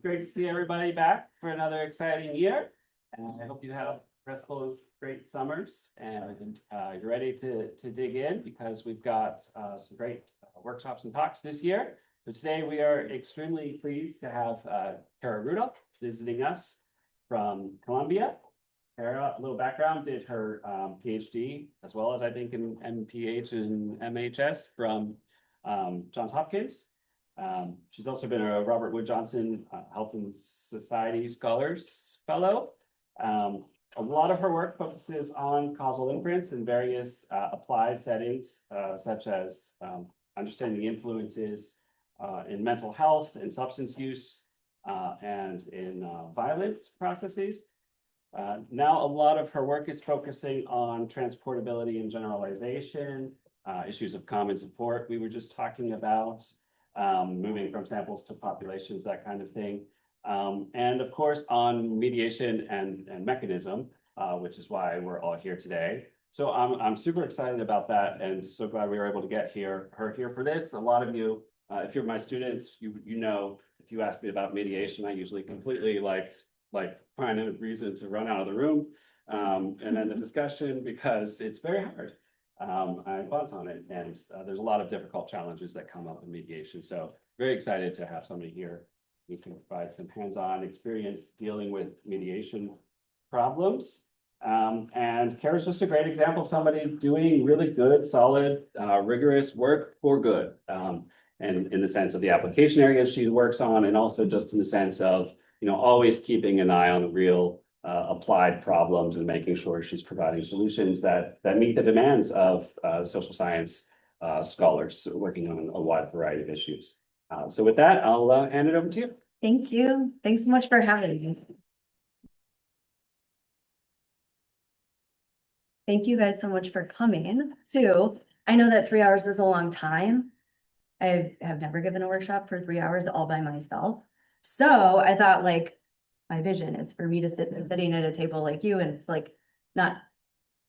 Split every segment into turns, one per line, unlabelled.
Great to see everybody back for another exciting year. And I hope you have restful, great summers and you're ready to dig in because we've got some great workshops and talks this year. So today we are extremely pleased to have Kara Rudolph visiting us from Columbia. Kara, a little background, did her PhD as well as I think an MPH and MHS from Johns Hopkins. She's also been a Robert Wood Johnson Health and Society Scholars Fellow. A lot of her work focuses on causal inference in various applied settings, such as understanding the influences in mental health and substance use and in violence processes. Now, a lot of her work is focusing on transportability and generalization, issues of common support we were just talking about, moving from samples to populations, that kind of thing. And of course, on mediation and mechanism, which is why we're all here today. So I'm super excited about that and so glad we were able to get her here for this. A lot of you, if you're my students, you know, if you ask me about mediation, I usually completely like find a reason to run out of the room and end the discussion because it's very hard. I advance on it, and there's a lot of difficult challenges that come up in mediation. So very excited to have somebody here who can provide some hands-on experience dealing with mediation problems. And Kara's just a great example of somebody doing really good, solid, rigorous work for good. And in the sense of the application areas she works on, and also just in the sense of, you know, always keeping an eye on the real applied problems and making sure she's providing solutions that meet the demands of social science scholars working on a wide variety of issues. So with that, I'll hand it over to you.
Thank you. Thanks so much for having me. Thank you guys so much for coming too. I know that 3 hours is a long time. I have never given a workshop for 3 hours all by myself. So I thought, like, my vision is for me to sitting at a table like you, and it's like not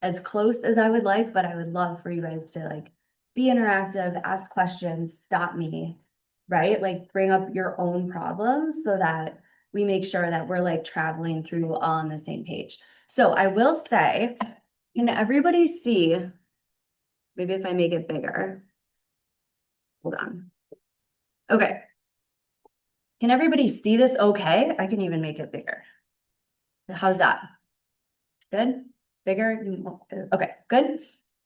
as close as I would like, but I would love for you guys to like be interactive, ask questions, stop me, right? Like bring up your own problems so that we make sure that we're like traveling through all on the same page. So I will say, can everybody see, maybe if I make it bigger, hold on. Okay. Can everybody see this okay? I can even make it bigger. How's that? Good? Bigger? Okay, good.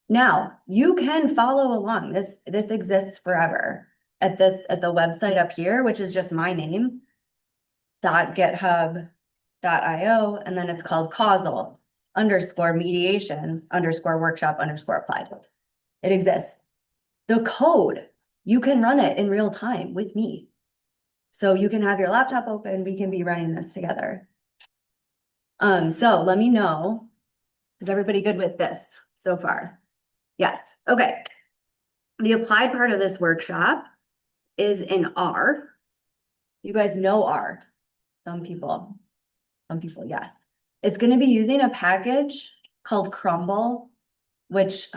Now, you can follow along. This exists forever at the website up here, which is just my name, .github.io, and then it's called Causal _mediation _workshop _applied. It exists. The code, you can run it in real time with me. So you can have your laptop open, we can be running this together. So let me know, is everybody good with this so far? Yes, okay. The applied part of this workshop is in R. You guys know R, some people, yes. It's gonna be using a package called Crumble, which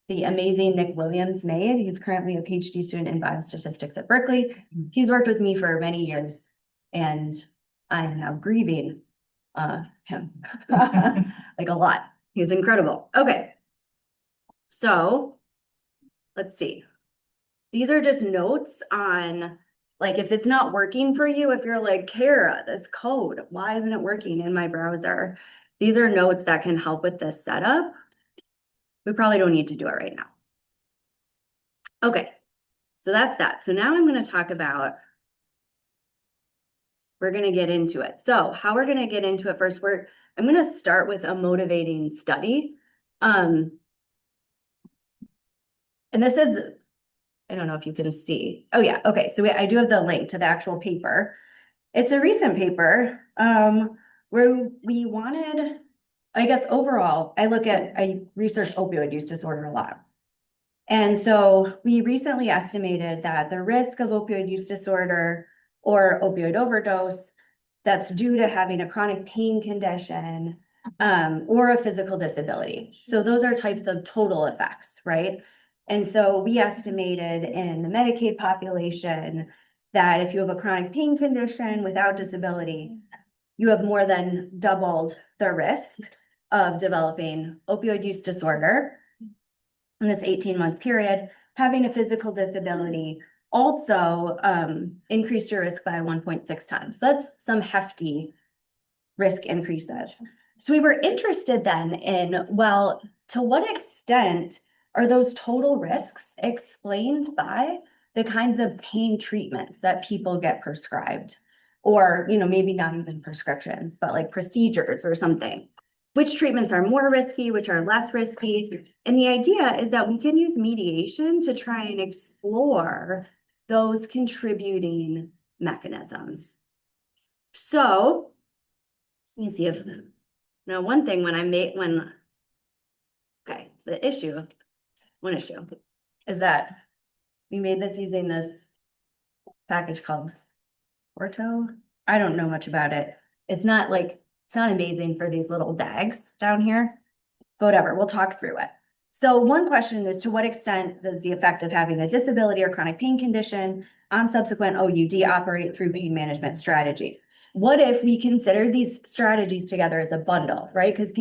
the amazing Nick Williams made. He's currently a PhD student in biostatistics at Berkeley. He's worked with me for many years, and I'm now grieving him like a lot. He's incredible. Okay, so let's see. These are just notes on, like, if it's not working for you, if you're like, Kara, this code, why isn't it working in my browser? These are notes that can help with this setup. We probably don't need to do it right now. Okay, so that's that. So now I'm going to talk about, we're going to get into it. So how we're going to get into it first, I'm going to start with a motivating study. And this is, I don't know if you can see. Oh yeah, okay. So I do have the link to the actual paper. It's a recent paper where we wanted, I guess overall, I research opioid use disorder a lot. And so we recently estimated that the risk of opioid use disorder or opioid overdose that's due to having a chronic pain condition or a physical disability. So those are types of total effects, right? And so we estimated in the Medicaid population that if you have a chronic pain condition without disability, you have more than doubled the risk of developing opioid use disorder in this 18-month period. Having a physical disability also increased your risk by 1.6 times. So that's some hefty risk increases. So we were interested then in, well, to what extent are those total risks explained by the kinds of pain treatments that people get prescribed? Or, maybe not even prescriptions, but like procedures or something. Which treatments are more risky, which are less risky? And the idea is that we can use mediation to try and explore those contributing mechanisms. So, let me see if, one thing one issue is that we made this using this package called Orto. I don't know much about it. It's not amazing for these little DAGs down here, but whatever, we'll talk through it. So one question is, to what extent does the effect of having a disability or chronic pain condition on subsequent OUD operate through pain management strategies? What if we consider these strategies together as a bundle, right? Because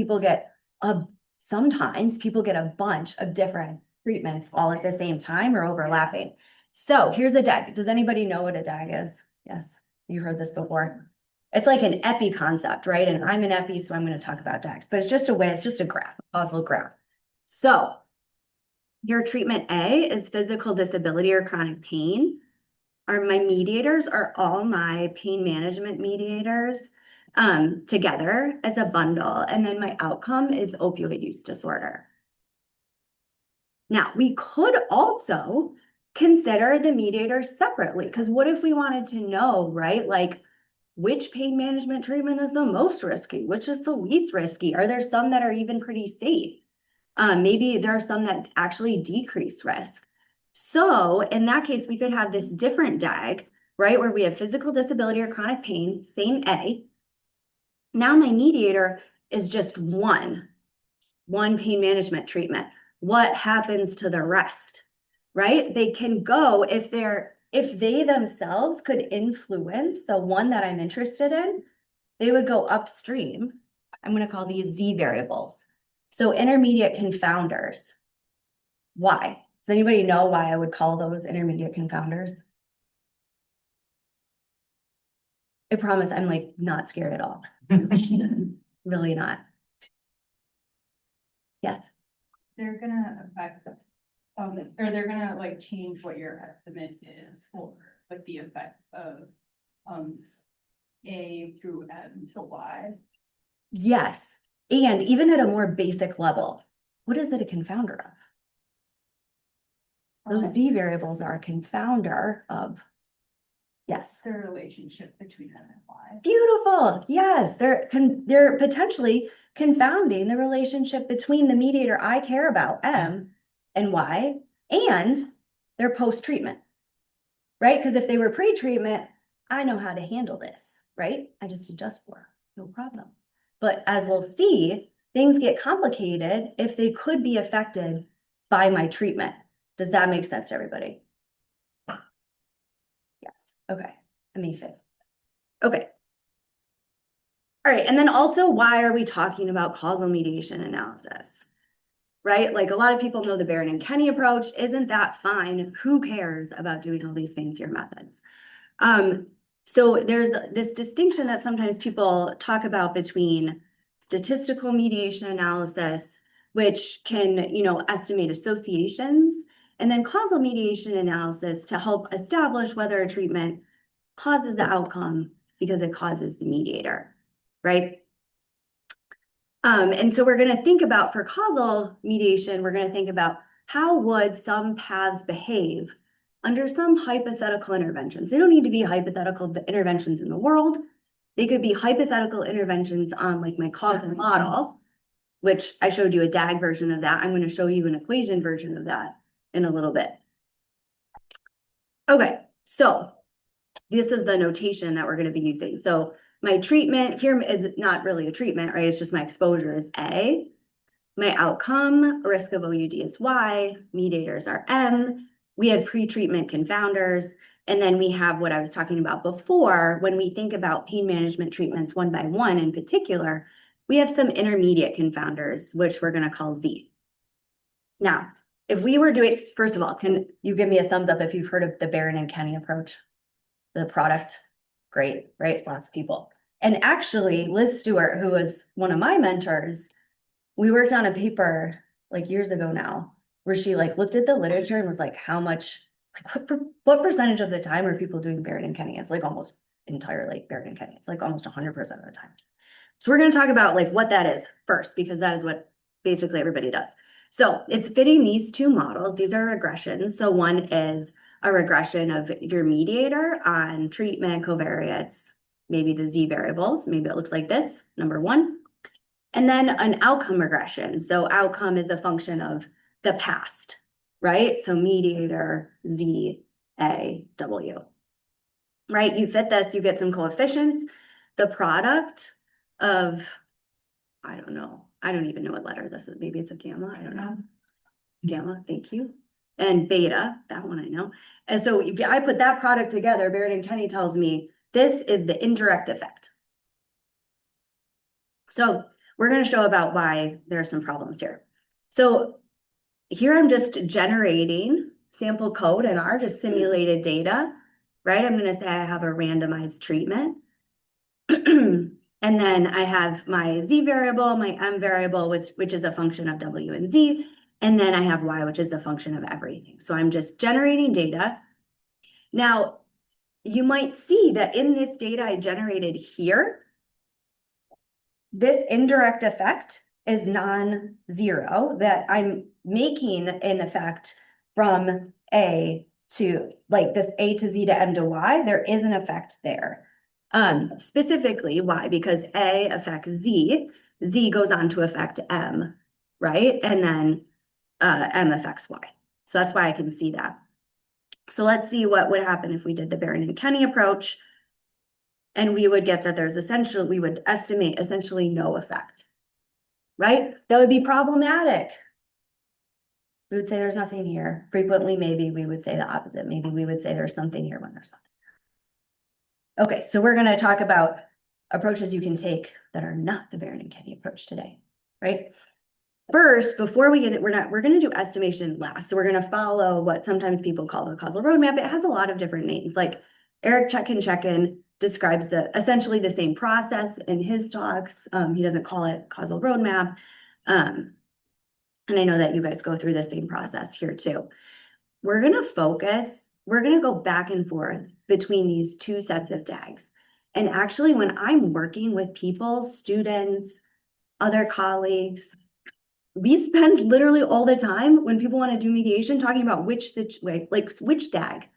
sometimes people get a bunch of different treatments all at the same time or overlapping. So here's a DAG. Does anybody know what a DAG is? Yes, you heard this before. It's like an epi concept, right? And I'm an epi, so I'm going to talk about DAGs, but it's just a graph, a causal graph. So your treatment A is physical disability or chronic pain. My mediators are all my pain management mediators together as a bundle. And then my outcome is opioid use disorder. Now, we could also consider the mediators separately, because what if we wanted to know, right? Like, which pain management treatment is the most risky? Which is the least risky? Are there some that are even pretty safe? Maybe there are some that actually decrease risk. So in that case, we could have this different DAG, right? Where we have physical disability or chronic pain, same A. Now my mediator is just one pain management treatment. What happens to the rest, right? They can go, if they themselves could influence the one that I'm interested in, they would go upstream. I'm going to call these Z variables. So intermediate confounders. Why? Does anybody know why I would call those intermediate confounders? I promise I'm not scared at all. Really not. Yes.
They're gonna affect, or they're gonna change what your estimate is for the effect of A through M to Y.
Yes. And even at a more basic level, what is it a confounder of? Those Z variables are a confounder of, yes.
The relationship between M and Y.
Beautiful. Yes, they're potentially confounding the relationship between the mediator I care about, M, and Y, and their post-treatment, right? Because if they were pre-treatment, I know how to handle this, right? I just adjust for no problem. But as we'll see, things get complicated if they could be affected by my treatment. Does that make sense to everybody? Yes. Okay. Amazing. Okay. All right. And then also, why are we talking about causal mediation analysis? Right? A lot of people know the Barron and Kenny approach. Isn't that fine? Who cares about doing all these fancier methods? So there's this distinction that sometimes people talk about between statistical mediation analysis, which can, estimate associations, and then causal mediation analysis to help establish whether a treatment causes the outcome because it causes the mediator, right? And so we're going to think about, for causal mediation, we're going to think about how would some paths behave under some hypothetical interventions. They don't need to be hypothetical interventions in the world. They could be hypothetical interventions on my causal model, which I showed you a DAG version of that. I'm going to show you an equation version of that in a little bit. Okay, so this is the notation that we're going to be using. So my treatment here is not really a treatment, right? It's just my exposure is A. My outcome, risk of OUD is Y. Mediators are M. We have pre-treatment confounders. And then we have what I was talking about before, when we think about pain management treatments one by one in particular, we have some intermediate confounders, which we're going to call Z. Now, if we were doing, first of all, can you give me a thumbs up if you've heard of the Barron and Kenny approach? The product, great, right? Lots of people. And actually, Liz Stewart, who was one of my mentors, we worked on a paper like years ago now, where she like looked at the literature and was like, how much, like, what percentage of the time are people doing Barron and Kenny? It's like almost entirely Barron and Kenny. It's like almost 100% of the time. So we're going to talk about like what that is first, because that is what basically everybody does. So it's fitting these two models. These are regressions. So one is a regression of your mediator on treatment covariates, maybe the Z variables. Maybe it looks like this, number one. And then an outcome regression. So outcome is the function of the past, right? So mediator, Z, A, W, right? You fit this, you get some coefficients. The product of, I don't know. I don't even know what letter this is. Maybe it's a gamma. I don't know. Gamma, thank you. And beta, that one I know. And so if I put that product together, Barrett and Kenny tells me this is the indirect effect. So we're going to show about why there are some problems here. So here I'm just generating sample code and R, just simulated data, right? I'm going to say I have a randomized treatment. And then I have my Z variable, my M variable, which is a function of W and Z. And then I have Y, which is the function of everything. So I'm just generating data. Now, you might see that in this data I generated here, this indirect effect is non-zero, that I'm making an effect from A to like this A to Z to M to Y. There is an effect there. Specifically, why? Because A affects Z, Z goes on to affect M, right? And then M affects Y. So that's why I can see that. So let's see what would happen if we did the Barron and Kenny approach. And we would get that there's essentially, we would estimate essentially no effect, right? That would be problematic. We would say there's nothing here. Frequently, maybe we would say the opposite. Maybe we would say there's something here when there's nothing. Okay, so we're going to talk about approaches you can take that are not the Barron and Kenny approach today, right? First, before we get it, we're going to do estimation last. So we're going to follow what sometimes people call the causal roadmap. It has a lot of different names. Like Eric Chekin describes essentially the same process in his talks. He doesn't call it causal roadmap. And I know that you guys go through the same process here too. We're going to go back and forth between these two sets of tags. And actually, when I'm working with people, students, other colleagues, we spend literally all the time when people want to do mediation talking about which tag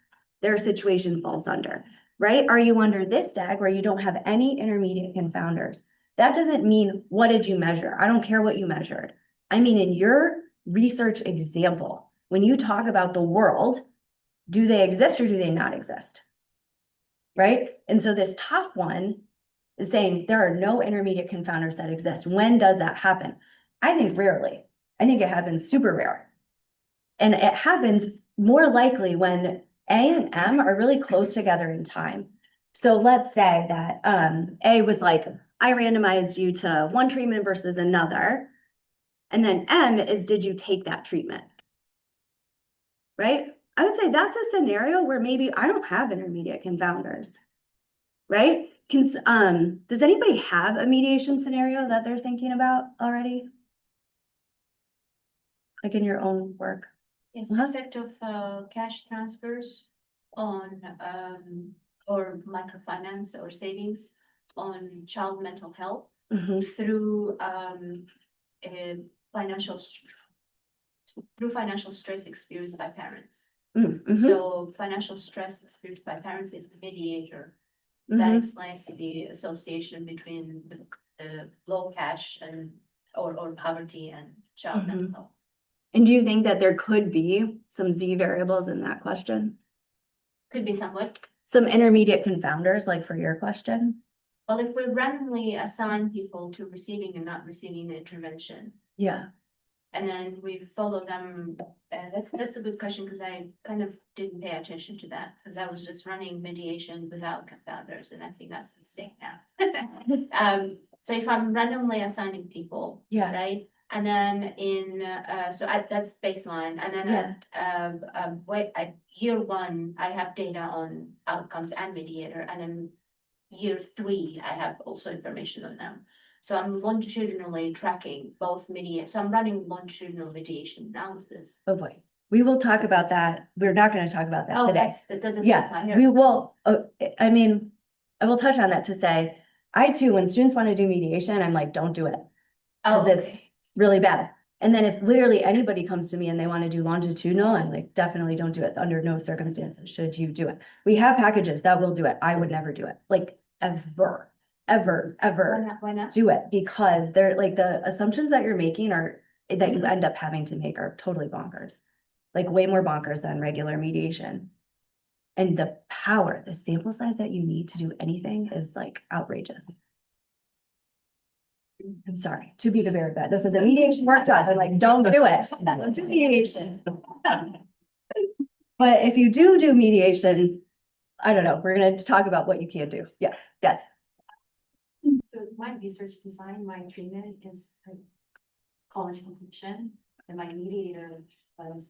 their situation falls under, right? Are you under this tag where you don't have any intermediate confounders? That doesn't mean what did you measure? I don't care what you measured. I mean, in your research example, when you talk about the world, do they exist or do they not exist? Right? And so this top one is saying there are no intermediate confounders that exist. When does that happen? I think rarely. I think it happens super rare. And it happens more likely when A and M are really close together in time. So let's say that A was like, I randomized you to one treatment versus another. And then M is, did you take that treatment? Right? I would say that's a scenario where maybe I don't have intermediate confounders, right? Does anybody have a mediation scenario that they're thinking about already? Like in your own work?
Yes,
Uh-huh.
effect of cash transfers on or microfinance or savings on child mental health through financial stress experienced by parents. So financial stress experienced by parents is the mediator. That explains the association between the low cash and or poverty and child mental health.
And do you think that there could be some Z variables in that question?
Could be somewhat.
Some intermediate confounders, like for your question?
Well, if we randomly assign people to receiving and not receiving the intervention.
Yeah.
And then we follow them, that's a good question, because I kind of didn't pay attention to that, because I was just running mediation without confounders, and I think that's a mistake now. So if I'm randomly assigning people.
Yeah.
Right, and then that's baseline, and then at year one, I have data on outcomes and mediator, and then year three, I have also information on them. So I'm longitudinally tracking both so I'm running longitudinal mediation analysis.
Oh boy, we will talk about that. We're not gonna talk about that
Oh,
today.
that doesn't
Yeah,
apply here.
we will, I mean, I will touch on that to say, I too, when students want to do mediation, I'm like, don't do it.
Oh,
Cause it's
okay.
really bad. And then if literally anybody comes to me and they want to do longitudinal, I'm like, definitely don't do it. Under no circumstances should you do it. We have packages that will do it. I would never do it, like ever.
Why not?
Do it, because they're like, the assumptions that you're making are, that you end up having to make are totally bonkers. Like way more bonkers than regular mediation. And the power, the sample size that you need to do anything is like outrageous. I'm sorry, to be the bearer of bad. This is a mediation workshop. I'm like, don't do it. Don't do mediation. But if you do mediation, I don't know, we're gonna talk about what you can do. Yeah, yes.
So my research design, my treatment is college completion, and my mediator was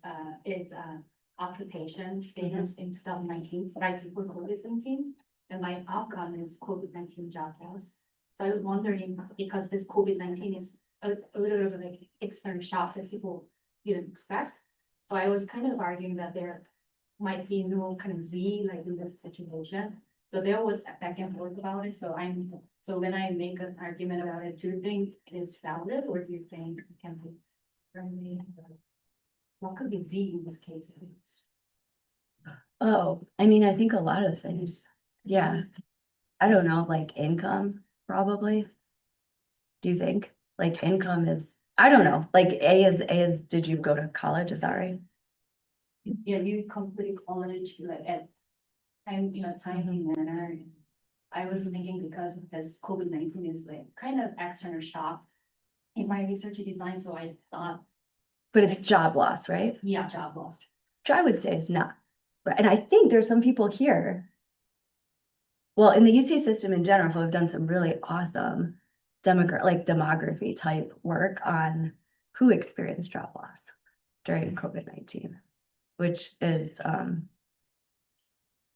occupation status in 2019, right before COVID-19, and my outcome is COVID-19 job loss. So I was wondering, because this COVID-19 is a little bit of like external shock that people didn't expect. So I was kind of arguing that there might be no kind of Z like in this situation. So there was a back and forth about it. So when I make an argument about it, do you think it is valid, or do you think it can be friendly? What could be Z in this case?
Oh, I mean, I think a lot of things. Yeah. I don't know, like income, probably. Do you think? Like income is, I don't know, like A is, did you go to college? Is that right?
Yeah, you completed college like at timely manner. I was thinking because of this COVID-19 is like kind of external shock in my research design, so I thought,
But it's job loss, right?
yeah, job loss.
Which I would say is not. Right. And I think there's some people here. Well, in the UC system in general, who have done some really awesome demography type work on who experienced job loss during COVID-19, which is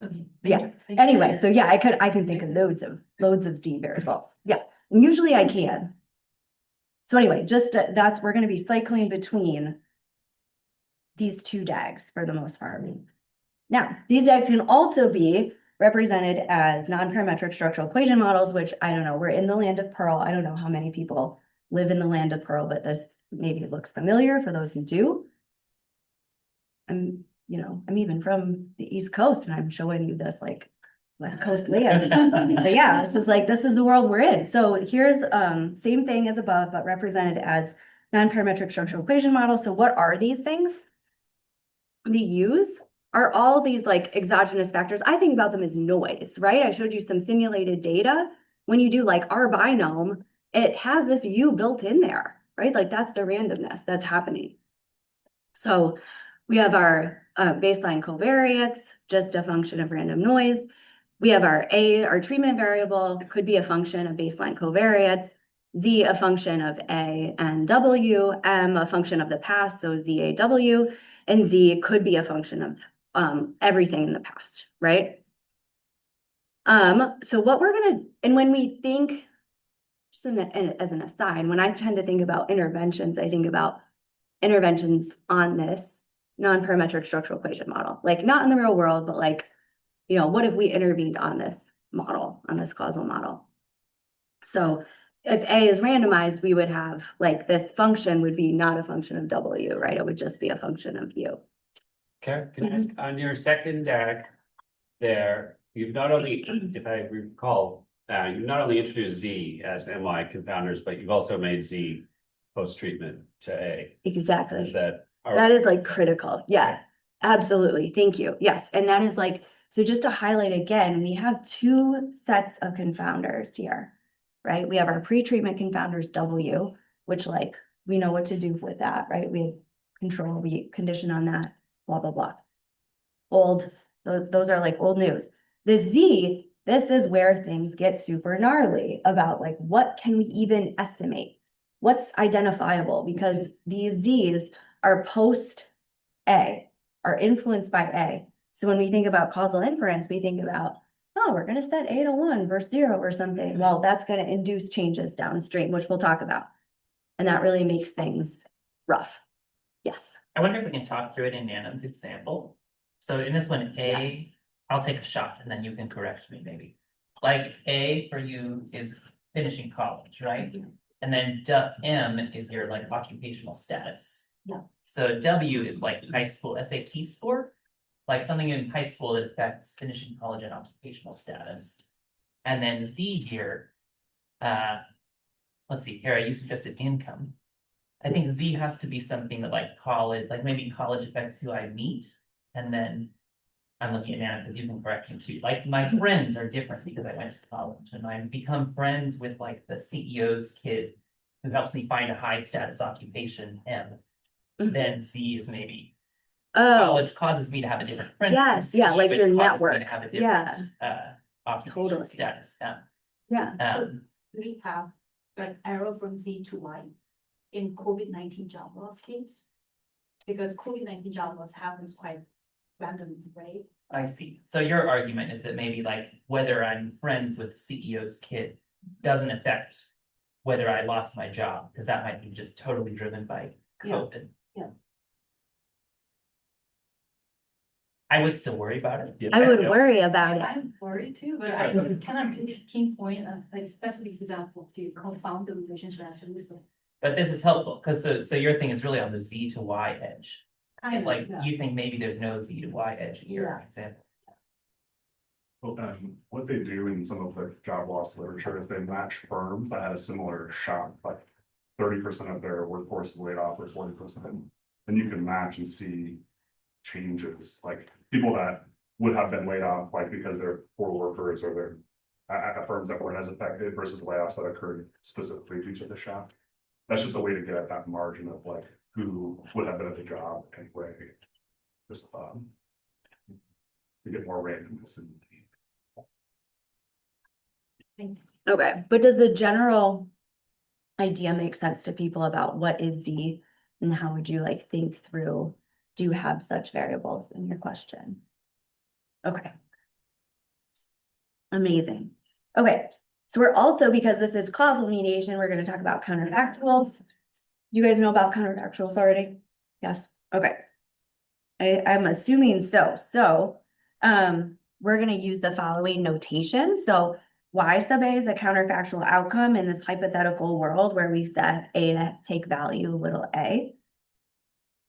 Okay.
yeah. Anyway, so yeah, I can think of loads of Z variables. Yeah, and usually I can. So anyway, just we're going to be cycling between these two DAGs for the most part. Now, these DAGs can also be represented as non-parametric structural equation models, which I don't know, we're in the land of Pearl. I don't know how many people live in the land of Pearl, but this maybe looks familiar for those who do. I'm even from the East Coast, and I'm showing you this like West Coast land. But yeah, this is the world we're in. So here's same thing as above, but represented as non-parametric structural equation models. So what are these things? The U's are all these like exogenous factors. I think about them as noise, right? I showed you some simulated data. When you do like our binom, it has this U built in there, right? Like that's the randomness that's happening. So we have our baseline covariates, just a function of random noise. We have our treatment variable, could be a function of baseline covariates, Z a function of A and W, M a function of the past, so ZAW, and Z could be a function of everything in the past, right? So what we're gonna, and when we think, just as an aside, when I tend to think about interventions, I think about interventions on this non-parametric structural equation model, like not in the real world, but like, what if we intervened on this model, on this causal model? So if A is randomized, we would have like this function would be not a function of W, right? It would just be a function of U.
Karen, can I ask, on your second DAG there, you've not only, if I recall, you've not only introduced Z as MY confounders, but you've also made Z post-treatment to A.
Exactly.
Is that?
That is like critical. Yeah, absolutely. Thank you. Yes. And that is like, so just to highlight again, we have two sets of confounders here, right? We have our pre-treatment confounders W, which like we know what to do with that, right? We have control, we condition on that, blah, blah, blah. Old, those are like old news. The Z, this is where things get super gnarly about like, what can we even estimate? What's identifiable? Because these Z's are post A, are influenced by A. So when we think about causal inference, we think about, oh, we're gonna set A to 1 versus 0 or something. Well, that's gonna induce changes downstream, which we'll talk about. And that really makes things rough. Yes.
I wonder if we can talk through it in Nanum's example. So in this one, A,
Yes.
I'll take a shot and then you can correct me maybe. Like A for you is finishing college, right? And then M is your like occupational status.
Yeah.
So W is like high school SAT score, like something in high school that affects finishing college and occupational status. And then Z here, let's see, here you suggested income. I think Z has to be something that like college, like maybe college affects who I meet. And then I'm looking at Nana because you can correct me too. Like my friends are different because I went to college and I become friends with like the CEO's kid who helps me find a high status occupation M. Then Z is maybe
Oh,
college causes me to have a different friend.
Yes,
group,
yeah,
C,
like
which
your
causes me
network.
to have a
Yeah.
different occupation
Totally.
status M.
yeah.
We have like arrow from Z to Y in COVID-19 job loss case. Because COVID-19 job loss happens quite randomly, right?
I see. So your argument is that maybe like whether I'm friends with the CEO's kid doesn't affect whether I lost my job, because that might be just totally driven by
Yeah.
COVID.
Yeah.
I would still worry about it.
I would worry about it.
I'm worried too, but I cannot really pinpoint a like specific example to confound the relationship actually. So
But this is helpful, because so your thing is really on the Z to Y edge.
kind
It's
of,
like
yeah.
you think maybe there's no Z to Y edge in your
Yeah.
example.
Well, what they do in some of the job loss literature is they match firms that had a similar shock, like 30% of their workforce is laid off or 40%. And you can match and see changes, like people that would have been laid off, like because they're poor workers or they're at firms that weren't as affected versus layoffs that occurred specifically due to the shock. That's just a way to get at that margin of like who would have been at the job anyway. Just to get more randomness in.
Okay, but does the general idea make sense to people about what is Z? And how would you like think through, do you have such variables in your question? Okay. Amazing. Okay, so we're also, because this is causal mediation, we're gonna talk about counterfactuals. You guys know about counterfactuals already? Yes, okay. I'm assuming so. So, we're gonna use the following notation. So Y sub A is a counterfactual outcome in this hypothetical world where we set A to take value little a.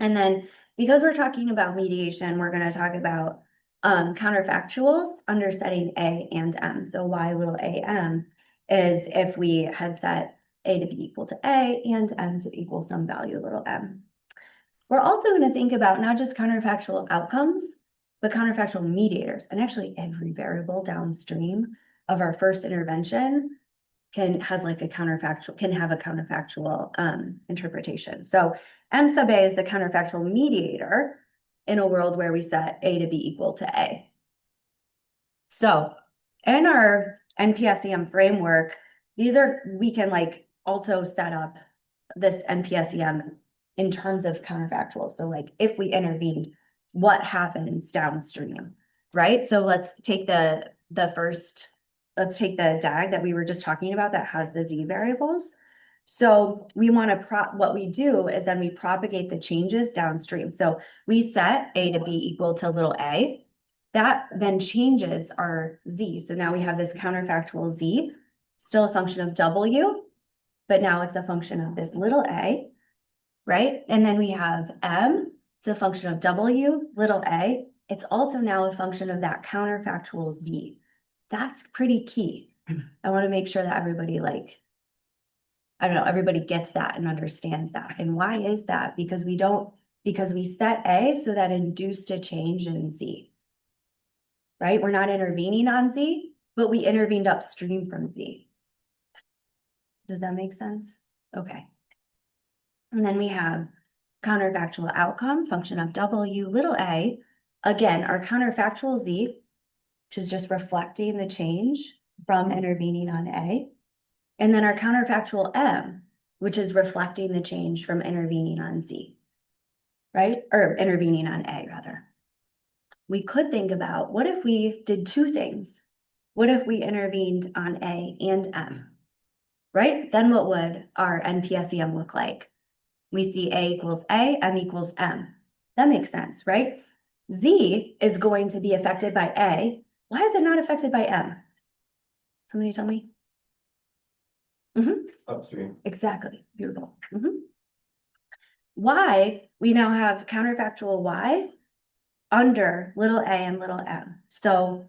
And then because we're talking about mediation, we're gonna talk about counterfactuals under setting A and M. So Y little a M is if we had set A to be equal to A and M to equal some value little m. We're also going to think about not just counterfactual outcomes, but counterfactual mediators, and actually every variable downstream of our first intervention can have a counterfactual interpretation. So M sub A is the counterfactual mediator in a world where we set A to be equal to A. So in our NPSEM framework, we can like also set up this NPSEM in terms of counterfactuals. So like if we intervene, what happens downstream, right? So let's take the DAG that we were just talking about that has the Z variables. So we want to what we do is then we propagate the changes downstream. So we set A to be equal to little a. That then changes our Z. So now we have this counterfactual Z, still a function of W, but now it's a function of this little a, right? And then we have M, it's a function of W, little a. It's also now a function of that counterfactual Z. That's pretty key. I want to make sure that everybody everybody gets that and understands that. And why is that? Because we set A so that induced a change in Z, right? We're not intervening on Z, but we intervened upstream from Z. Does that make sense? Okay. And then we have counterfactual outcome, function of W little a. Again, our counterfactual Z, which is just reflecting the change from intervening on A. And then our counterfactual M, which is reflecting the change from intervening on Z. Right? Or intervening on A, rather. We could think about, what if we did two things? What if we intervened on A and M? Right? Then what would our NPSEM look like? We see A equals A, M equals M. That makes sense, right? Z is going to be affected by A. Why is it not affected by M? Somebody tell me.
Upstream.
Exactly, beautiful. Y, we now have counterfactual Y under little a and little m. So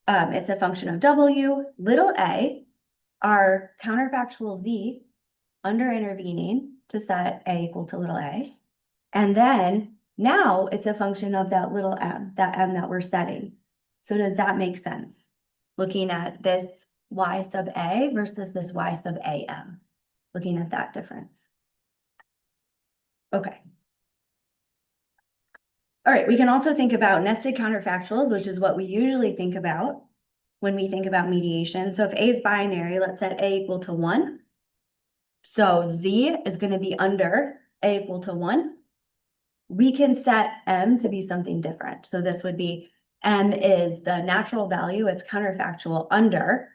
it's a function of W, little a, our counterfactual Z under intervening to set A equal to little a. And then now it's a function of that little m, that m that we're setting. So does that make sense? Looking at this Y sub A versus this Y sub AM, looking at that difference. Okay. All right, we can also think about nested counterfactuals, which is what we usually think about when we think about mediation. So if A is binary, let's set A equal to 1. So Z is going to be under A equal to 1. We can set M to be something different. So this would be M is the natural value, it's counterfactual under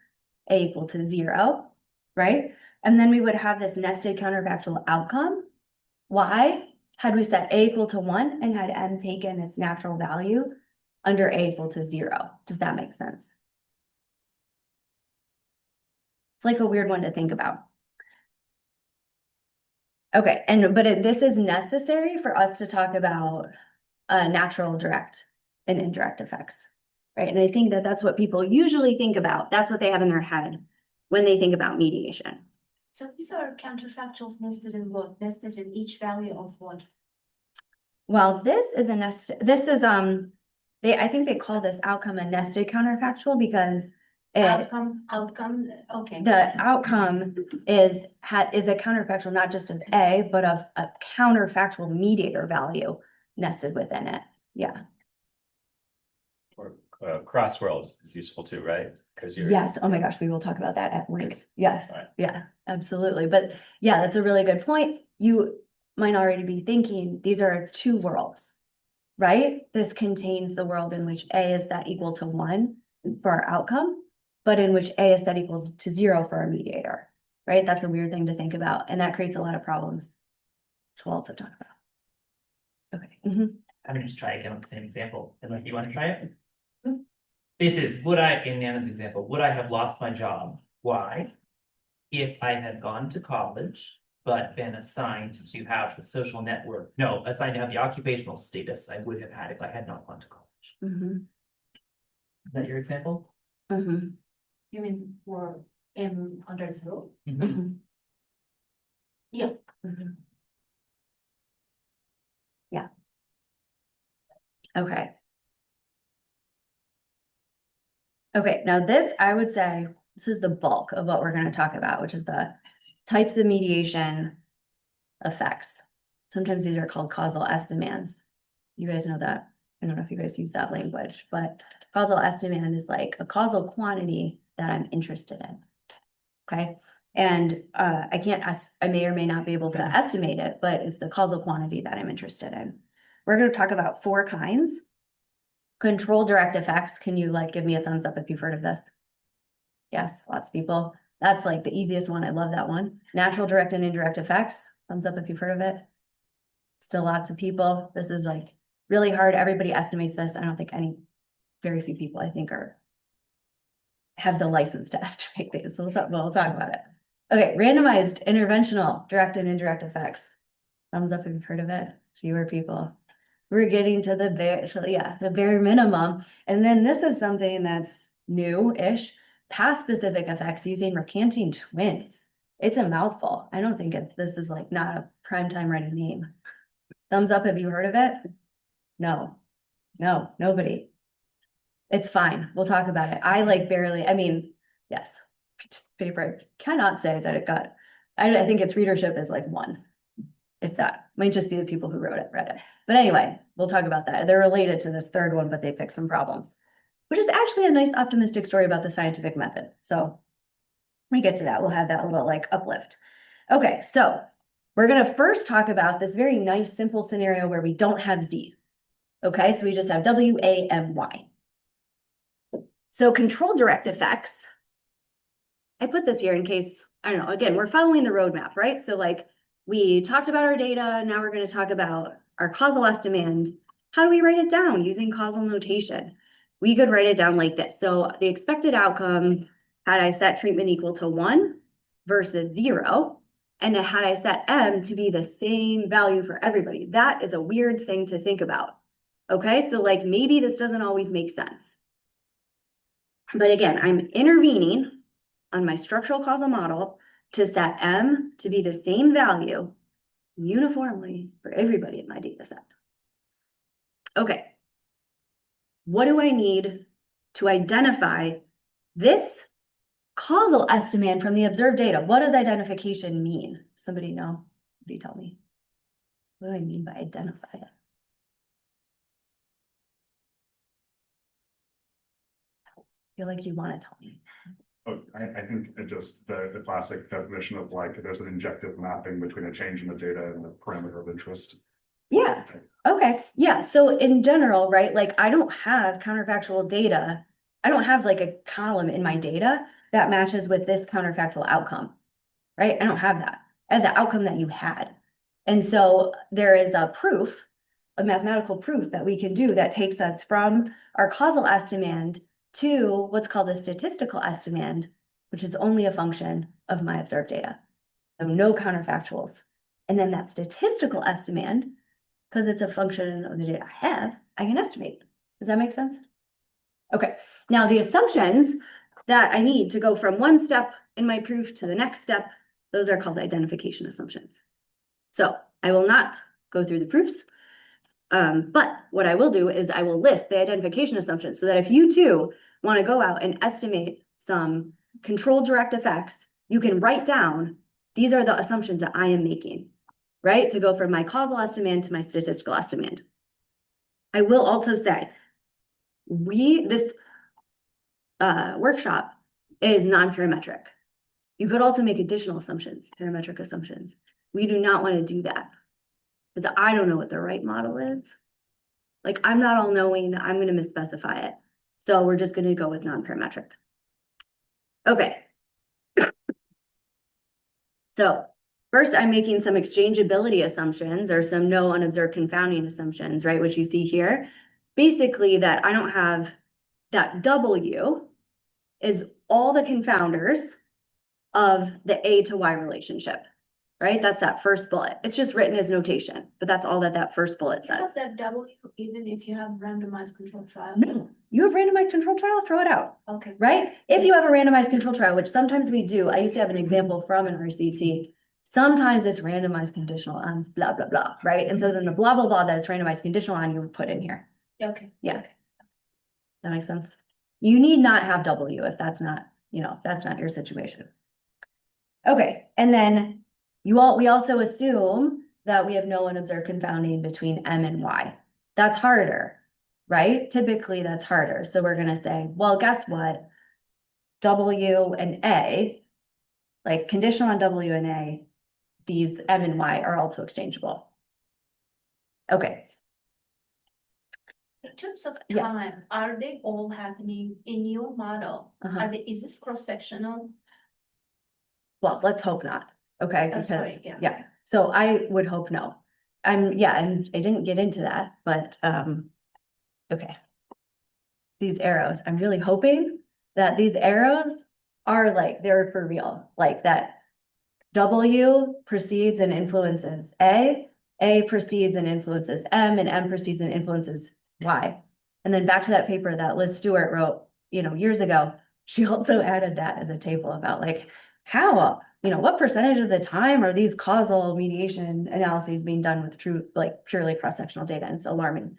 A equal to 0, right? And then we would have this nested counterfactual outcome. Y, had we set A equal to 1 and had M taken its natural value under A equal to 0. Does that make sense? It's like a weird one to think about. Okay, this is necessary for us to talk about natural direct and indirect effects, right? And I think that that's what people usually think about. That's what they have in their head when they think about mediation.
So these are counterfactuals nested in what? Nested in each value of what?
Well, this is a I think they call this outcome a nested counterfactual because
Outcome, okay.
the outcome is a counterfactual, not just of A, but of a counterfactual mediator value nested within it. Yeah.
Or crossworld is useful too, right? Because you're.
Yes. Oh my gosh, we will talk about that at length. Yes.
Right.
Yeah, absolutely. But yeah, that's a really good point. You might already be thinking these are two worlds, right? This contains the world in which A is set equal to 1 for our outcome, but in which A is set equals to 0 for our mediator, right? That's a weird thing to think about. And that creates a lot of problems, which we'll also talk about. Okay.
I'm gonna just try again on the same example, unless you want to try it. This is, in Nana's example, would I have lost my job? Why? If I had gone to college, but been assigned to have the social network, assigned to have the occupational status I would have had if I had not gone to college. Is that your example?
You mean for M under 0? Yeah.
Yeah. Okay. Okay, now this, I would say, this is the bulk of what we're going to talk about, which is the types of mediation effects. Sometimes these are called causal estimands. You guys know that. I don't know if you guys use that language, but causal estimand is like a causal quantity that I'm interested in. Okay. And I may or may not be able to estimate it, but it's the causal quantity that I'm interested in. We're going to talk about 4 kinds. Control direct effects. Can you give me a thumbs up if you've heard of this? Yes, lots of people. That's like the easiest one. I love that one. Natural direct and indirect effects. Thumbs up if you've heard of it. Still lots of people. This is really hard. Everybody estimates this. I don't think very few people I think have the license to estimate these. So we'll talk about it. Okay, randomized interventional direct and indirect effects. Thumbs up if you've heard of it. Fewer people. We're getting to the bare minimum. And then this is something that's new-ish. Past specific effects using recanting twins. It's a mouthful. I don't think this is not a primetime ready name. Thumbs up if you heard of it. No, nobody. It's fine. We'll talk about it. I barely, yes. Paper, cannot say that it got, I think its readership is 1. If that, might just be the people who read it. But anyway, we'll talk about that. They're related to this third one, but they fix some problems. Which is actually a nice optimistic story about the scientific method. So when we get to that, we'll have that little like uplift. Okay, so we're gonna first talk about this very nice, simple scenario where we don't have Z. Okay, so we just have W, A, M, Y. So control direct effects. I put this here in case, I don't know, again, we're following the roadmap, right? So like we talked about our data, now we're gonna talk about our causal estimand. How do we write it down using causal notation? We could write it down like this. So the expected outcome, had I set treatment equal to 1 versus 0, and had I set M to be the same value for everybody. That is a weird thing to think about. Okay, so like maybe this doesn't always make sense. But again, I'm intervening on my structural causal model to set M to be the same value uniformly for everybody in my data set. Okay. What do I need to identify this causal estimand from the observed data? What does identification mean? Somebody know? What do you tell me? What do I mean by identify it? I feel like you want to tell me.
Oh, I think it just the classic definition of like there's an injective mapping between a change in the data and the parameter of interest.
Yeah. Okay. Yeah. So in general, right, like I don't have counterfactual data. I don't have like a column in my data that matches with this counterfactual outcome, right? I don't have that as the outcome that you had. And so there is a proof, a mathematical proof that we can do that takes us from our causal estimand to what's called a statistical estimand, which is only a function of my observed data. So no counterfactuals. And then that statistical estimand, because it's a function of the data I have, I can estimate. Does that make sense? Okay, now the assumptions that I need to go from one step in my proof to the next step, those are called identification assumptions. So I will not go through the proofs, but what I will do is I will list the identification assumptions so that if you too want to go out and estimate some controlled direct effects, you can write down, these are the assumptions that I am making, right? To go from my causal estimand to my statistical estimand. I will also say, this workshop is non-parametric. You could also make additional assumptions, parametric assumptions. We do not want to do that because I don't know what the right model is. Like I'm not all knowing, I'm going to misspecify it. So we're just going to go with non-parametric. Okay. So first I'm making some exchangeability assumptions or some no unobserved confounding assumptions, right? Which you see here. Basically that I don't have that W is all the confounders of the A to Y relationship, right? That's that first bullet. It's just written as notation, but that's all that first bullet says.
Does that W even if you have randomized control trial?
No, you have randomized control trial, throw it out,
Okay.
right? If you have a randomized control trial, which sometimes we do, I used to have an example from an RCT. Sometimes it's randomized conditional on blah, blah, blah, right? And so then the blah, blah, blah that it's randomized conditional on, you would put in here.
Okay.
Yeah. That makes sense. You need not have W if that's not, if that's not your situation. Okay, and then we also assume that we have no unobserved confounding between M and Y. That's harder, right? Typically that's harder. So we're gonna say, well, guess what? W and A, like conditional on W and A, these M and Y are also exchangeable. Okay.
In terms of
Yes.
time, are they all happening in your model?
Uh-huh.
Is this cross-sectional?
Well, let's hope not. Okay,
Oh,
because
sorry, yeah.
yeah, so I would hope no. And I didn't get into that, but okay. These arrows, I'm really hoping that these arrows are like they're for real, like that W precedes and influences A precedes and influences M, and M precedes and influences Y. And then back to that paper that Liz Stewart wrote, years ago, she also added that as a table about like how, what percentage of the time are these causal mediation analyses being done with true, like purely cross-sectional data? And it's alarming.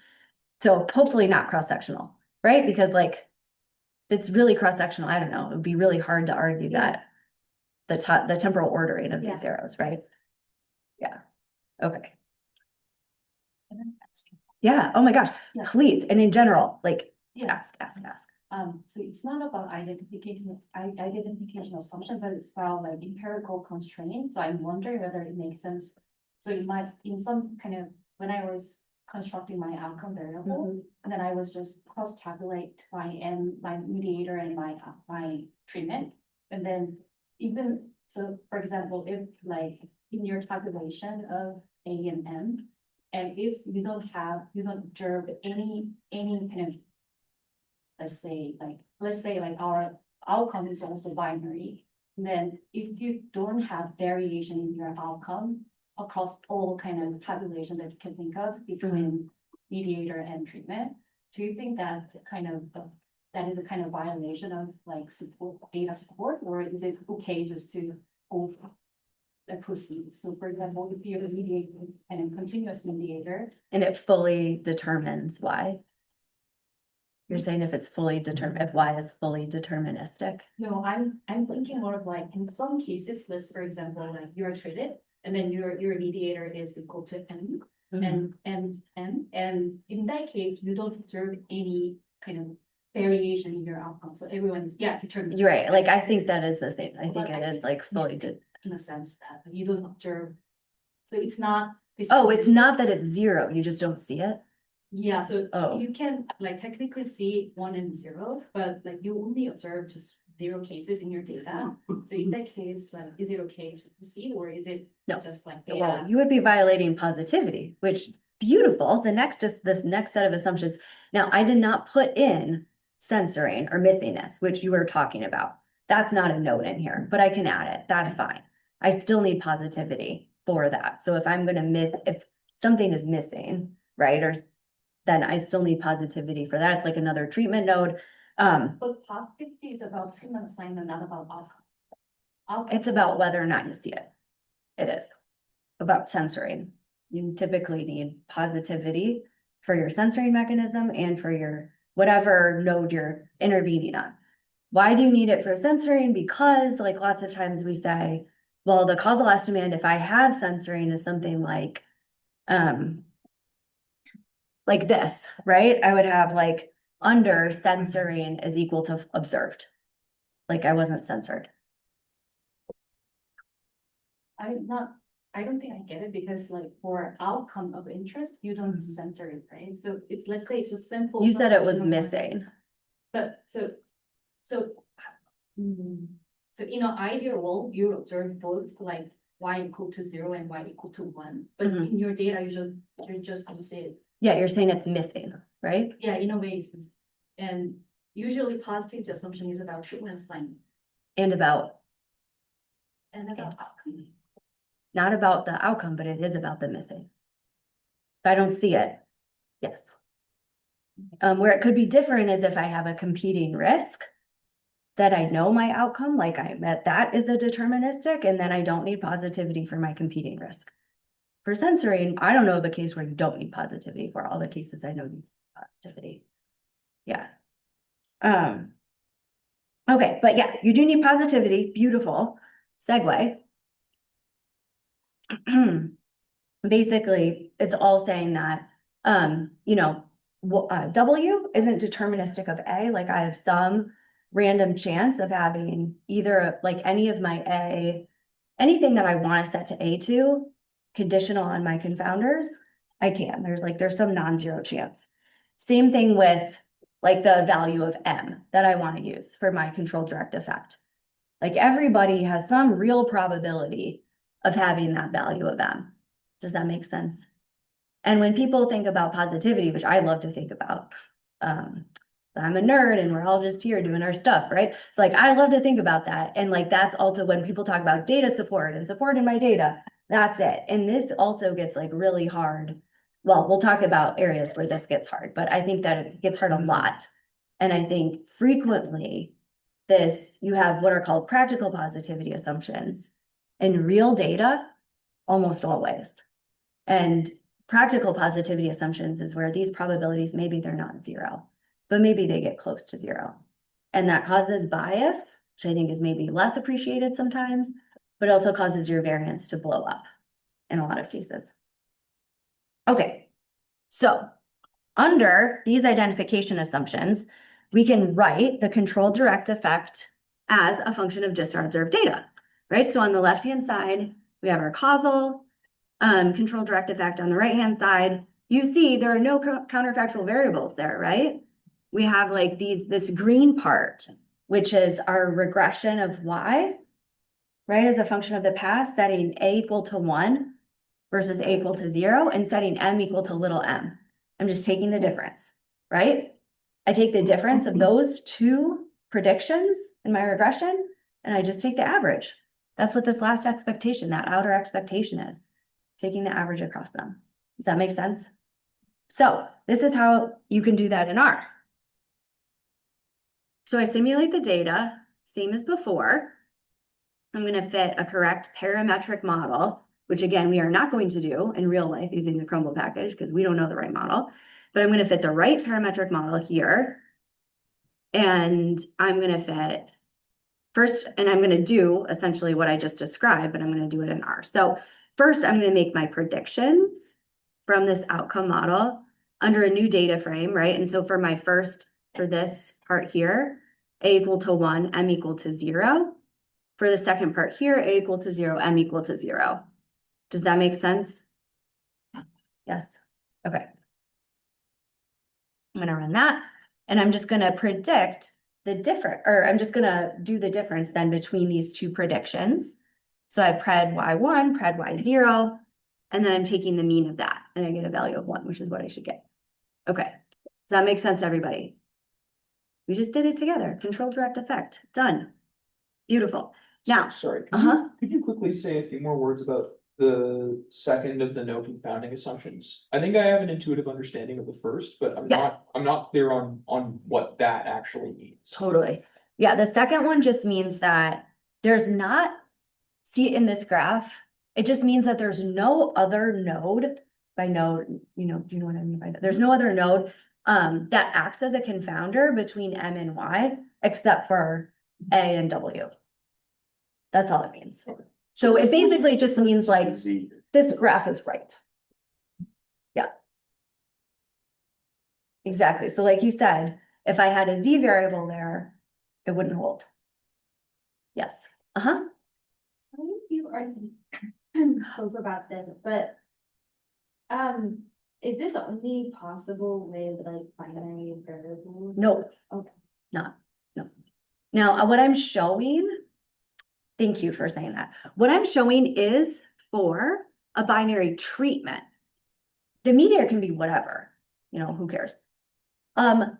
So hopefully not cross-sectional, right? Because like, it's really cross-sectional. I don't know. It would be really hard to argue that the temporal ordering of these arrows, right? Yeah. Okay. Yeah, oh my gosh,
Yeah.
please, and in general, like,
Yeah.
ask.
So it's not about identification assumption, but it's about like empirical constraint. So I'm wondering whether it makes sense. So it might, in some kind of, when I was constructing my outcome variable, and then I was just cross tabulate my mediator and my treatment. And then even, so for example, if like in your calculation of A and M, and if you don't observe any kind of, let's say like our outcome is also binary. Then if you don't have variation in your outcome across all kind of populations that you can think of between mediator and treatment, do you think that that is a kind of violation of like data support, or is it okay just to go proceed? So for example, if you're a mediator and a continuous mediator.
And it fully determines why. You're saying if it's fully determined, if Y is fully deterministic?
No, I'm thinking more of like, in some cases, let's, for example, like you're treated, and then your mediator is equal to M, and in that case, you don't observe any kind of variation in your outcome, so everyone is, determined.
You're right, like, I think that is the same, I think it is like fully
In a sense that you don't observe, so it's not.
Oh, it's not that it's zero, you just don't see it?
Yeah, so
Oh.
you can like technically see 1 and 0, but like you only observe just 0 cases in your data. So in that case, like, is it okay to see, or is it
No.
just like
Well,
data?
you would be violating positivity, which beautiful, this next set of assumptions. Now, I did not put in censoring or missingness, which you were talking about. That's not a note in here, but I can add it, that's fine. I still need positivity for that. So if I'm gonna if something is missing, right, then I still need positivity for that. It's like another treatment node.
But positivity is about treatment assignment, not about outcome.
It's about whether or not you see it. It is about censoring. You typically need positivity for your censoring mechanism and for your whatever node you're intervening on. Why do you need it for censoring? Because like lots of times we say, well, the causal estimand, if I have censoring, is something like this, right? I would have like under censoring is equal to observed. Like I wasn't censored.
I don't think I get it, because like for outcome of interest, you don't censor it, right? So it's, let's say it's a simple.
You said it was missing.
But so in an ideal world, you observe both like Y equal to 0 and Y equal to 1. But in your data, you're just gonna say it.
Yeah, you're saying it's missing, right?
Yeah, in a way, and usually positive assumption is about treatment assignment.
And about
outcome.
not about the outcome, but it is about the missing. If I don't see it, yes. Where it could be different is if I have a competing risk that I know my outcome, like that is a deterministic, and then I don't need positivity for my competing risk. For censoring, I don't know of a case where you don't need positivity. For all the cases I know need positivity. Yeah. Okay, but yeah, you do need positivity. Beautiful segue. Basically, it's all saying that, W isn't deterministic of A. Like I have some random chance of having either like any of my anything that I want to set to A2 conditional on my confounders. I can. There's some non-zero chance. Same thing with like the value of M that I want to use for my controlled direct effect. Like everybody has some real probability of having that value of M. Does that make sense? And when people think about positivity, which I love to think about, I'm a nerd and we're all just here doing our stuff, right? It's like, I love to think about that. And like, that's also when people talk about data support and supporting my data, that's it. And this also gets like really hard. Well, we'll talk about areas where this gets hard, but I think that it gets hard a lot. And I think frequently you have what are called practical positivity assumptions in real data, almost always. And practical positivity assumptions is where these probabilities, maybe they're not 0, but maybe they get close to 0. And that causes bias, which I think is maybe less appreciated sometimes, but also causes your variance to blow up in a lot of cases. Okay, so under these identification assumptions, we can write the controlled direct effect as a function of just our observed data, right? So on the left-hand side, we have our causal controlled direct effect. On the right-hand side, you see there are no counterfactual variables there, right? We have like this green part, which is our regression of y, right? As a function of the past, setting a equal to 1 versus a equal to 0 and setting m equal to little m. I'm just taking the difference, right? I take the difference of those two predictions in my regression, and I just take the average. That's what this last expectation, that outer expectation is, taking the average across them. Does that make sense? So this is how you can do that in R. So I simulate the data, same as before. I'm going to fit a correct parametric model, which again, we are not going to do in real life using the Chromebook package because we don't know the right model, but I'm going to fit the right parametric model here. And I'm going to fit first, and I'm going to do essentially what I just described, but I'm going to do it in R. So first, I'm going to make my predictions from this outcome model under a new data frame, right? And so for this part here, a equal to 1, m equal to 0. For the second part here, a equal to 0, m equal to 0. Does that make sense? Yes. Okay. I'm going to run that, and I'm just going to predict I'm just going to do the difference then between these two predictions. So I pred y1, pred y0, and then I'm taking the mean of that, and I get a value of 1, which is what I should get. Okay. Does that make sense to everybody? We just did it together. Controlled direct effect. Done. Beautiful. Now,
Sorry,
uh-huh.
could you quickly say a few more words about the second of the no confounding assumptions? I think I have an intuitive understanding of the first, but I'm not clear on what that actually means.
Totally. Yeah, the second one just means that there's not, see in this graph, it just means that there's no other node. By node, do you know what I mean by that? There's no other node that acts as a confounder between M and Y, except for A and W. That's all it means.
Okay.
So it basically just means like this graph is right. Yeah. Exactly. So like you said, if I had a Z variable there, it wouldn't hold. Yes. Uh-huh.
I think you already spoke about this, but is this only possible with like binary variables?
No.
Okay.
No. Now, what I'm showing, thank you for saying that. What I'm showing is for a binary treatment. The mediator can be whatever, who cares? And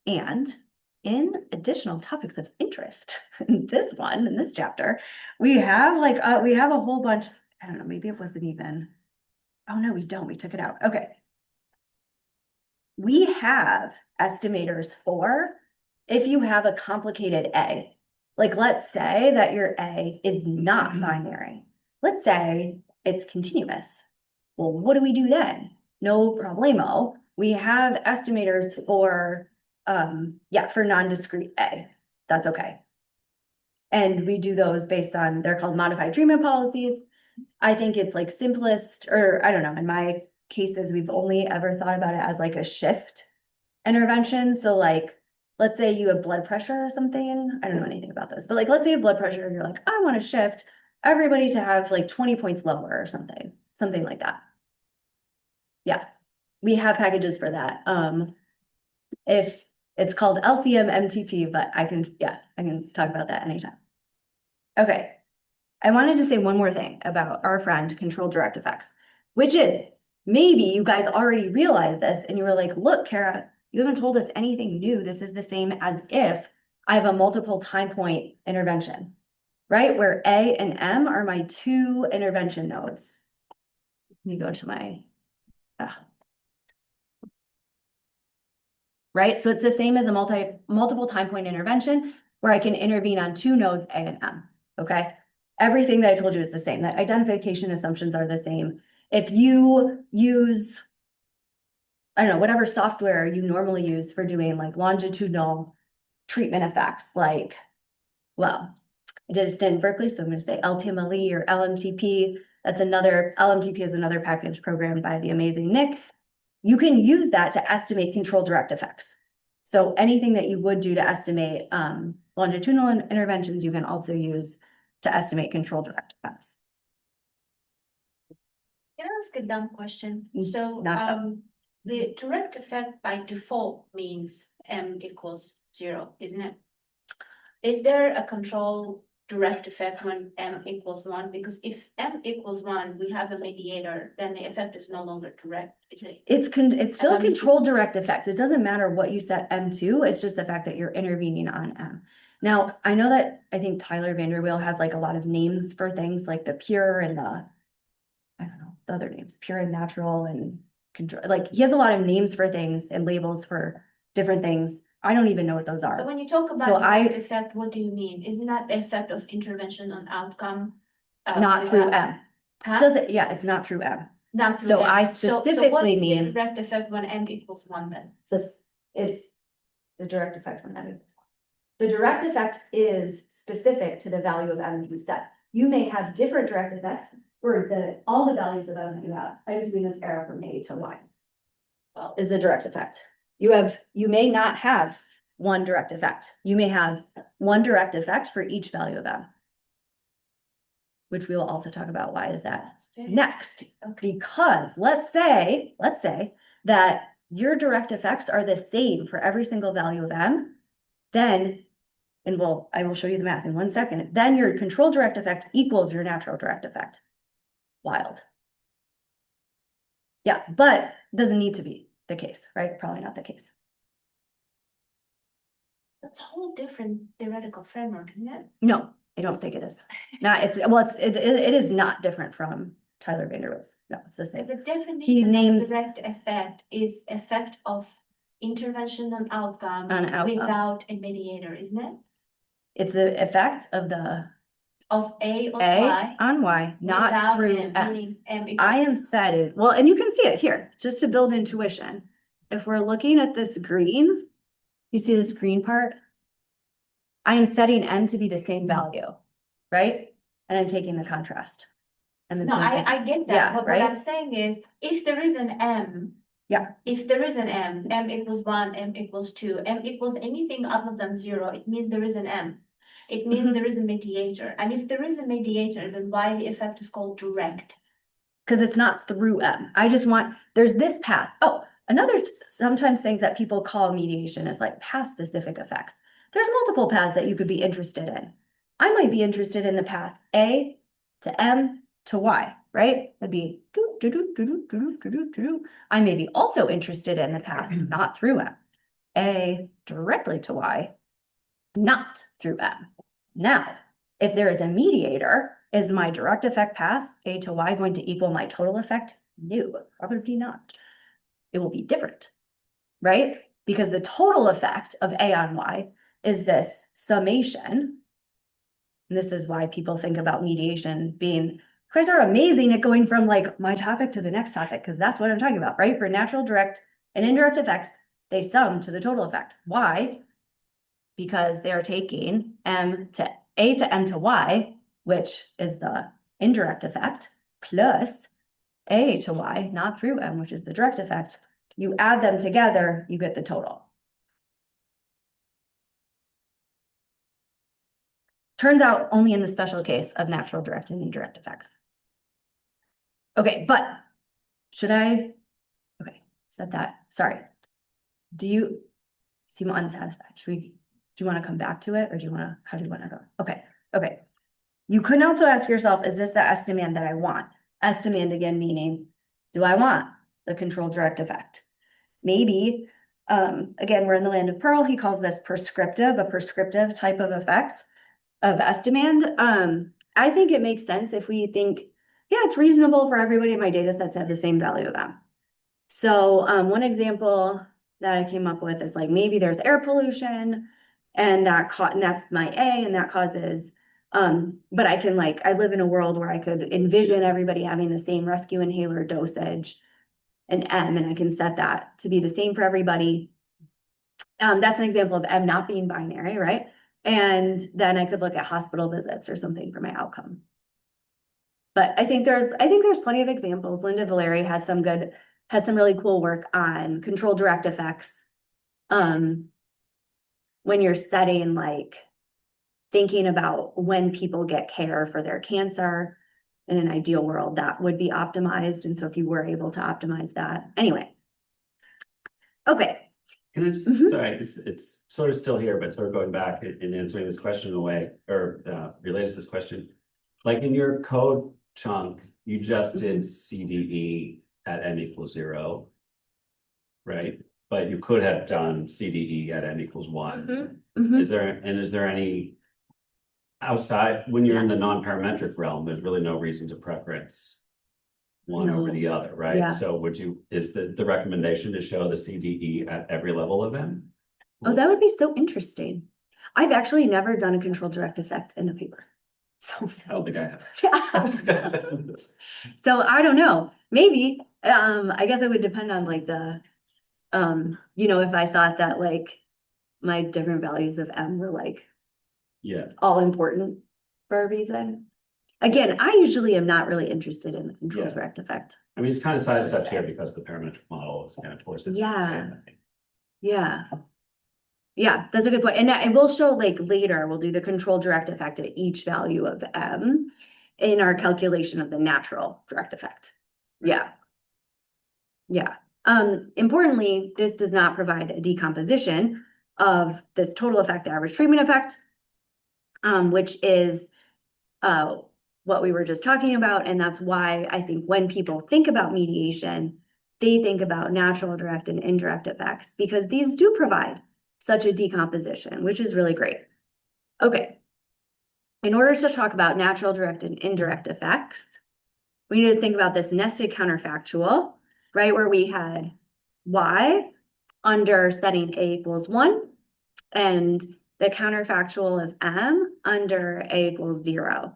in additional topics of interest, in this chapter, we have a whole bunch, I don't know, maybe it wasn't even, oh no, we don't, we took it out. Okay. We have estimators for if you have a complicated A. Like let's say that your A is not binary. Let's say it's continuous. Well, what do we do then? No problemo. We have estimators for non-discrete A. That's okay. And we do those based on, they're called modified treatment policies. I think it's like simplest, or I don't know, in my cases, we've only ever thought about it as like a shift intervention. So like, let's say you have blood pressure or something. I don't know anything about this, but like, let's say you have blood pressure and you're like, I want to shift everybody to have like 20 points lower or something like that. Yeah, we have packages for that. If it's called LCM MTP, but I can talk about that anytime. Okay. I wanted to say one more thing about our friend controlled direct effects, which is maybe you guys already realized this and you were like, look, Kara, you haven't told us anything new. This is the same as if I have a multiple time point intervention, right? Where A and M are my two intervention nodes. Let me go to my, right? So it's the same as a multiple time point intervention where I can intervene on two nodes, A and M, okay? Everything that I told you is the same. That identification assumptions are the same. If you use, I don't know, whatever software you normally use for doing like longitudinal treatment effects, like, well, I did a stint in Berkeley, so I'm going to say LTMLE or LMTP. That's another, LMTP is another package program by the amazing Nick. You can use that to estimate control direct effects. So anything that you would do to estimate longitudinal interventions, you can also use to estimate control direct effects.
Can I ask a dumb question?
It's
So,
not dumb.
the direct effect by default means M equals 0, isn't it? Is there a control direct effect when M equals 1? Because if M equals 1, we have a mediator, then the effect is no longer direct, is it?
It's still a
I'm just-
control direct effect. It doesn't matter what you set M to, it's just the fact that you're intervening on M. Now, I know that I think Tyler Vanderweel has like a lot of names for things like the pure and the, I don't know, the other names, pure and natural and control, like he has a lot of names for things and labels for different things. I don't even know what those
So
are.
when you talk
So
about direct effect, what do you mean? Isn't that the effect of intervention on outcome?
Not through
without-
M.
Huh?
Does it? Yeah, it's not through M.
Not through
So
M.
I
So what
specifically
is the
mean-
direct effect when M equals 1 then?
So it's the direct effect from that. The direct effect is specific to the value of M you set. You may have different direct effects for all the values of M that you have. I just mean this arrow from A to Y.
Well,
Is the direct effect. You may not have one direct effect. You may have one direct effect for each value of M. Which we will also talk about. Why is that
that's very
next?
interesting. Okay.
Because let's say that your direct effects are the same for every single value of M, then, and I will show you the math in 1 second, then your control direct effect equals your natural direct effect. Wild. Yeah, but doesn't need to be the case, right? Probably not the case.
That's a whole different theoretical framework, isn't it?
No, I don't think it is. It is not different from Tyler Vanderweel's. No, it's the same.
Because the definition
names-
of direct effect is effect of intervention on outcome
On outcome.
without a mediator, isn't it?
It's the effect of the
Of A on
A
Y.
on Y, not
without
through
M,
M.
meaning M
I
equals
am setting, well, and you can see it here, just to build intuition. If we're looking at this green, you see this green part? I am setting N to be the same value, right? And I'm taking the contrast. And the
No,
green thing.
I get that,
Yeah,
but
right?
what I'm saying is, if there is an M.
Yeah.
If there is an M equals 1, M equals 2, M equals anything other than 0, it means there is an M. It means
Mhm.
there is a mediator, and if there is a mediator, then why the effect is called direct?
Because it's not through M. I just want, there's this path. Oh, sometimes things that people call mediation is like path specific effects. There's multiple paths that you could be interested in. I might be interested in the path A to M to Y, right? That'd be do, do, do, do, do, do, do, do, do. I may be also interested in the path not through M. A directly to Y, not through M. Now, if there is a mediator, is my direct effect path, A to Y, going to equal my total effect? No, probably not. It will be different, right? Because the total effect of A on Y is this summation. And this is why people think about mediation being, you guys are amazing at going from like my topic to the next topic, because that's what I'm talking about, right? For natural direct and indirect effects, they sum to the total effect. Why? Because they are taking M to A to M to Y, which is the indirect effect, plus A to Y, not through M, which is the direct effect. You add them together, you get the total. Turns out only in the special case of natural direct and indirect effects. Okay, but should I? Okay, said that. Sorry. Do you seem unsatisfied? Do you want to come back to it, or how do you want to go? Okay. You can also ask yourself, is this the estimand that I want? Estimand again, meaning, do I want the controlled direct effect? Maybe, again, we're in the land of Pearl. He calls this a prescriptive type of effect of estimand. I think it makes sense if we think, yeah, it's reasonable for everybody in my data set to have the same value of M. So one example that I came up with is like, maybe there's air pollution and that's my A, and that causes, but I live in a world where I could envision everybody having the same rescue inhaler dosage and M, and I can set that to be the same for everybody. That's an example of M not being binary, right? And then I could look at hospital visits or something for my outcome. But I think there's plenty of examples. Linda Valeri has some really cool work on controlled direct effects. When you're setting like thinking about when people get care for their cancer in an ideal world, that would be optimized. And so if you were able to optimize that, anyway. Okay.
Can I just,
Mhm.
sorry, it's sort of still here, but sort of going back and answering this question in a way, or related to this question. Like in your code chunk, you just did CDE at n equals 0. Right? But you could have done CDE at n equals 1.
Mhm.
Is there any outside, when you're in the
Yes.
non-parametric realm, there's really no reason to preference one over
No.
the other, right?
Yeah.
So is the recommendation to show the CDE at every level of n?
Oh, that would be so interesting. I've actually never done a controlled direct effect in a paper. So,
I don't think I have.
yeah. So I don't know, maybe, I guess it would depend on like the, if I thought that like my different values of M were like
Yeah,
all important for a reason. Again, I usually am not really interested in the controlled
Yeah.
direct effect.
I mean, it's kind of sidestepped here because the parametric model is kind of forced into the
Yeah.
same thing.
Yeah. Yeah, that's a good point. And we'll show like later, we'll do the controlled direct effect at each value of M in our calculation of the natural direct effect. Yeah. Yeah. Importantly, this does not provide a decomposition of this total effect, the average treatment effect, which is what we were just talking about. And that's why I think when people think about mediation, they think about natural direct and indirect effects because these do provide such a decomposition, which is really great. Okay. In order to talk about natural direct and indirect effects, we need to think about this nested counterfactual, right? Where we had y under setting a equals 1 and the counterfactual of m under a equals 0.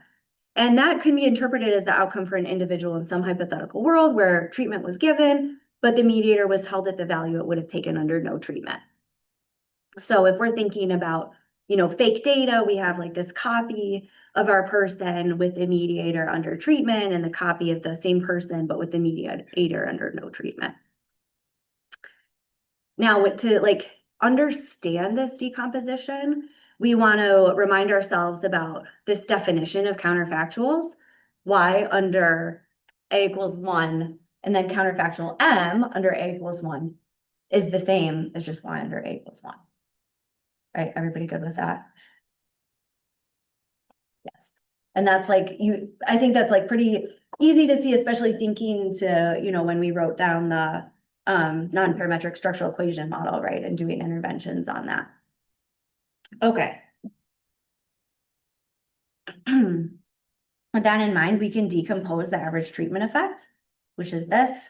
And that can be interpreted as the outcome for an individual in some hypothetical world where treatment was given, but the mediator was held at the value it would have taken under no treatment. So if we're thinking about, fake data, we have like this copy of our person with the mediator under treatment and the copy of the same person, but with the mediator under no treatment. Now, to like understand this decomposition, we want to remind ourselves about this definition of counterfactuals, y under a equals 1, and then counterfactual m under a equals 1 is the same as just y under a equals 1. Right, everybody good with that? Yes. And that's like I think that's like pretty easy to see, especially thinking to, when we wrote down the non-parametric structural equation model, right, and doing interventions on that. Okay. With that in mind, we can decompose the average treatment effect, which is this,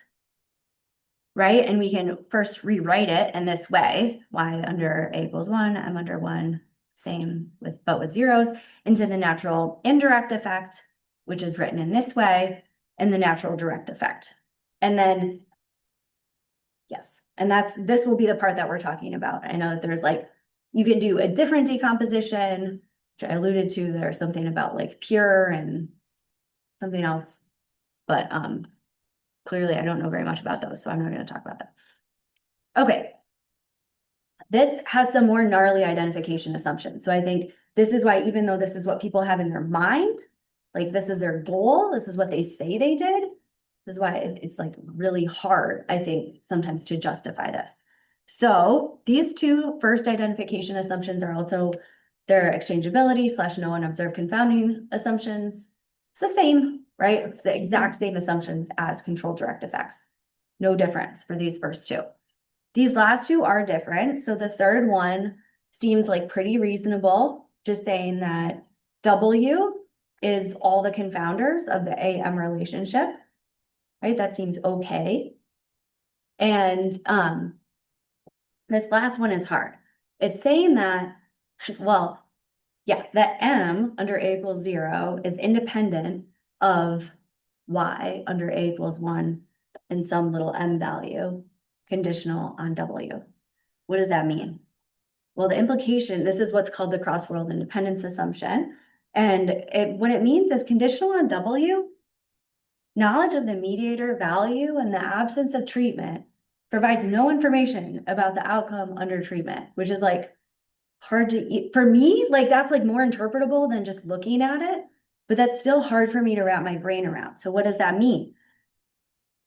right? And we can first rewrite it in this way, y under a equals 1, m under 1, same but with zeros, into the natural indirect effect, which is written in this way, and the natural direct effect. And then, yes, and this will be the part that we're talking about. I know that there's like, you can do a different decomposition, which I alluded to. There's something about like pure and something else, but clearly I don't know very much about those, so I'm not going to talk about that. Okay. This has some more gnarly identification assumptions. So I think this is why, even though this is what people have in their mind, like this is their goal, this is what they say they did, this is why it's like really hard, I think, sometimes to justify this. So these two first identification assumptions are also their exchangeability / no unobserved confounding assumptions. It's the same, right? It's the exact same assumptions as controlled direct effects. No difference for these first two. These last two are different. So the third one seems like pretty reasonable, just saying that W is all the confounders of the AM relationship, right? That seems okay. And this last one is hard. It's saying that, well, yeah, that M under A equals 0 is independent of Y under A equals 1 and some little M value conditional on W. What does that mean? Well, the implication, this is what's called the cross-world independence assumption. And what it means is conditional on W Knowledge of the mediator value in the absence of treatment provides no information about the outcome under treatment, which is like hard to, for me, like that's like more interpretable than just looking at it, but that's still hard for me to wrap my brain around. So what does that mean?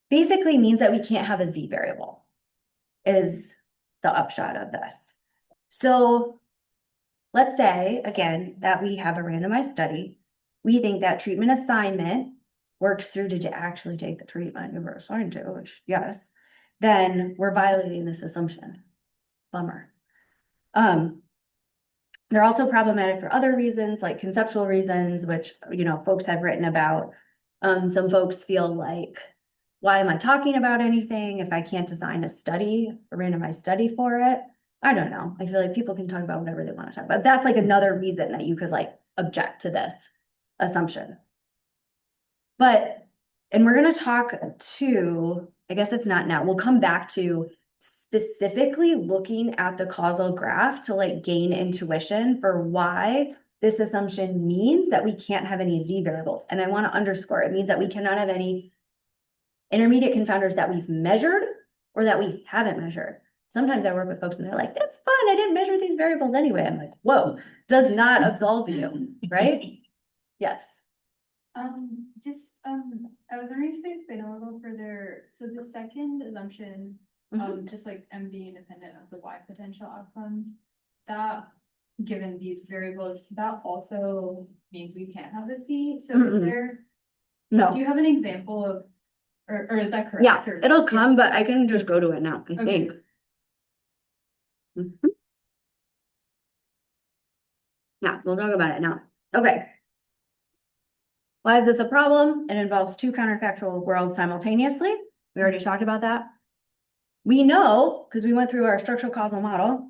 Basically means that we can't have a Z variable is the upshot of this. So let's say, again, that we have a randomized study. We think that treatment assignment works through to actually take the treatment you were assigned to, which yes, then we're violating this assumption. Bummer. They're also problematic for other reasons, like conceptual reasons, which, you know, folks have written about. Some folks feel like, why am I talking about anything if I can't design a study, a randomized study for it? I don't know. I feel like people can talk about whatever they want to talk about. That's like another reason that you could like object to this assumption. But, and we're going to talk to, I guess it's not now, we'll come back to specifically looking at the causal graph to like gain intuition for why this assumption means that we can't have any Z variables. And I want to underscore, it means that we cannot have any intermediate confounders that we've measured or that we haven't measured. Sometimes I work with folks and they're like, that's fun, I didn't measure these variables anyway. I'm like, whoa, does not absolve you, right? Yes.
I was wondering if they explain a little further, so the second assumption, just like M being independent of the Y potential outcomes, that, given these variables, that also means we can't have a C, so is there,
No,
do you have an example of, or is that correct?
yeah,
Or-
it'll come, but I can just go to it now, I
Okay.
think. Mhm. Yeah, we'll talk about it now. Okay. Why is this a problem? It involves two counterfactual worlds simultaneously. We already talked about that. We know, because we went through our structural causal model,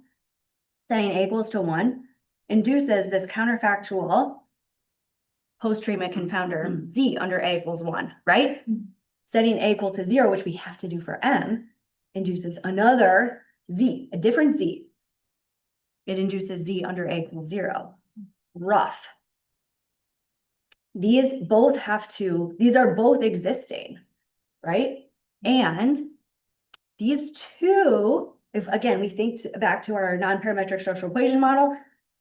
setting A equals to 1 induces this counterfactual post-treatment confounder Z under A equals 1, right? Setting A equal to 0, which we have to do for M, induces another Z, a different Z. It induces Z under A equals 0. Rough. These are both existing, right? And these two, if again, we think back to our non-parametric structural equation model,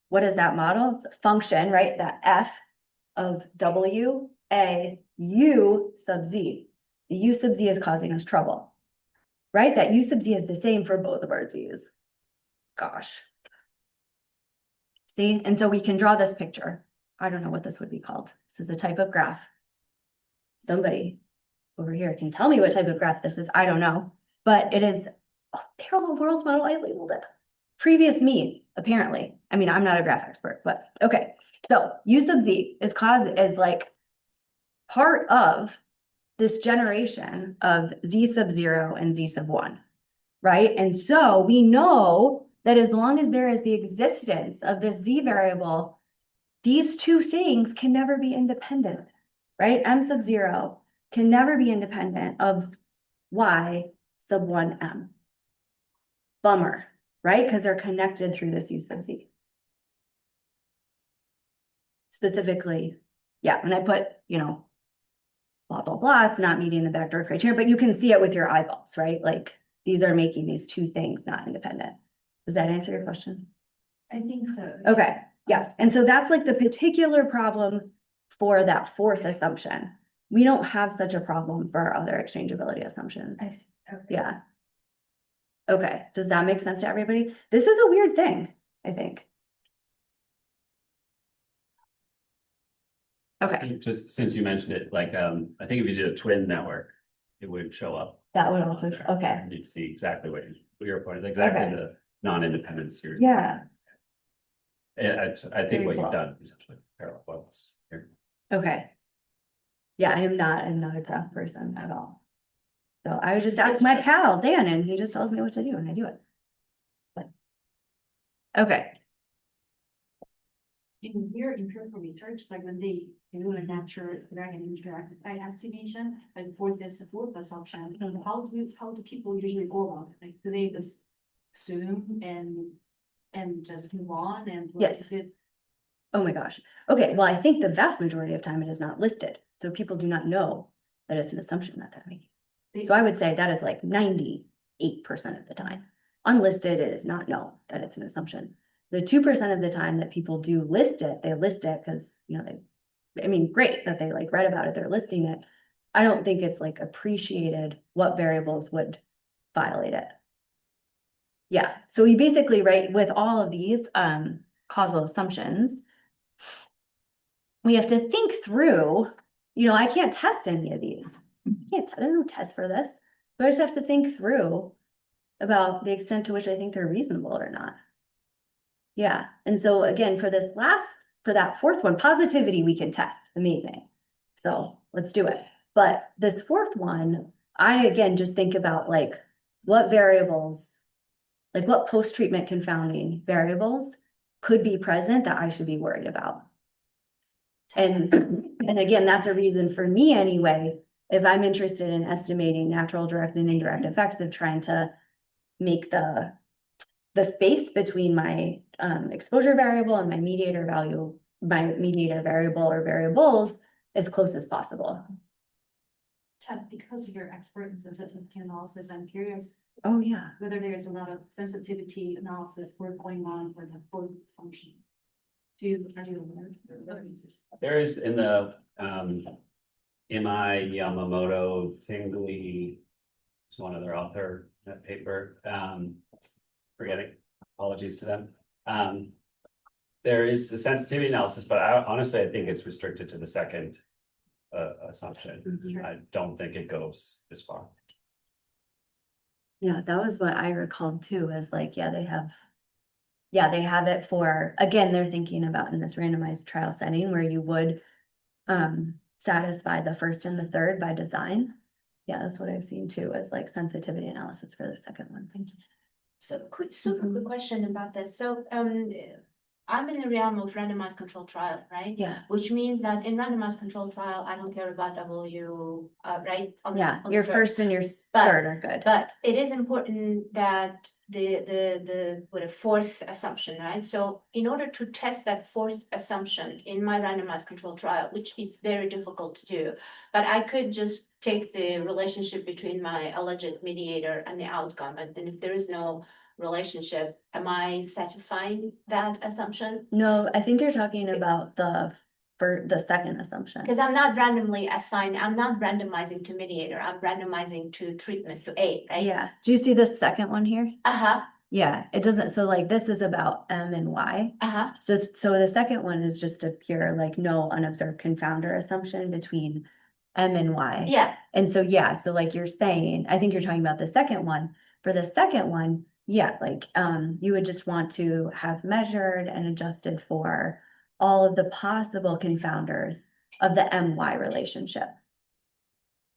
what is that model? It's a function, right? That F of W, A, U sub Z. The U sub Z is causing us trouble, right? That U sub Z is the same for both of our Z's. Gosh. See, and so we can draw this picture. I don't know what this would be called. This is a type of graph. Somebody over here can tell me what type of graph this is. I don't know, but it is a parallel worlds model. I labeled it. Previous me, apparently. I mean, I'm not a graph expert, but okay. So U sub Z is like part of this generation of Z sub 0 and Z sub 1, right? And so we know that as long as there is the existence of this Z variable, these two things can never be independent, right? M sub 0 can never be independent of Y sub 1M. Bummer, right? Because they're connected through this U sub Z. Specifically, yeah, when I put, you know, blah, blah, blah, it's not meeting the backdoor criteria, but you can see it with your eyeballs, right? Like these are making these two things not independent. Does that answer your question?
I think so.
Okay, yes. And so that's like the particular problem for that fourth assumption. We don't have such a problem for our other exchangeability assumptions.
Okay.
Yeah. Okay, does that make sense to everybody? This is a weird thing, I think. Okay,
Just since you mentioned it, like, I think if you did a twin network, it would show up.
that would also, okay,
You'd see exactly what your point is, exactly
Okay.
the non-independence here.
yeah,
I
Very
think what
cool.
you've done is actually parallel worlds here.
okay. Yeah, I'm not a graph person at all. So I would just ask my pal, Dan, and he just tells me what to do and I do it. But okay,
In your empirical research, like when they do a natural learning interactive estimation, like for this fourth assumption, how do people usually go about it? Like, do they just assume and just move on and? Like,
Yes.
is it-
oh my gosh. Okay, well, I think the vast majority of time it is not listed, so people do not know that it's an assumption that they're making. So I would say that is like 98% of the time. Unlisted, it is not known that it's an assumption. The 2% of the time that people do list it, they list it because, you know, I mean, great that they like read about it, they're listing it. I don't think it's like appreciated what variables would violate it. Yeah, so we basically, right, with all of these causal assumptions, we have to think through, you know, I can't test any of these. There's no test for this, but I just have to think through about the extent to which I think they're reasonable or not. Yeah, and so again, for that fourth one, positivity, we can test, amazing. So let's do it. But this fourth one, I again just think about like what variables, like what post-treatment confounding variables could be present that I should be worried about. And again, that's a reason for me anyway, if I'm interested in estimating natural, direct, and indirect effects of trying to make the space between my exposure variable and my mediator value, my mediator variable or variables as close as possible.
Chad, because you're expert in sensitivity analysis, I'm curious
Oh, yeah.
whether there's a lot of sensitivity analysis work going on for the full assumption. Are you aware?
There is in the MI Yamamoto Tingley, it's one other author in that paper, forgetting, apologies to them. There is the sensitivity analysis, but honestly, I think it's restricted to the second assumption.
Mhm.
I don't think it goes this far.
Yeah, that was what I recalled too, is like, yeah, they have it for, again, they're thinking about in this randomized trial setting where you would satisfy the first and the third by design. Yeah, that's what I've seen too, is like sensitivity analysis for the second one. Thank you.
So super quick question about this. So I'm in the realm of randomized control trial, right?
Yeah,
Which means that in randomized control trial, I don't care about W, right?
yeah,
on
your
the
first and your
But-
third are good.
But it is important that the fourth assumption, right? So in order to test that fourth assumption in my randomized control trial, which is very difficult to do, but I could just take the relationship between my alleged mediator and the outcome, and then if there is no relationship, am I satisfying that assumption?
No, I think you're talking about for the second assumption.
Because I'm not randomly assigned, I'm not randomizing to mediator, I'm randomizing to treatment, to A, right?
Yeah, do you see the second one here?
Uh-huh,
Yeah, it doesn't, so like this is about M and Y.
uh-huh,
So the second one is just a pure like no unobserved confounder assumption between M and Y.
yeah,
And so, yeah, so like you're saying, I think you're talking about the second one. For the second one, yeah, like you would just want to have measured and adjusted for all of the possible confounders of the MY relationship.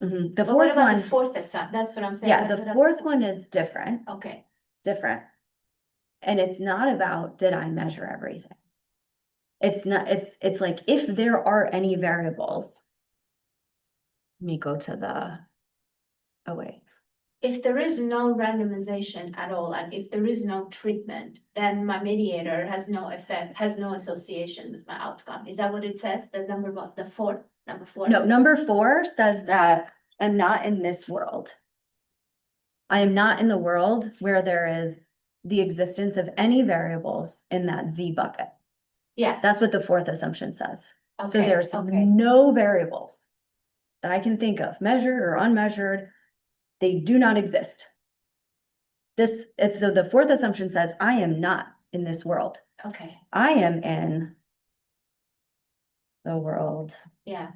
The
but what
fourth
about
one,
the fourth assumption? That's what I'm saying.
yeah,
What
the
about-
fourth one is different.
Okay,
And it's not about, did I measure everything? It's not, it's like, if there are any variables. Let me go to oh wait,
if there is no randomization at all, and if there is no treatment, then my mediator has no effect, has no association with my outcome. Is that what it says? The number what, number four?
no, number 4 says that I'm not in this world. I am not in the world where there is the existence of any variables in that Z bucket.
Yeah,
That's what the fourth assumption says. So
okay,
there's
okay,
no variables that I can think of, measured or unmeasured. They do not exist. So the fourth assumption says, I am not in this world.
okay,
I am in the world
yeah,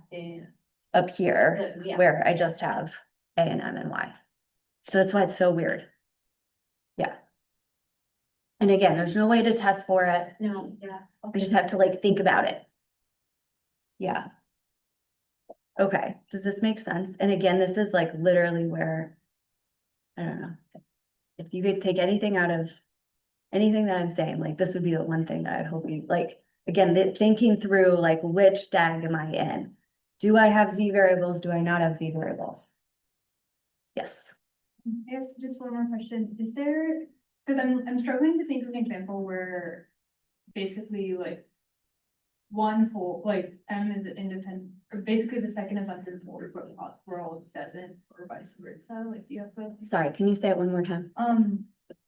up here
yeah.
where I just have A and M and Y. So that's why it's so weird. Yeah. And again, there's no way to test for it.
No, yeah,
I
okay.
just have to like think about it. Yeah. Okay, does this make sense? And again, this is like literally where, I don't know. If you could take anything out of anything that I'm saying, like this would be the one thing that I'd hope you like, again, thinking through like which DAG am I in? Do I have Z variables? Do I not have Z variables? Yes.
Yes, just one more question. Is there, because I'm struggling to think of an example where basically like one whole, like M is independent, or basically the second assumption holds for the world doesn't, or vice versa, like do you have a?
Sorry, can you say it one more time?
Do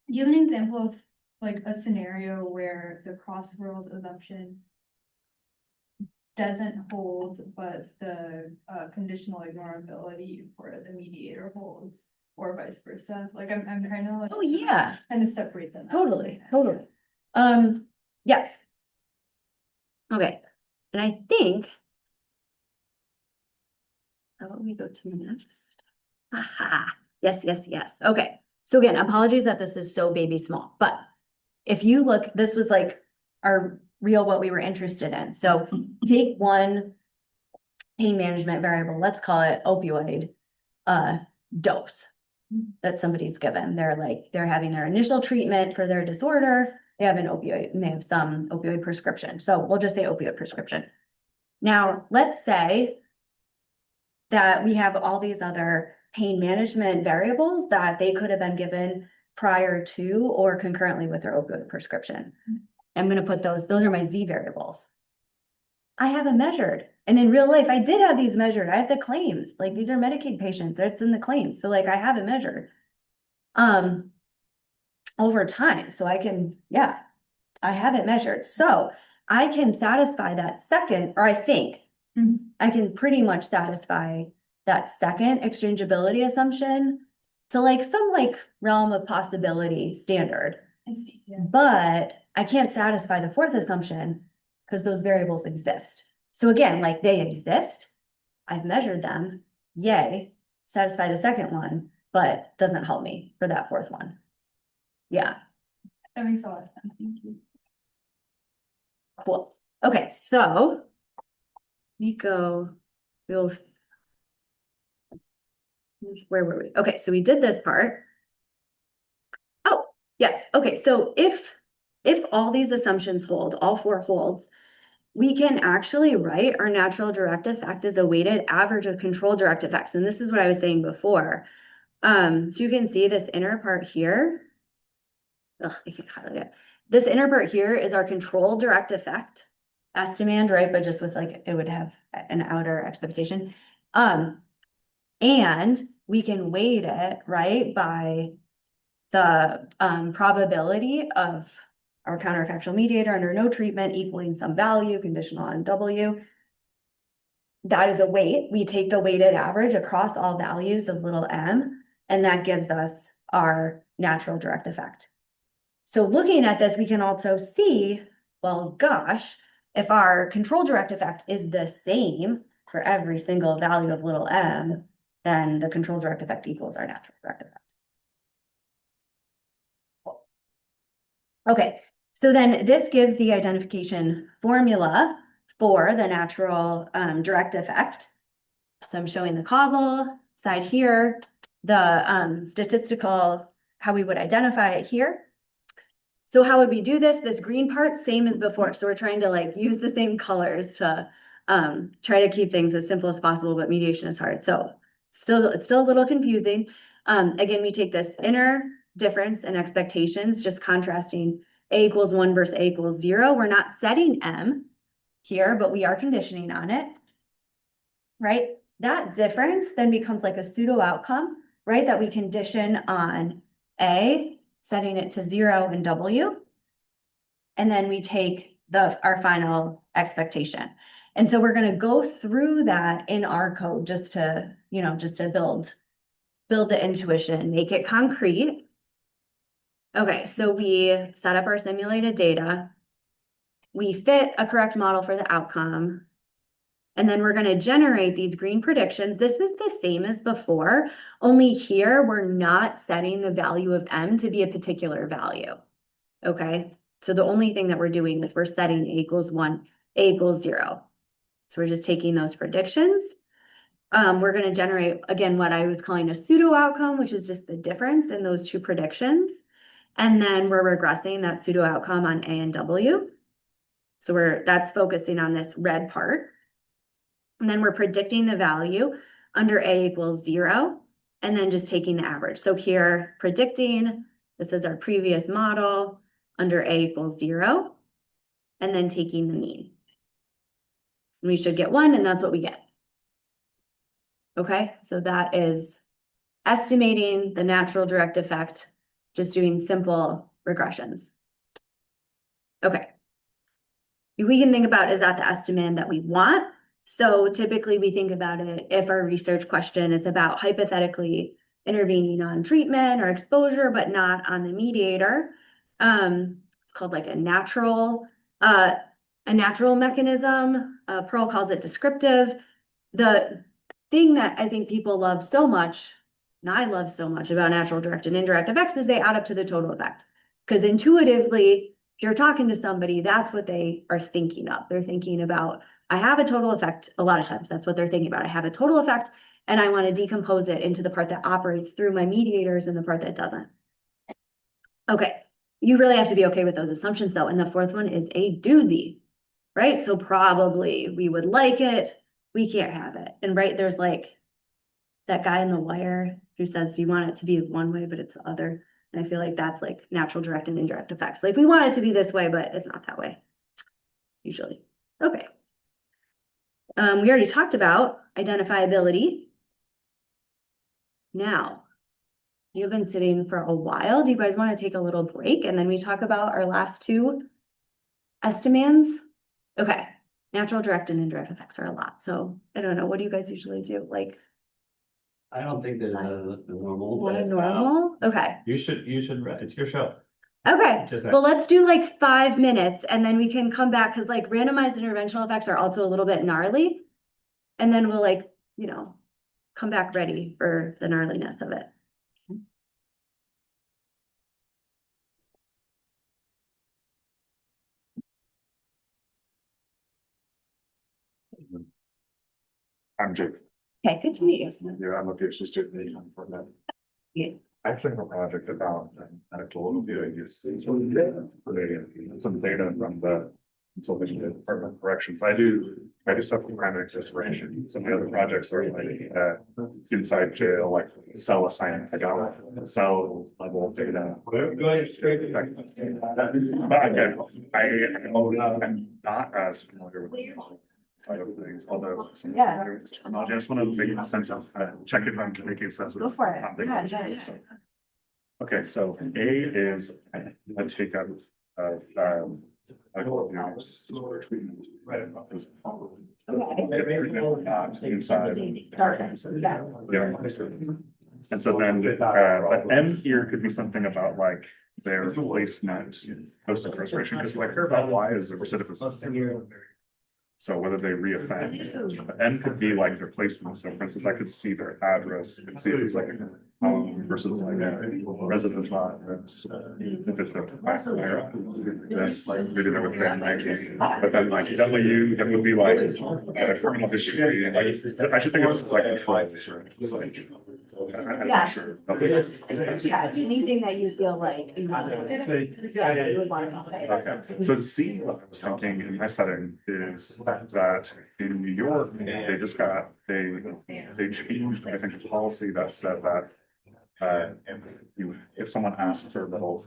you have an example of like a scenario where the cross world assumption doesn't hold, but the conditional ignorability for the mediator holds, or vice versa? Like I'm trying to like
Oh, yeah,
kind of separate them out.
totally. Yes. Okay, and I think. How about we go to the next? Aha, yes. Okay, so again, apologies that this is so baby small, but if you look, this was like our real what we were interested in. So take one pain management variable, let's call it opioid dose that somebody's given. They're having their initial treatment for their disorder. They have an opioid and they have some opioid prescription. So we'll just say opioid prescription. Now, let's say that we have all these other pain management variables that they could have been given prior to or concurrently with their opioid prescription. I'm going to put those are my Z variables. I haven't measured. And in real life, I did have these measured. I have the claims, like these are Medicaid patients, it's in the claims. So like I haven't measured over time. So I can, I haven't measured. So I can satisfy that second, or I think I can pretty much satisfy that second exchangeability assumption to like some like realm of possibility standard.
I see, yeah.
But I can't satisfy the fourth assumption because those variables exist. So again, like they exist, I've measured them, yay, satisfy the second one, but doesn't help me for that fourth one. Yeah,
That makes a lot of sense, thank you.
cool. Okay, so where were we? Okay, so we did this part. Oh, yes. Okay, so if all these assumptions hold, all four holds, we can actually write our natural direct effect as a weighted average of control direct effects. And this is what I was saying before. So you can see this inner part here. Ugh, I can't highlight it. This inner part here is our control direct effect estimand, right? But just with like, it would have an outer expectation. And we can weight it, right, by the probability of our counterfactual mediator under no treatment equaling some value conditional on W. That is a weight. We take the weighted average across all values of little m, and that gives us our natural direct effect. So looking at this, we can also see, well, gosh, if our control direct effect is the same for every single value of little m, then the control direct effect equals our natural direct effect. Okay, so then this gives the identification formula for the natural direct effect. So I'm showing the causal side here, the statistical, how we would identify it here. So how would we do this? This green part, same as before. So we're trying to like use the same colors to try to keep things as simple as possible, but mediation is hard. So it's still a little confusing. Again, we take this inner difference in expectations, just contrasting A equals 1 versus A equals 0. We're not setting M here, but we are conditioning on it, right? That difference then becomes like a pseudo outcome, right? That we condition on A, setting it to 0 and W. And then we take our final expectation. And so we're going to go through that in our code just to build the intuition, make it concrete. Okay, so we set up our simulated data. We fit a correct model for the outcome. And then we're going to generate these green predictions. This is the same as before, only here we're not setting the value of M to be a particular value. Okay, so the only thing that we're doing is we're setting A equals 1, A equals 0. So we're just taking those predictions. We're going to generate, again, what I was calling a pseudo outcome, which is just the difference in those two predictions. And then we're regressing that pseudo outcome on A and W. So that's focusing on this red part. And then we're predicting the value under A equals 0, and then just taking the average. So here, predicting, this is our previous model, under A equals 0, and then taking the mean. And we should get 1, and that's what we get. Okay, so that is estimating the natural direct effect, just doing simple regressions. Okay. We can think about, is that the estimate that we want? So typically we think about it if our research question is about hypothetically intervening on treatment or exposure, but not on the mediator. It's called like a natural mechanism. Pearl calls it descriptive. The thing that I think people love so much, and I love so much about natural direct and indirect effects, is they add up to the total effect. Because intuitively, if you're talking to somebody, that's what they are thinking of. They're thinking about, I have a total effect. A lot of times that's what they're thinking about. I have a total effect and I want to decompose it into the part that operates through my mediators and the part that doesn't. Okay, you really have to be okay with those assumptions though. And the fourth one is a doozy, right? So probably we would like it, we can't have it. And right, there's like that guy in The Wire who says you want it to be one way, but it's the other. And I feel like that's like natural direct and indirect effects. Like we want it to be this way, but it's not that way. Usually. Okay. We already talked about identifiability. Now, you've been sitting for a while. Do you guys want to take a little break? And then we talk about our last two estimates? Okay. Natural direct and indirect effects are a lot. So I don't know. What do you guys usually do? Like,
I don't think there's a normal.
what a
but,
normal? Okay.
You should, it's your show.
Okay,
Just
well, let's do like 5 minutes and then we can come back because like randomized interventional effects are also a little bit gnarly. And then we'll like, you know, come back ready for the gnarliness of it.
I'm Jake.
Okay, good to meet you.
Yeah, I'm a PhD student for that.
Yeah.
I actually have a project about medical opioid some data from the Pennsylvania Department of Corrections. I do stuff with primary restoration. Some of the other projects are like inside jail, like cell assignment. I got cell level data. But again, I'm not as familiar with the side of things, although some
Yeah.
I just want to make sense of check if I'm making sense.
Go for it.
So, okay, so A is a take out of inside. Yeah. And so then, but M here could be something about like their placement post incarceration, because what I care about Y is the recidivism. So whether they reoffend, but M could be like their placement. So for instance, I could see their address and see if it's like a home versus like a residence address. If it's their this, maybe they're with family, but then like W, that would be like a criminal history. And like, I should think of this as like a trial, it's like. I'm
Yeah.
not sure.
Yeah, anything that you feel like. You want
Okay, so Z, what I was thinking in my setting is that in New York, they just got, they changed, I think, a policy that said that if someone asks for medical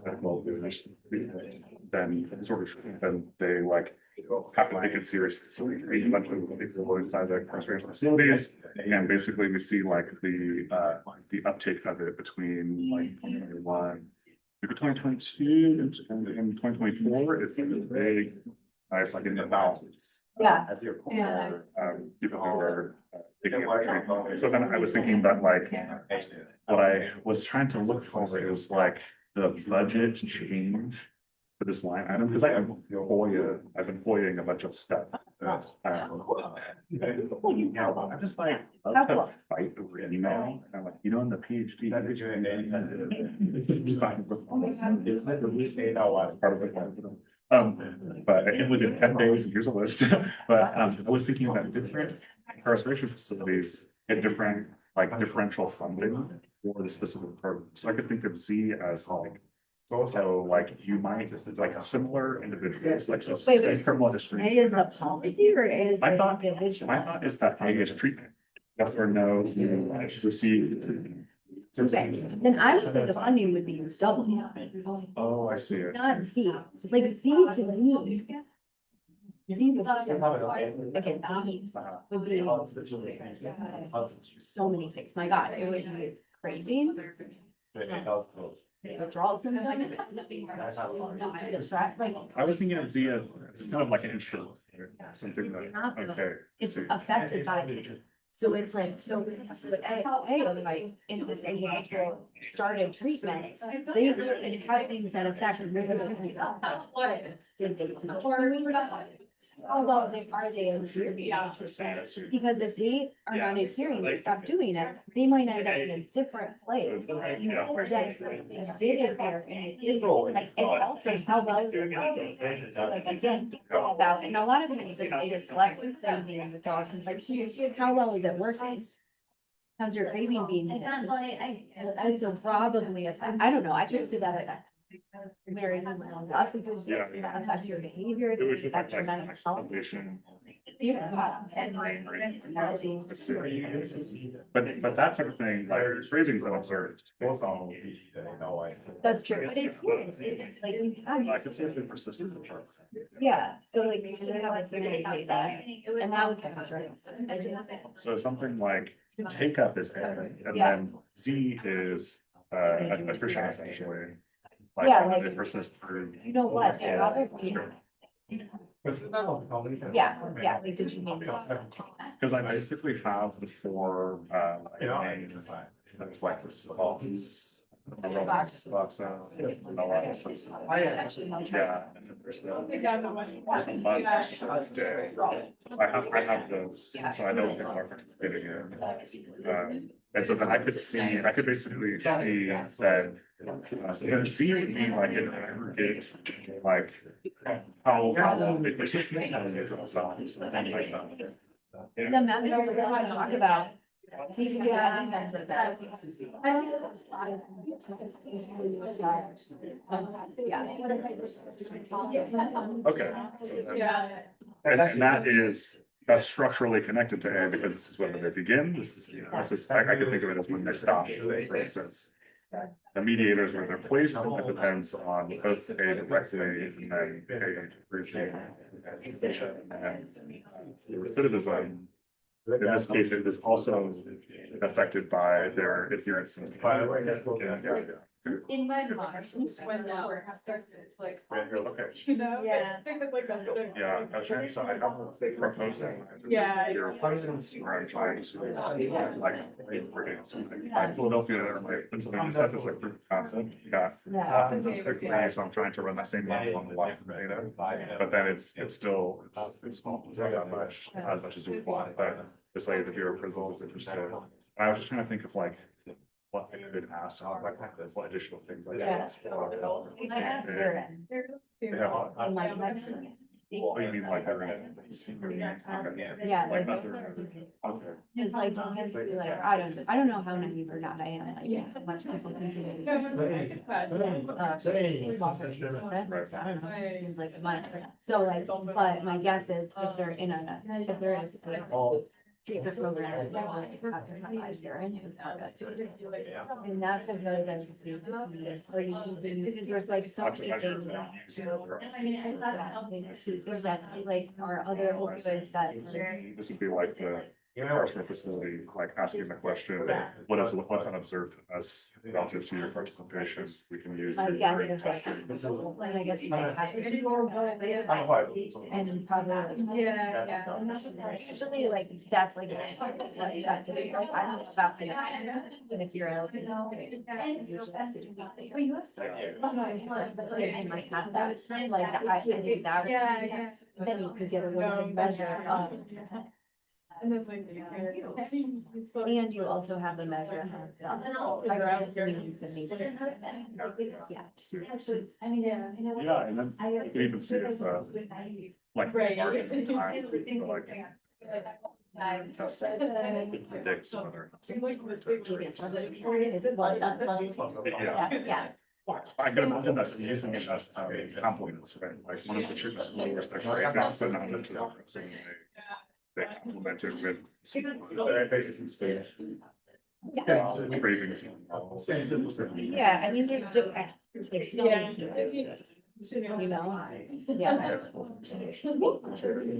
then they like have to take it seriously. So we create a bunch of people inside the incarceration facilities, and basically we see like the uptake of it between like 2021, maybe 2022 and 2024. It's like big, it's like in the thousands.
Yeah.
As your people who are taking it. So then I was thinking that like what I was trying to look for is like the budget change for this line item, because I've been FOIAing a bunch of stuff. I'm just like, love to fight over email. And I'm like, you know, in the PhD. Part of it. But I think within 10 days, and here's a list, but I was thinking that different incarceration facilities get different, like differential funding for the specific program. So I could think of Z as like, so like you might, like similar individuals, like so say criminal history.
A is the policy or A is
My
the
thought
individual?
is that A is treatment. Yes or no, you receive treatment.
Okay, then I would say the funding would be double,
Oh, I see.
not Z. Like Z to me Z would be again, Z would be so many things. My God, it would be craving. Withdrawal symptoms. Distract, like,
I was thinking of Z as kind of like an introvert, something that,
Not the-
okay.
it's
see.
affected by it. So it's like, so I was like, in this initial started treatment, they literally had things that affected really. Did they? Oh, well, are they adhering? Because if they are not adhering, they stop doing it, they might end up in a different place.
Yeah.
Or just they did it there and it is like, it altered how well you're working. Like, again, about, and a lot of times they just select something in the thoughts, and like, how well is it working? How's your craving being hit? And so probably, if, I don't know, I could see that effect. Very long up because it's gonna affect your behavior,
It would
it's affect your mental health.
foundation.
Yeah.
But that sort of thing, like cravings are observed.
That's true, but it, like, you have,
I could see if they persist in the charts.
yeah, so like, you should have like, and that would catch drugs.
So something like take up is A, and
Yeah.
then Z is attrition essentially.
Yeah,
Like
like-
they persist through.
You know what, it probably, yeah, like, did you mean?
Because I basically have the four, there's like this. Box, yeah. And then there's the month, day. I have those, so I know people are participating in. And so then I could basically see that, so then Z would be like an aggregate, like, how long it persists. Something like that.
The methods we're gonna talk about.
Okay. And that is, that's structurally connected to A because this is when they begin, I can think of it as when they stop, for instance. The mediators where they're placed, and it depends on both A directly and then A briefly. And recidivism, in this case, it is also affected by their adherence.
In my mind, when the work starts, it's like,
Okay.
you know?
Yeah.
Yeah, okay, so I have a proposal.
Yeah.
Where I'm trying to, like, something, like Philadelphia, or like Pennsylvania, such as like proof of concept, yeah. So I'm trying to run that same model on the live data, but then it's still, it's small, it's not that much, as much as you want, but it's like the Bureau of Prisons is interested. I was just trying to think of like, what I could ask, like, what additional things like that.
I have urine. In my medicine.
What do you mean like urine?
Yeah,
Like
like,
other, okay.
it's like, you can see, like, I don't know how naive or not I am, like, how much people consider. I don't know, it seems like a month. So like, but my guess is if they're in a, if there is a treatment program, they're going to capitalize urine as part of it. And that's a good thing to see, or you continue, because there's like so
Not to
many
measure
things.
the use of the-
There's that, like, our other opioids that.
This would be like the correctional facility, like asking the question, what's unobserved as relative to your participation, we can use.
Again, there's like, and I guess you might have to. And probably.
Yeah.
Usually like, that's like. I don't know about the, but if you're ill. Usually have to do that. I might have that, like, I think that.
Yeah.
Then you could get a little bit measure of.
And then like.
And you also have the measure of. Yeah.
Yeah, and then you can even see if, like.
Right.
target time, so, like, test it predicts whether.
Yeah.
I can imagine that they're using it as complements, right? Like one of the treatments lowers their cravings, but not much. They complement it with. Cravings.
Yeah, I mean, there's different. There's so many. You know? Yeah. I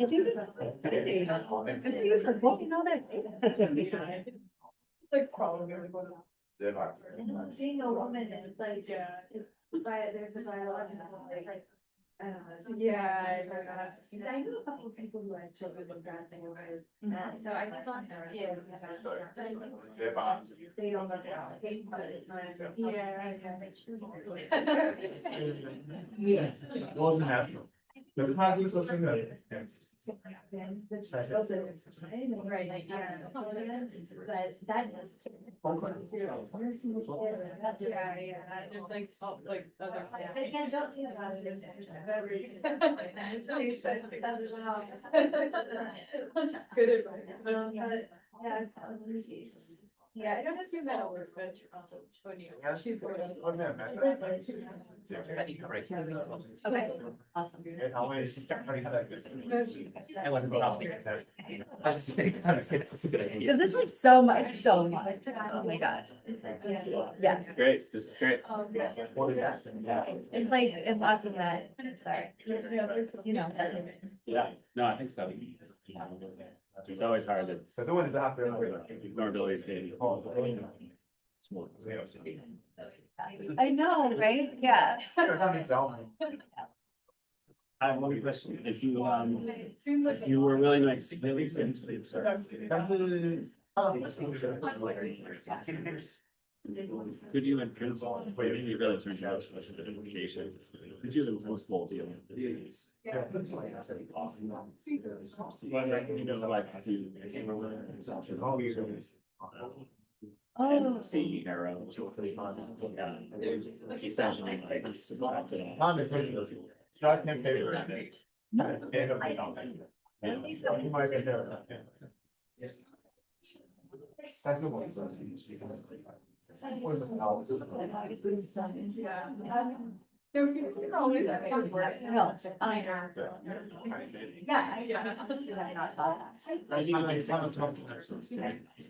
think that's exciting. Good for you for getting all that data.
Being a woman is like, there's a biological, like, yeah, I know a couple of people who had children with Down syndrome, so I guess on yeah. They don't look out. Yeah.
It wasn't natural. Does it have this thing that?
Right, like, yeah. But that is. Yeah, yeah, just like, like other. They can't don't think about it. Good advice. Yeah, I don't assume that always, but when you.
Okay, awesome.
I wasn't probably. I was just saying, I was saying that was a good idea.
Cause it's like so much. Oh my gosh. Yeah,
Great, this is great.
it's like, it's awesome that, sorry. You know.
Yeah, no, I think so. It's always hard to. Vulnerability is getting.
I know, right? Yeah.
I have one question. If you were willing to make really seriously absurd. Could you in principle, maybe it really turns out to us a bit of implication, could you impose bold deal with these? You know, like to.
Oh.
See arrow. Essentially like subtracted.
That's the one.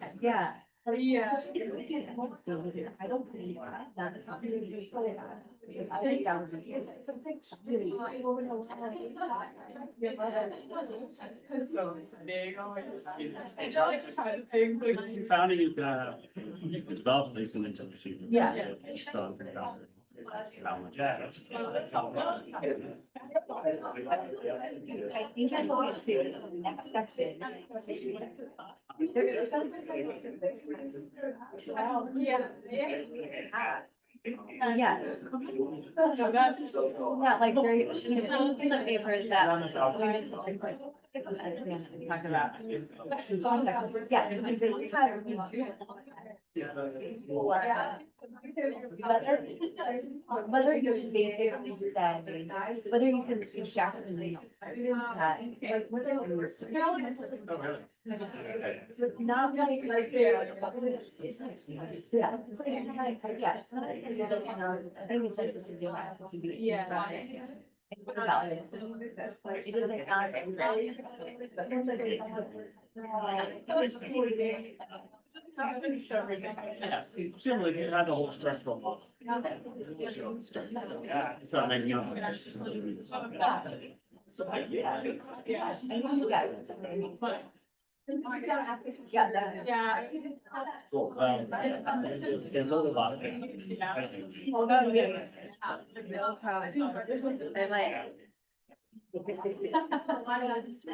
Yeah.
Yeah.
I don't believe that. I think that was
Founding you could develop at least an intuition.
Yeah.
Strong for development. How much?
I think I'm going to the next section. Yeah. Not like very, it's a paper that we need to like. Talk about. Yes. Whether you should basically say, whether you can extract the name. Like, whether you. So it's not like. Yeah. It's like, yeah, it's not. I think it's just to do that to be.
Yeah.
About it. It is like not everybody.
Yeah, similarly, you had the whole structural model. Yeah, start making up.
Yeah.
Cool. See, I've learned a lot of things.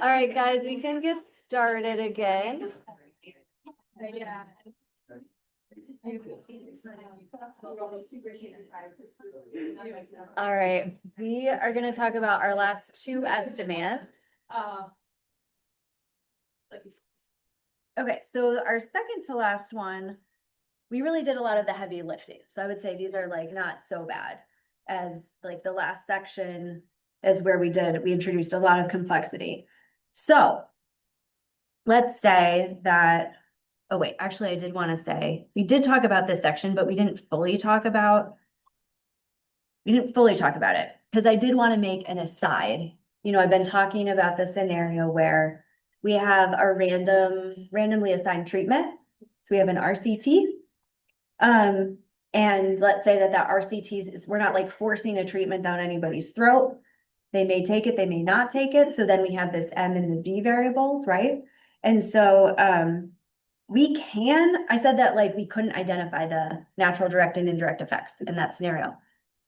All right, guys, we can get started again.
Yeah.
All right, we are going to talk about our last two estimates. Okay, so our second to last one, we really did a lot of the heavy lifting. So I would say these are like not so bad as like the last section is where we introduced a lot of complexity. So let's say that, oh wait, actually I did want to say, we did talk about this section, but we didn't fully talk about it because I did want to make an aside. You know, I've been talking about the scenario where we have a randomly assigned treatment. So we have an RCT. And let's say that RCT is, we're not like forcing a treatment down anybody's throat. They may take it, they may not take it. So then we have this M and the Z variables, right? And so, I said that like we couldn't identify the natural direct and indirect effects in that scenario.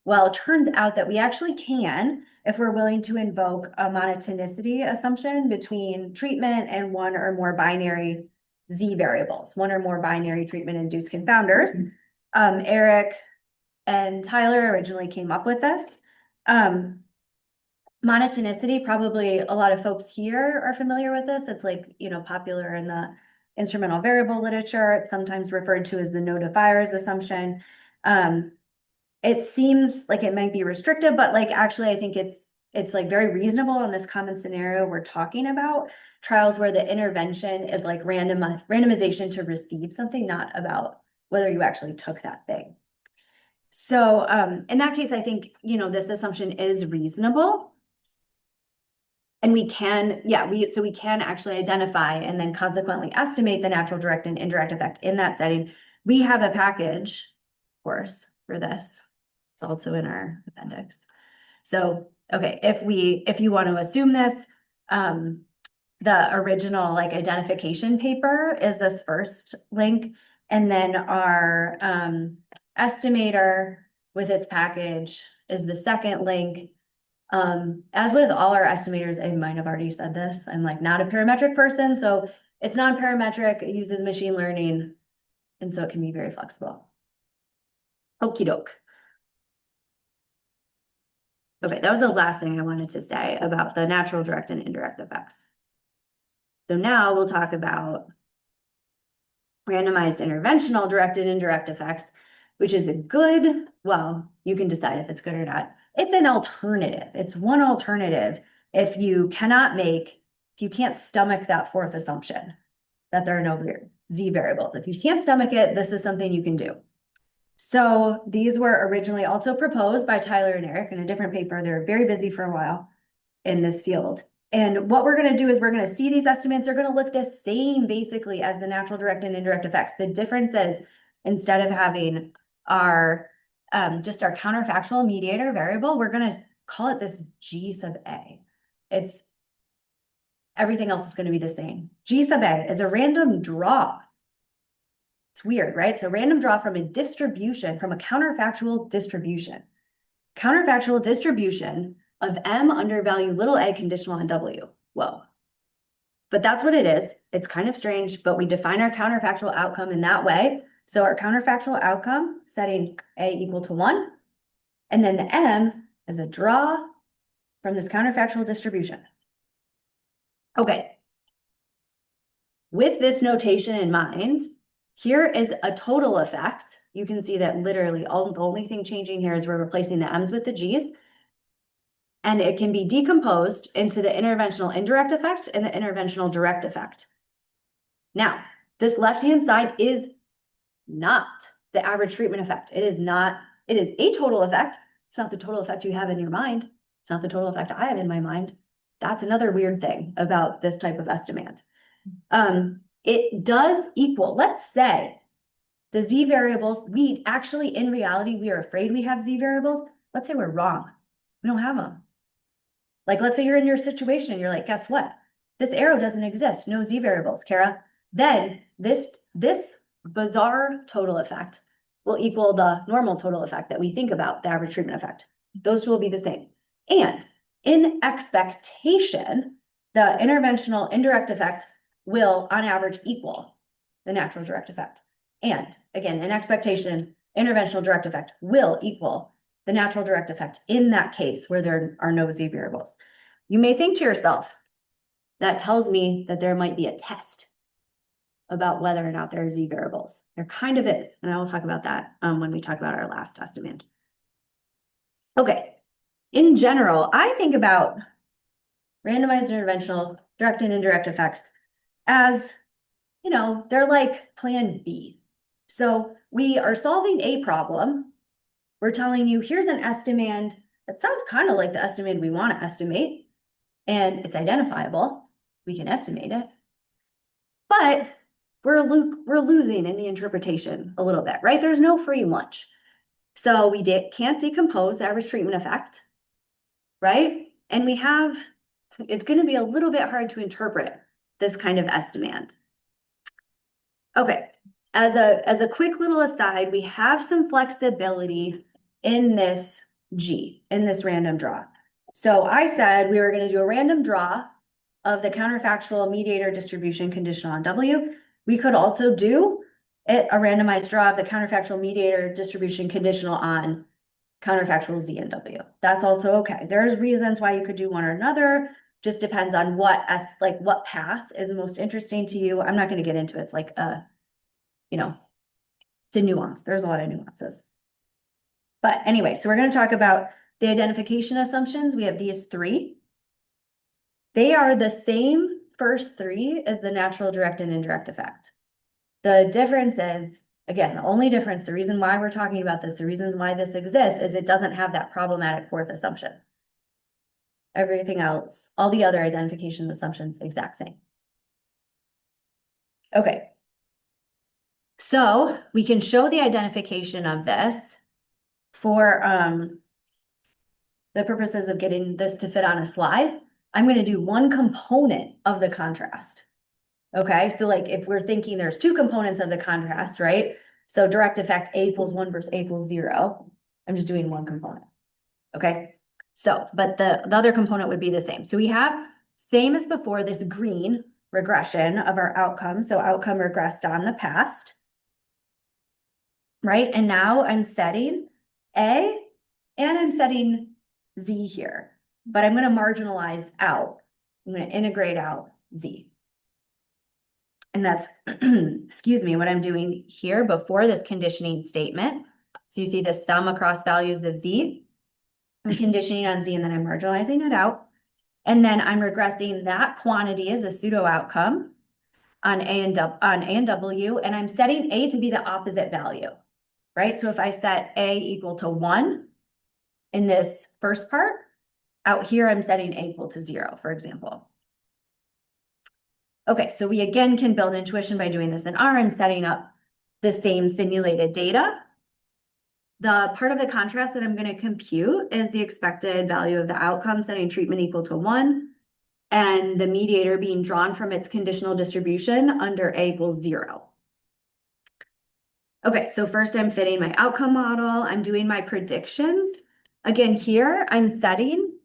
Well, it turns out that we actually can, if we're willing to invoke a monotonicity assumption between treatment and one or more binary Z variables, one or more binary treatment-induced confounders. Eric and Tyler originally came up with this. Monotonicity, probably a lot of folks here are familiar with this. It's like, popular in the instrumental variable literature. It's sometimes referred to as the notifiers assumption. It seems like it might be restrictive, but like actually I think it's like very reasonable in this common scenario we're talking about, trials where the intervention is like randomization to receive something, not about whether you actually took that thing. So in that case, I think, this assumption is reasonable. And we can, we can actually identify and then consequently estimate the natural direct and indirect effect in that setting. We have a package, of course, for this. It's also in our appendix. So, okay, if you want to assume this, the original like identification paper is this first link, and then our estimator with its package is the second link. As with all our estimators, I might have already said this, I'm like not a parametric person, so it's non-parametric, it uses machine learning, and so it can be very flexible. Okie doke. Okay, that was the last thing I wanted to say about the natural direct and indirect effects. So now we'll talk about randomized interventional direct and indirect effects, which is a good, well, you can decide if it's good or not. It's an alternative. It's one alternative if you can't stomach that fourth assumption that there are no Z variables. If you can't stomach it, this is something you can do. So these were originally also proposed by Tyler and Eric in a different paper. They're very busy for a while in this field. And what we're going to do is we're going to see these estimates are going to look the same basically as the natural direct and indirect effects. The difference is instead of having our just our counterfactual mediator variable, we're going to call it this G sub A. Everything else is going to be the same. G sub A is a random draw. It's weird, right? So random draw from a distribution, from a counterfactual distribution. Counterfactual distribution of M under value little a conditional on W. Whoa. But that's what it is. It's kind of strange, but we define our counterfactual outcome in that way. So our counterfactual outcome, setting A equal to 1, and then the M is a draw from this counterfactual distribution. Okay. With this notation in mind, here is a total effect. You can see that literally the only thing changing here is we're replacing the M's with the G's. And it can be decomposed into the interventional indirect effect and the interventional direct effect. Now, this left-hand side is not the average treatment effect. It is a total effect. It's not the total effect you have in your mind. It's not the total effect I have in my mind. That's another weird thing about this type of estimate. It does equal, let's say, the Z variables, in reality, we are afraid we have Z variables. Let's say we're wrong. We don't have them. Like, let's say you're in your situation. You're like, guess what? This arrow doesn't exist. No Z variables, Kara. Then this bizarre total effect will equal the normal total effect that we think about, the average treatment effect. Those two will be the same. And in expectation, the interventional indirect effect will, on average, equal the natural direct effect. And again, in expectation, interventional direct effect will equal the natural direct effect in that case where there are no Z variables. You may think to yourself, that tells me that there might be a test about whether or not there are Z variables. There kind of is, and I will talk about that when we talk about our last estimate. Okay, in general, I think about randomized interventional direct and indirect effects as, they're like plan B. So we are solving a problem. We're telling you, here's an estimand that sounds kind of like the estimand we want to estimate, and it's identifiable. We can estimate it, but we're losing in the interpretation a little bit, right? There's no free lunch. So we can't decompose the average treatment effect, right? And we have, it's gonna be a little bit hard to interpret this kind of estimand. Okay, as a quick little aside, we have some flexibility in this G, in this random draw. So I said we were gonna do a random draw of the counterfactual mediator distribution conditional on W. We could also do a randomized draw of the counterfactual mediator distribution conditional on counterfactual Z and W. That's also okay. There's reasons why you could do one or another. Just depends on what path is most interesting to you. I'm not going to get into it. It's like it's a nuance. There's a lot of nuances. But anyway, so we're going to talk about the identification assumptions. We have these three. They are the same first three as the natural, direct, and indirect effect. The difference is, again, the only difference, the reason why we're talking about this, the reasons why this exists is it doesn't have that problematic fourth assumption. Everything else, all the other identification assumptions, exact same. Okay. So we can show the identification of this for the purposes of getting this to fit on a slide. I'm going to do one component of the contrast. Okay, so like if we're thinking there's two components of the contrast, right? So direct effect A equals 1 versus A equals 0. I'm just doing one component. Okay, so but the other component would be the same. So we have same as before, this green regression of our outcome. So outcome regressed on the past. Right, and now I'm setting A and I'm setting Z here, but I'm going to marginalize out. I'm going to integrate out Z. And that's, excuse me, what I'm doing here before this conditioning statement. So you see the sum across values of Z. I'm conditioning on Z and then I'm marginalizing it out. And then I'm regressing that quantity as a pseudo outcome on A and W, and I'm setting A to be the opposite value, right? So if I set A equal to 1 in this first part, out here I'm setting A equal to 0, for example. Okay, so we again can build intuition by doing this in R. I'm setting up the same simulated data. The part of the contrast that I'm going to compute is the expected value of the outcome, setting treatment equal to 1, and the mediator being drawn from its conditional distribution under A equals 0. Okay, so first I'm fitting my outcome model. I'm doing my predictions. Again, here I'm setting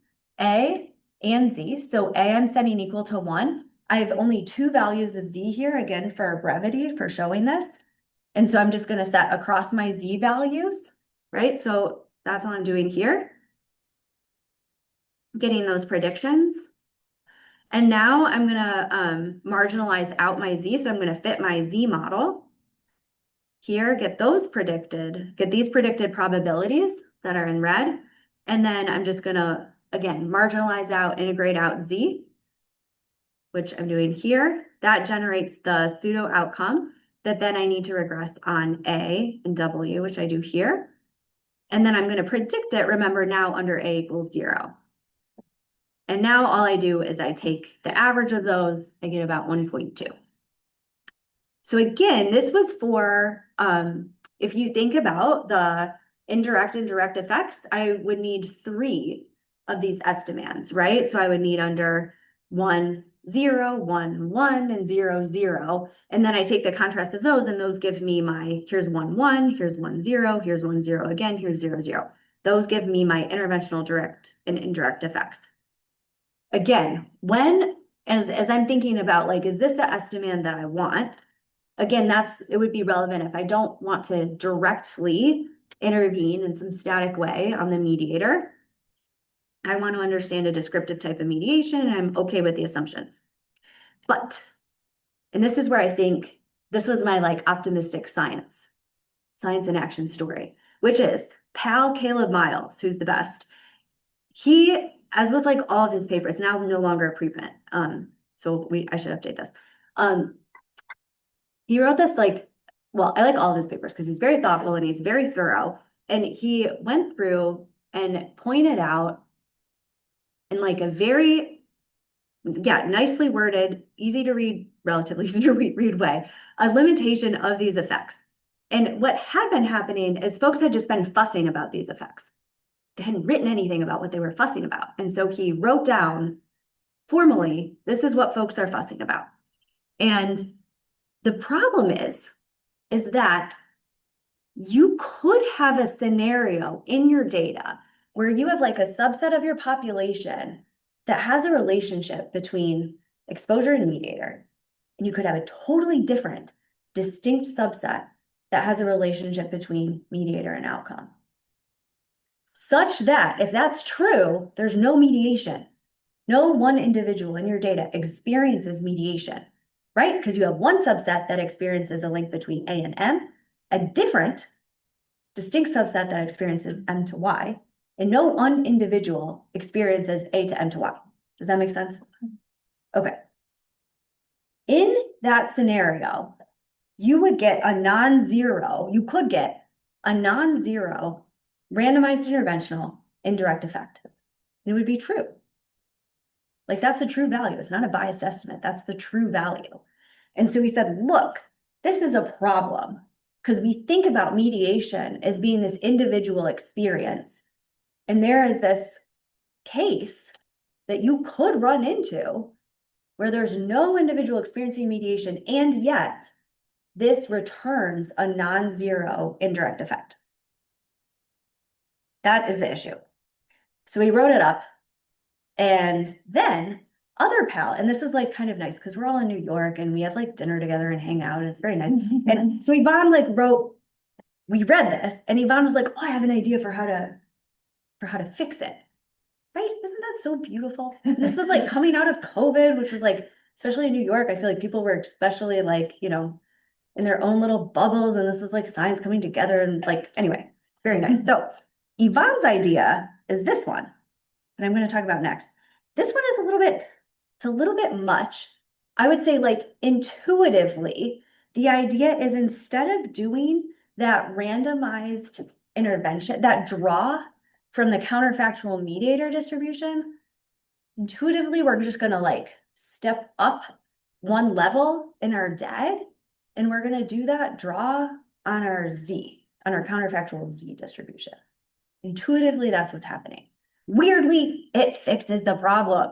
A and Z. So A I'm setting equal to 1. I have only 2 values of Z here, again, for brevity, for showing this. And so I'm just going to set across my Z values, right? So that's all I'm doing here. Getting those predictions. And now I'm going to marginalize out my Z. So I'm going to fit my Z model. Here, get these predicted probabilities that are in red. And then I'm just going to, again, marginalize out, integrate out Z, which I'm doing here. That generates the pseudo outcome that then I need to regress on A and W, which I do here. And then I'm going to predict it, remember, now under A equals 0. And now all I do is I take the average of those, I get about 1.2. So again, this was for, if you think about the indirect and direct effects, I would need 3 of these estimands, right? So I would need under 1, 0, 1, 1, and 0, 0. And then I take the contrast of those, and those give me my, here's 1, 1, here's 1, 0, here's 1, 0 again, here's 0, 0. Those give me my interventional direct and indirect effects. Again, as I'm thinking about, like, is this the estimand that I want? Again, it would be relevant if I don't want to directly intervene in some static way on the mediator. I want to understand a descriptive type of mediation, and I'm okay with the assumptions. But, and this is where I think this was my like optimistic science in action story, which is pal Caleb Miles, who's the best. He, as with like all of his papers, now no longer a preprint. I should update this. He wrote this I like all of his papers because he's very thoughtful and he's very thorough. And he went through and pointed out in like a very, nicely worded, easy to read, relatively easy to read way, a limitation of these effects. And what had been happening is folks had just been fussing about these effects. They hadn't written anything about what they were fussing about. And so he wrote down formally, this is what folks are fussing about. And the problem is that you could have a scenario in your data where you have like a subset of your population that has a relationship between exposure and mediator. And you could have a totally different, distinct subset that has a relationship between mediator and outcome. Such that if that's true, there's no mediation. No one individual in your data experiences mediation, right? Because you have one subset that experiences a link between A and M, a different, distinct subset that experiences M to Y, and no one individual experiences A to M to Y. Does that make sense? Okay. In that scenario, you would get a non-zero, you could get a non-zero randomized interventional indirect effect. And it would be true. Like that's the true value. It's not a biased estimate. That's the true value. And so we said, look, this is a problem because we think about mediation as being this individual experience. And there is this case that you could run into where there's no individual experiencing mediation, and yet this returns a non-zero indirect effect. That is the issue. So we wrote it up. And then other pal, and this is like kind of nice because we're all in New York and we have like dinner together and hang out and it's very nice. And so Yvonne like we read this and Yvonne was like, oh, I have an idea for how to fix it. Right? Isn't that so beautiful? And this was like coming out of COVID, which was like, especially in New York, I feel like people were especially like, you know, in their own little bubbles. And this was like science coming together and like, anyway, it's very nice. So Yvonne's idea is this one. And I'm going to talk about next. This one is it's a little bit much. I would say like intuitively, the idea is instead of doing that randomized intervention, that draw from the counterfactual mediator distribution, intuitively, we're just going to like step up one level in our DAG, and we're going to do that draw on our Z, on our counterfactual Z distribution. Intuitively, that's what's happening. Weirdly, it fixes the problem,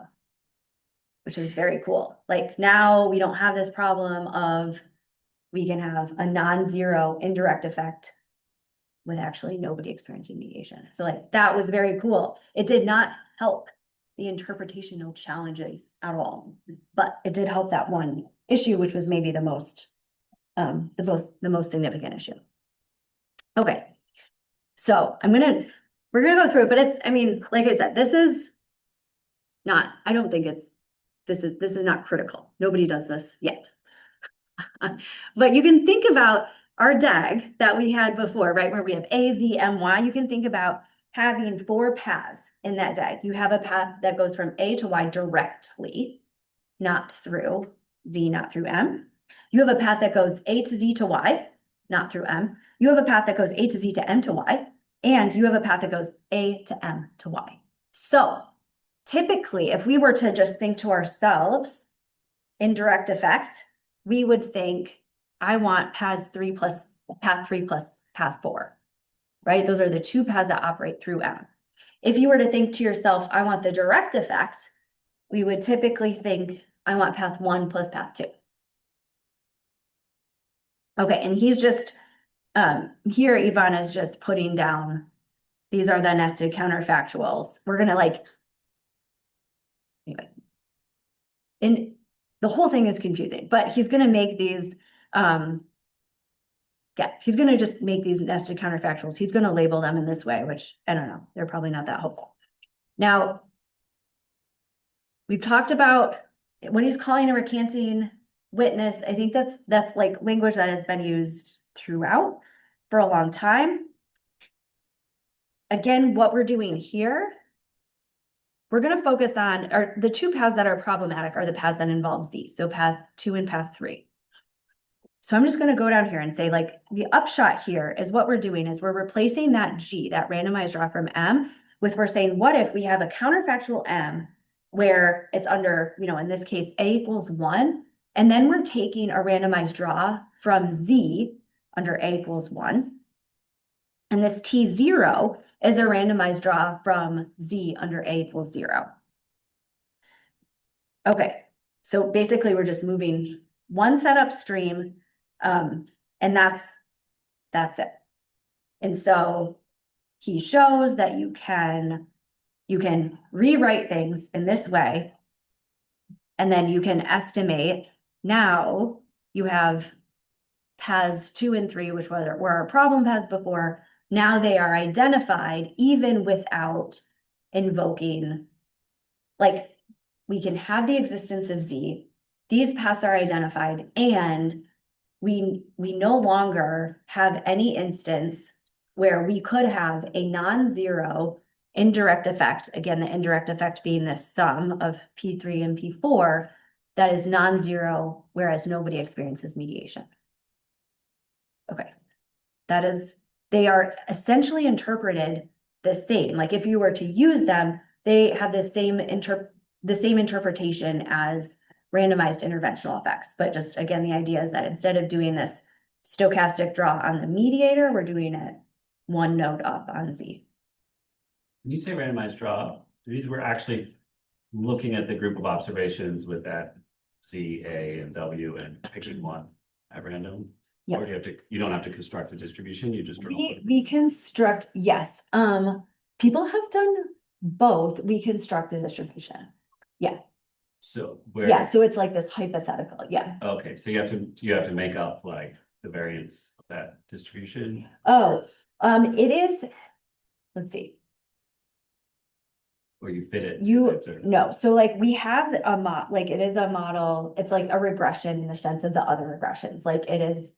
which is very cool. Like now we don't have this problem of we can have a non-zero indirect effect with actually nobody experiencing mediation. So like that was very cool. It did not help the interpretational challenges at all, but it did help that one issue, which was maybe the most significant issue. Okay, so we're gonna go through it, but it's, I mean, like I said, this is not critical. Nobody does this yet. But you can think about our DAG that we had before, right? Where we have A, Z, M, Y. You can think about having 4 paths in that DAG. You have a path that goes from A to Y directly, not through Z, not through M. You have a path that goes A to Z to Y, not through M. You have a path that goes A to Z to M to Y. And you have a path that goes A to M to Y. So typically, if we were to just think to ourselves, indirect effect, we would think, I want path 3 plus path 4, right? Those are the 2 paths that operate through M. If you were to think to yourself, I want the direct effect, we would typically think, I want path 1 plus path 2. Okay, and he's just, here Ivana is just putting down, these are the nested counterfactuals. We're gonna like, anyway. And the whole thing is confusing, but he's gonna make these, he's gonna just make these nested counterfactuals. He's gonna label them in this way, which I don't know, they're probably not that helpful. Now, we've talked about when he's calling a recanting witness. I think that's like language that has been used throughout for a long time. Again, what we're doing here, we're going to focus on the 2 paths that are problematic are the paths that involve Z. So path 2 and path 3. So I'm just going to go down here and say like the upshot here is what we're doing is we're replacing that G, that randomized draw from M, with we're saying, what if we have a counterfactual M where it's under, you know, in this case, A equals 1, and then we're taking a randomized draw from Z under A equals 1. And this T0 is a randomized draw from Z under A equals 0. Okay, so basically we're just moving one set upstream, and that's it. And so he shows that you can rewrite things in this way, and then you can estimate. Now you have paths 2 and 3, which were our problem paths before. Now they are identified even without invoking, like, we can have the existence of Z. These paths are identified, and we no longer have any instance where we could have a non-zero indirect effect. Again, the indirect effect being the sum of P3 and P4 that is non-zero, whereas nobody experiences mediation. Okay, they are essentially interpreted the same. Like if you were to use them, they have the same interpretation as randomized interventional effects. But just again, the idea is that instead of doing this stochastic draw on the mediator, we're doing it one node up on Z.
When you say randomized draw, it means we're actually looking at the group of observations with that Z, A, and W and picking one at random.
Yeah.
Or you don't have to construct a distribution, you just draw one.
We construct, yes. People have done both. We construct a distribution. Yeah.
So where?
Yeah, so it's like this hypothetical, yeah.
Okay, so you have to make up like the variance of that distribution.
Oh, it is, let's see.
Or you fit it.
No, so like we have like it is a model, it's like a regression in the sense of the other regressions, like it is,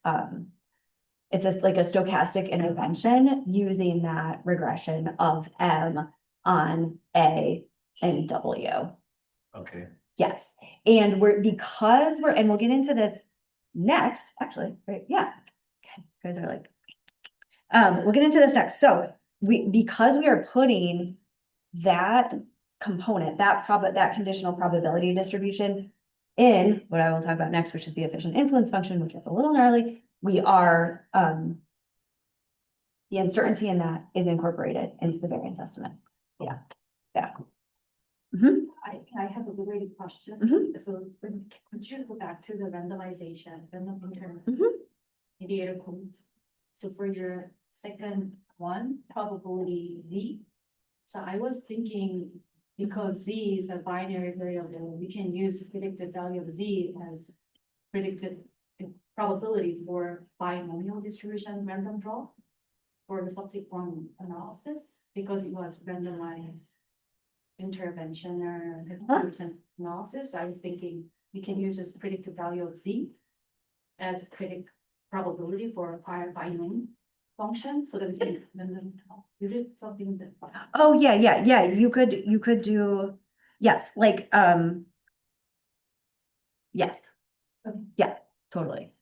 it's just like a stochastic intervention using that regression of M on A and W.
Okay.
Yes, and and we'll get into this next, actually, right, yeah. Okay, you guys are like, we'll get into this next. So because we are putting that component, that conditional probability distribution in what I will talk about next, which is the efficient influence function, which is a little gnarly, we are, the uncertainty in that is incorporated into the variance estimate. Yeah, yeah. Mm-hmm.
I have a related question.
Mhm.
So could you go back to the randomization, random
Mhm.
mediator codes? So for your second one, probability Z. So I was thinking because Z is a binary variable, we can use predicted value of Z as predicted probability for binomial distribution random draw for the subsequent analysis because it was randomized intervention or distribution analysis. I was thinking we can use this predicted value of Z as predict probability for a binomial function so that we can is it something that
Oh, yeah, you could do, yes, like, yes.
Okay.
Yeah, totally.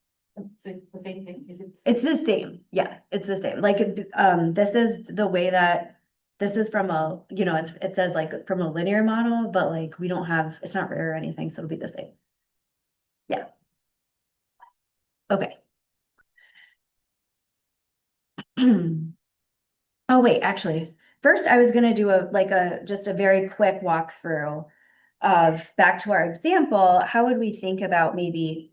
so the same thing? Is it?
It's the same, yeah, it's the same, like, this is the way that, this is from a, it says like from a linear model, but like, we don't have, it's not rare or anything, so it'll be the same. Yeah. Okay. Oh, wait, actually, first I was gonna do just a very quick walkthrough of, back to our example, how would we think about maybe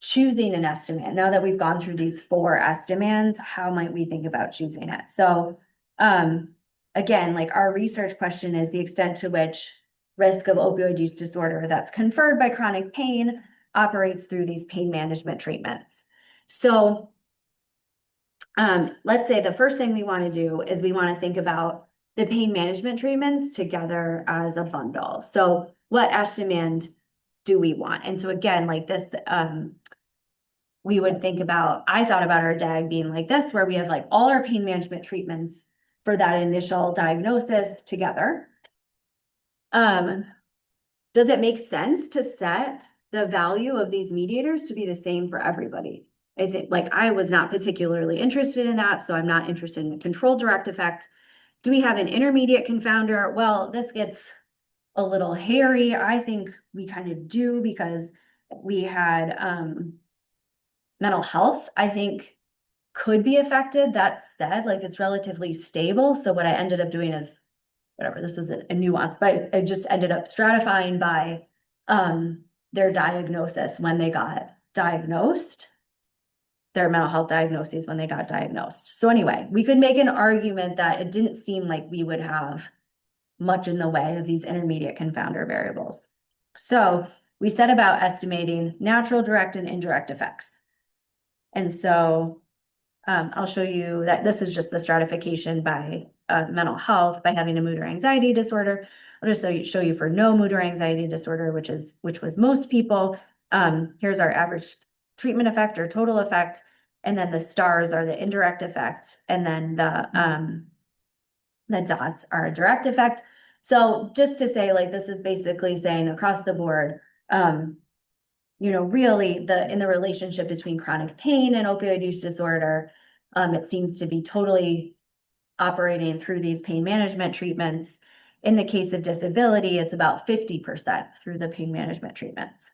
choosing an estimate? Now that we've gone through these 4 estimates, how might we think about choosing it? So, again, like our research question is the extent to which risk of opioid use disorder that's conferred by chronic pain operates through these pain management treatments. So, let's say the first thing we want to do is we want to think about the pain management treatments together as a bundle. So what estimate do we want? And so again, like this, we would think about, I thought about our DAG being like this, where we have like all our pain management treatments for that initial diagnosis together. Does it make sense to set the value of these mediators to be the same for everybody? I think, like, I was not particularly interested in that, so I'm not interested in the control direct effect. Do we have an intermediate confounder? Well, this gets a little hairy. I think we kind of do because we had mental health. I think could be affected. That said, like it's relatively stable. So what I ended up doing is, whatever, this is a nuance, but I just ended up stratifying by their diagnosis when they got diagnosed, their mental health diagnoses when they got diagnosed. So anyway, we could make an argument that it didn't seem like we would have much in the way of these intermediate confounder variables. So we set about estimating natural, direct, and indirect effects. And so I'll show you that this is just the stratification by mental health by having a mood or anxiety disorder. I'll just show you for no mood or anxiety disorder, which was most people. Here's our average treatment effect or total effect, and then the stars are the indirect effect, and then the dots are a direct effect. So just to say, like, this is basically saying across the board, really in the relationship between chronic pain and opioid use disorder, it seems to be totally operating through these pain management treatments. In the case of disability, it's about 50% through the pain management treatments.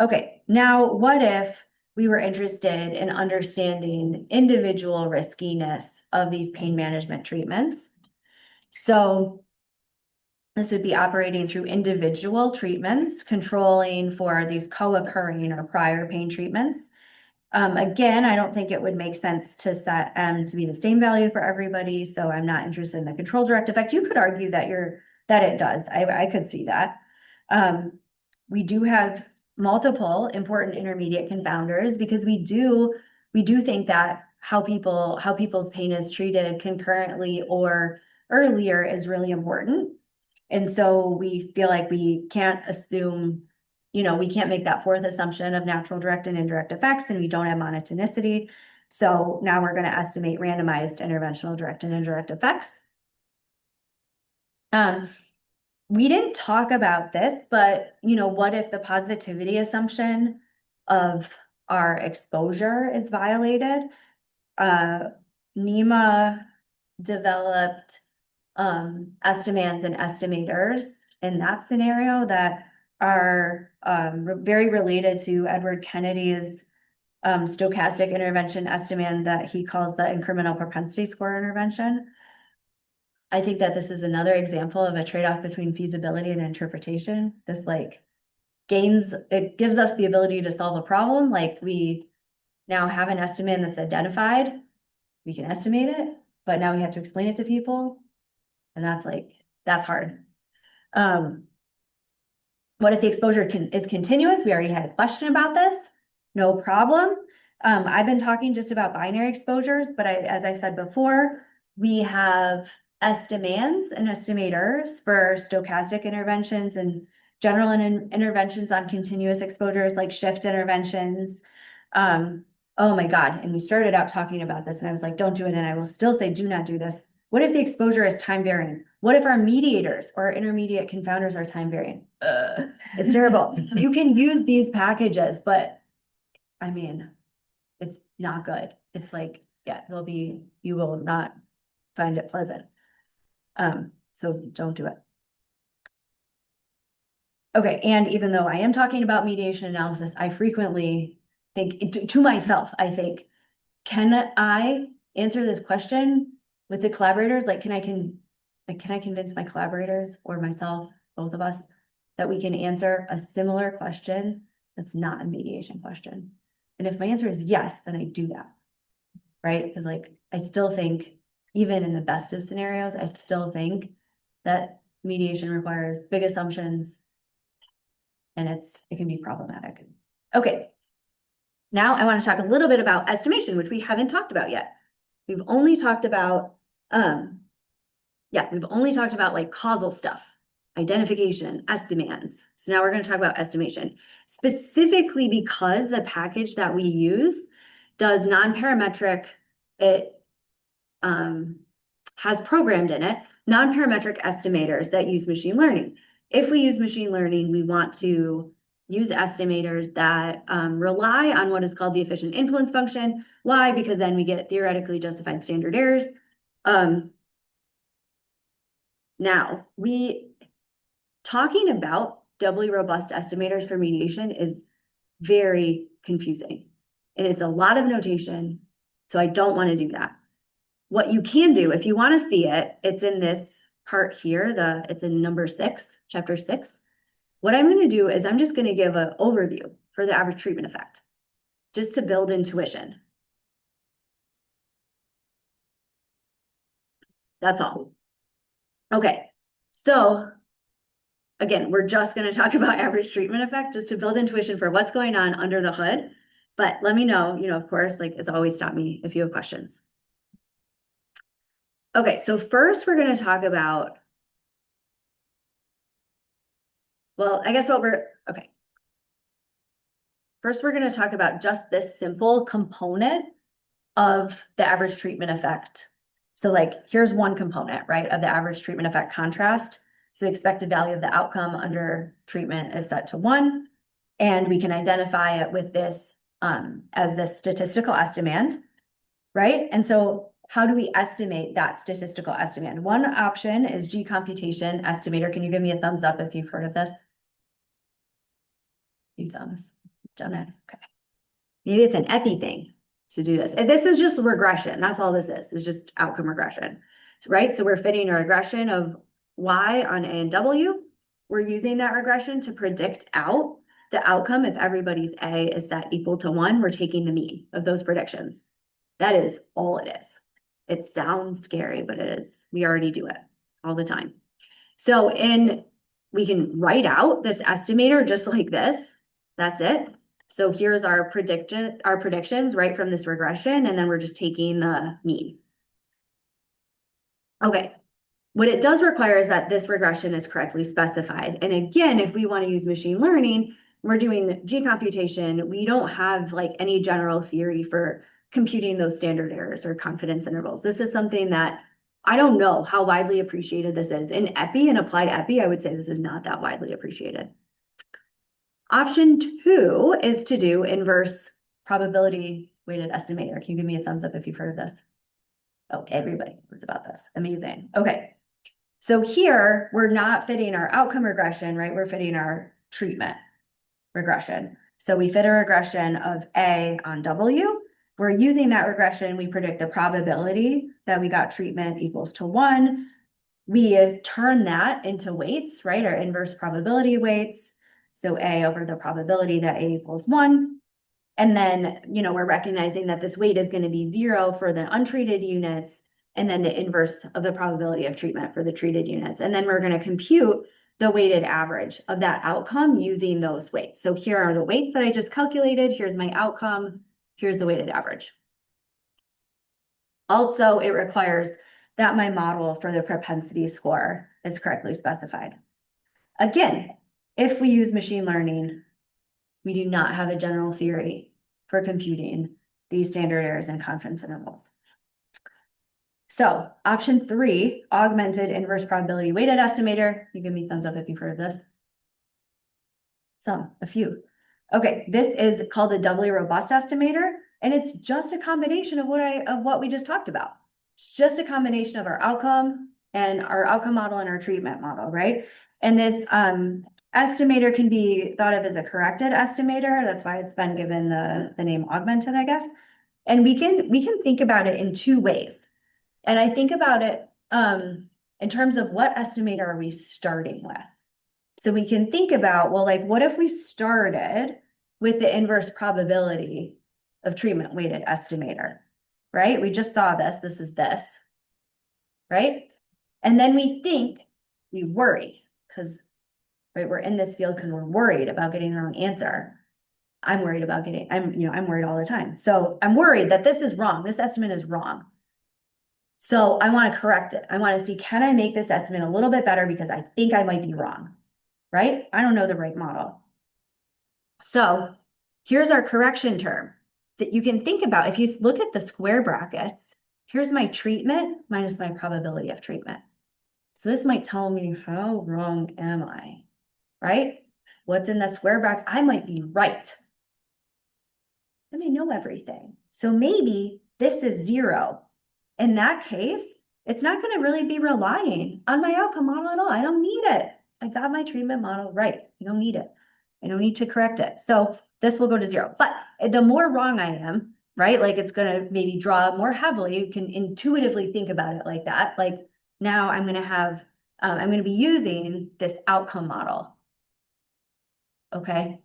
Okay, now what if we were interested in understanding individual riskiness of these pain management treatments? So this would be operating through individual treatments, controlling for these co-occurring or prior pain treatments. Again, I don't think it would make sense to set M to be the same value for everybody, so I'm not interested in the control direct effect. You could argue that it does. I could see that. We do have multiple important intermediate confounders because we do think that how people's pain is treated concurrently or earlier is really important. And so we feel like we can't assume, we can't make that fourth assumption of natural, direct, and indirect effects, and we don't have monotonicity. So now we're going to estimate randomized interventional direct and indirect effects. We didn't talk about this, but what if the positivity assumption of our exposure is violated? NEMA developed estimands and estimators in that scenario that are very related to Edward Kennedy's stochastic intervention estimand that he calls the incremental propensity score intervention. I think that this is another example of a trade-off between feasibility and interpretation. This it gives us the ability to solve a problem. Like we now have an estimand that's identified, we can estimate it, but now we have to explain it to people. And that's hard. What if the exposure is continuous? We already had a question about this. No problem. I've been talking just about binary exposures, but as I said before, we have estimands and estimators for stochastic interventions and general interventions on continuous exposures like shift interventions. Oh my God. And we started out talking about this and I was like, don't do it. And I will still say, do not do this. What if the exposure is time varying? What if our mediators or our intermediate confounders are time varying? It's terrible. You can use these packages, but I mean, it's not good. It's like, yeah, you will not find it pleasant. So don't do it. Okay, and even though I am talking about mediation analysis, I frequently think to myself, I think, can I answer this question with the collaborators? Like, can I convince my collaborators or myself, both of us, that we can answer a similar question that's not a mediation question? And if my answer is yes, then I do that, right? Because I still think, even in the best of scenarios, I still think that mediation requires big assumptions and it can be problematic. Okay, now I want to talk a little bit about estimation, which we haven't talked about yet. We've only talked about, like causal stuff, identification, estimands. So now we're going to talk about estimation, specifically because the package that we use does non-parametric, it has programmed in it non-parametric estimators that use machine learning. If we use machine learning, we want to use estimators that rely on what is called the efficient influence function. Why? Because then we get theoretically justified standard errors. Now, talking about doubly robust estimators for mediation is very confusing. And it's a lot of notation So I don't want to do that. What you can do, if you want to see it, it's in this part here, it's in number 6, chapter 6. What I'm going to do is I'm just going to give an overview for the average treatment effect, just to build intuition. That's all. Okay, so again, we're just going to talk about average treatment effect just to build intuition for what's going on under the hood. But let me know, of course, like as always, stop me if you have questions. Okay, so first we're going to talk about, well, I guess okay. First, we're going to talk about just this simple component of the average treatment effect. So like, here's one component, right, of the average treatment effect contrast. So the expected value of the outcome under treatment is set to 1. And we can identify it with this as the statistical estimand, right? And so how do we estimate that statistical estimand? One option is G computation estimator. Can you give me a thumbs up if you've heard of this? Few thumbs. Done it. Okay. Maybe it's an epi thing to do this. And this is just regression. That's all this is just outcome regression, right? So we're fitting a regression of Y on A and W. We're using that regression to predict out the outcome. If everybody's A is set equal to 1, we're taking the mean of those predictions. That is all it is. It sounds scary, but it is. We already do it all the time. So we can write out this estimator just like this. That's it. So here's our predictions right from this regression, and then we're just taking the mean. Okay. What it does require is that this regression is correctly specified. And again, if we want to use machine learning, we're doing G computation. We don't have like any general theory for computing those standard errors or confidence intervals. This is something that I don't know how widely appreciated this is. In epi and applied epi, I would say this is not that widely appreciated. Option 2 is to do inverse probability weighted estimator. Can you give me a thumbs up if you've heard of this? Oh, everybody knows about this. Amazing. Okay. So here we're not fitting our outcome regression, right? We're fitting our treatment regression. So we fit a regression of A on W. We're using that regression. We predict the probability that we got treatment equals to 1. We turn that into weights, right? Our inverse probability weights. So A over the probability that A equals 1. And then, we're recognizing that this weight is going to be 0 for the untreated units, and then the inverse of the probability of treatment for the treated units. And then we're going to compute the weighted average of that outcome using those weights. So here are the weights that I just calculated. Here's my outcome. Here's the weighted average. Also, it requires that my model for the propensity score is correctly specified. Again, if we use machine learning, we do not have a general theory for computing these standard errors and confidence intervals. So option 3, augmented inverse probability weighted estimator. You give me thumbs up if you've heard of this. A few. Okay, this is called a doubly robust estimator, and it's just a combination of what we just talked about. It's just a combination of our outcome model and our treatment model, right? And this estimator can be thought of as a corrected estimator. That's why it's been given the name augmented, I guess. And we can think about it in 2 ways. And I think about it in terms of what estimator are we starting with? So we can think about, well, like, what if we started with the inverse probability of treatment weighted estimator, right? We just saw this. This is this, right? And then we worry because, right, we're in this field because we're worried about getting the wrong answer. I'm worried all the time. So I'm worried that this is wrong. This estimate is wrong. So I want to correct it. I want to see, can I make this estimate a little bit better because I think I might be wrong, right? I don't know the right model. So here's our correction term that you can think about. If you look at the square brackets, here's my treatment minus my probability of treatment. So this might tell me, how wrong am I, right? What's in the square bracket? I might be right. I may know everything. So maybe this is 0. In that case, it's not going to really be relying on my outcome model at all. I don't need it. I got my treatment model right. I don't need it. I don't need to correct it. So this will go to 0. But the more wrong I am, right? Like it's gonna maybe draw more heavily. You can intuitively think about it like that. Like now I'm gonna have, I'm gonna be using this outcome model. Okay.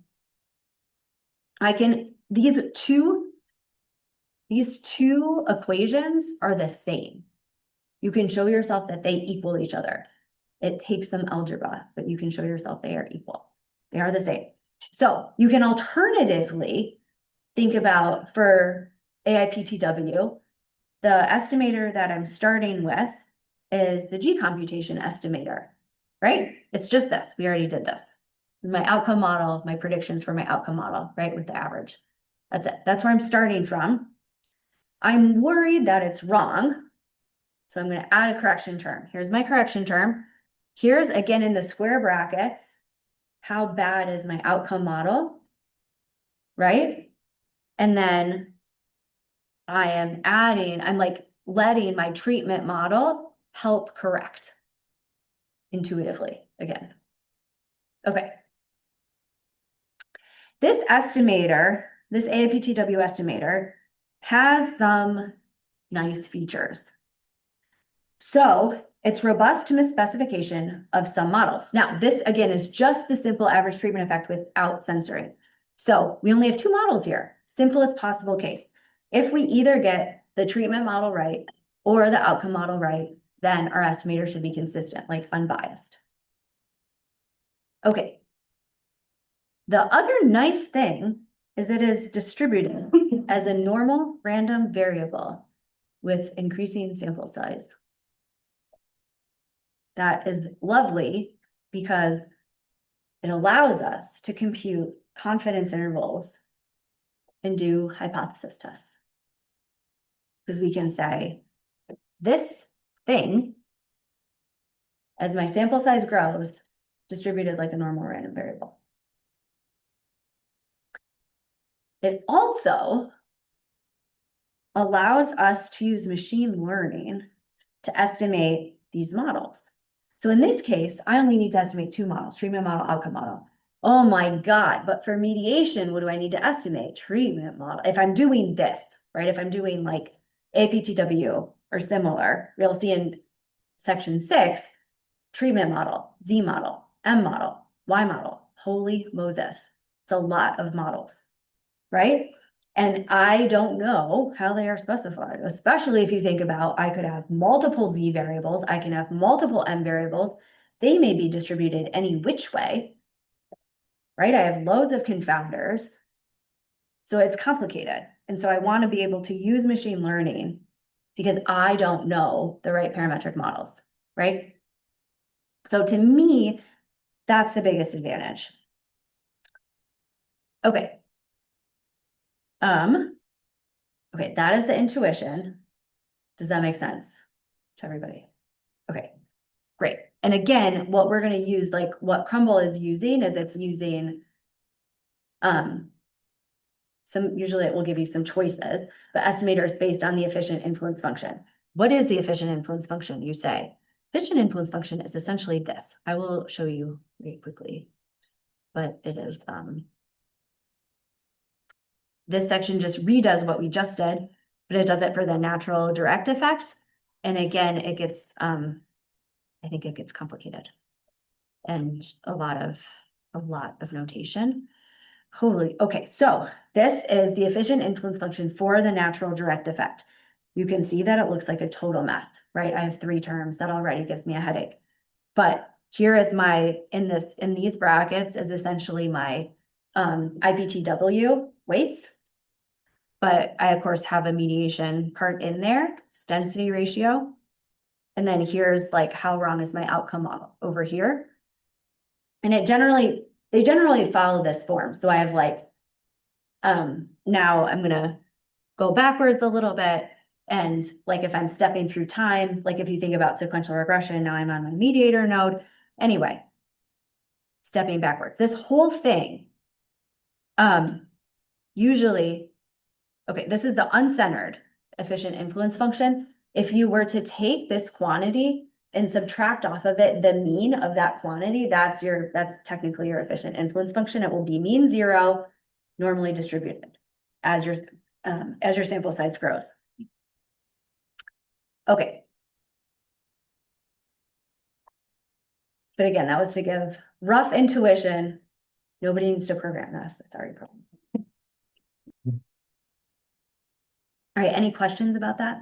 These two equations are the same. You can show yourself that they equal each other. It takes some algebra, but you can show yourself they are equal. They are the same. So you can alternatively think about for AIPTW, the estimator that I'm starting with is the G computation estimator, right? It's just this. We already did this. My outcome model, my predictions for my outcome model, right? With the average. That's it. That's where I'm starting from. I'm worried that it's wrong. So I'm going to add a correction term. Here's my correction term. Here's again in the square brackets, how bad is my outcome model, right? And then I'm like letting my treatment model help correct intuitively again. Okay. This estimator, this AIPTW estimator has some nice features. So it's robust to misspecification of some models. Now, this again is just the simple average treatment effect without censoring. So we only have two models here, simplest possible case. If we either get the treatment model right or the outcome model right, then our estimator should be consistent, like unbiased. Okay. The other nice thing is it is distributed as a normal random variable with increasing sample size. That is lovely because it allows us to compute confidence intervals and do hypothesis tests. Because we can say, this thing, as my sample size grows, distributed like a normal random variable. It also allows us to use machine learning to estimate these models. So in this case, I only need to estimate two models, treatment model, outcome model. Oh my God, but for mediation, what do I need to estimate? Treatment model. If I'm doing this, right? If I'm doing like APTW or similar, you'll see in section 6, treatment model, Z model, M model, Y model. Holy Moses. It's a lot of models, right? And I don't know how they are specified, especially if you think about, I could have multiple Z variables, I can have multiple M variables. They may be distributed any which way, right? I have loads of confounders. So it's complicated. And so I want to be able to use machine learning because I don't know the right parametric models, right? So to me, that's the biggest advantage. Okay. Okay, that is the intuition. Does that make sense to everybody? Okay, great. And again, what we're going to use, like what Crumble is using is it's using usually it will give you some choices, but estimator is based on the efficient influence function. What is the efficient influence function, you say? Efficient influence function is essentially this. I will show you very quickly, but it is, this section just redoes what we just did, but it does it for the natural direct effect. And again, it gets, I think it gets complicated and a lot of notation. Holy, okay, so this is the efficient influence function for the natural direct effect. You can see that it looks like a total mess, right? I have 3 terms that already gives me a headache. But here is my, in these brackets is essentially my IPTW weights. But I, of course, have a mediation part in there, it's density ratio. And then here's like, how wrong is my outcome model over here? And they generally follow this form. So I have like, now I'm gonna go backwards a little bit. And like, if I'm stepping through time, like if you think about sequential regression, now I'm on my mediator node. Anyway, stepping backwards, this whole thing, usually, okay, this is the uncentered efficient influence function. If you were to take this quantity and subtract off of it the mean of that quantity, that's technically your efficient influence function. It will be mean 0, normally distributed as your as your sample size grows. Okay. But again, that was to give rough intuition. Nobody needs to program this. It's already programmed. All right, any questions about that?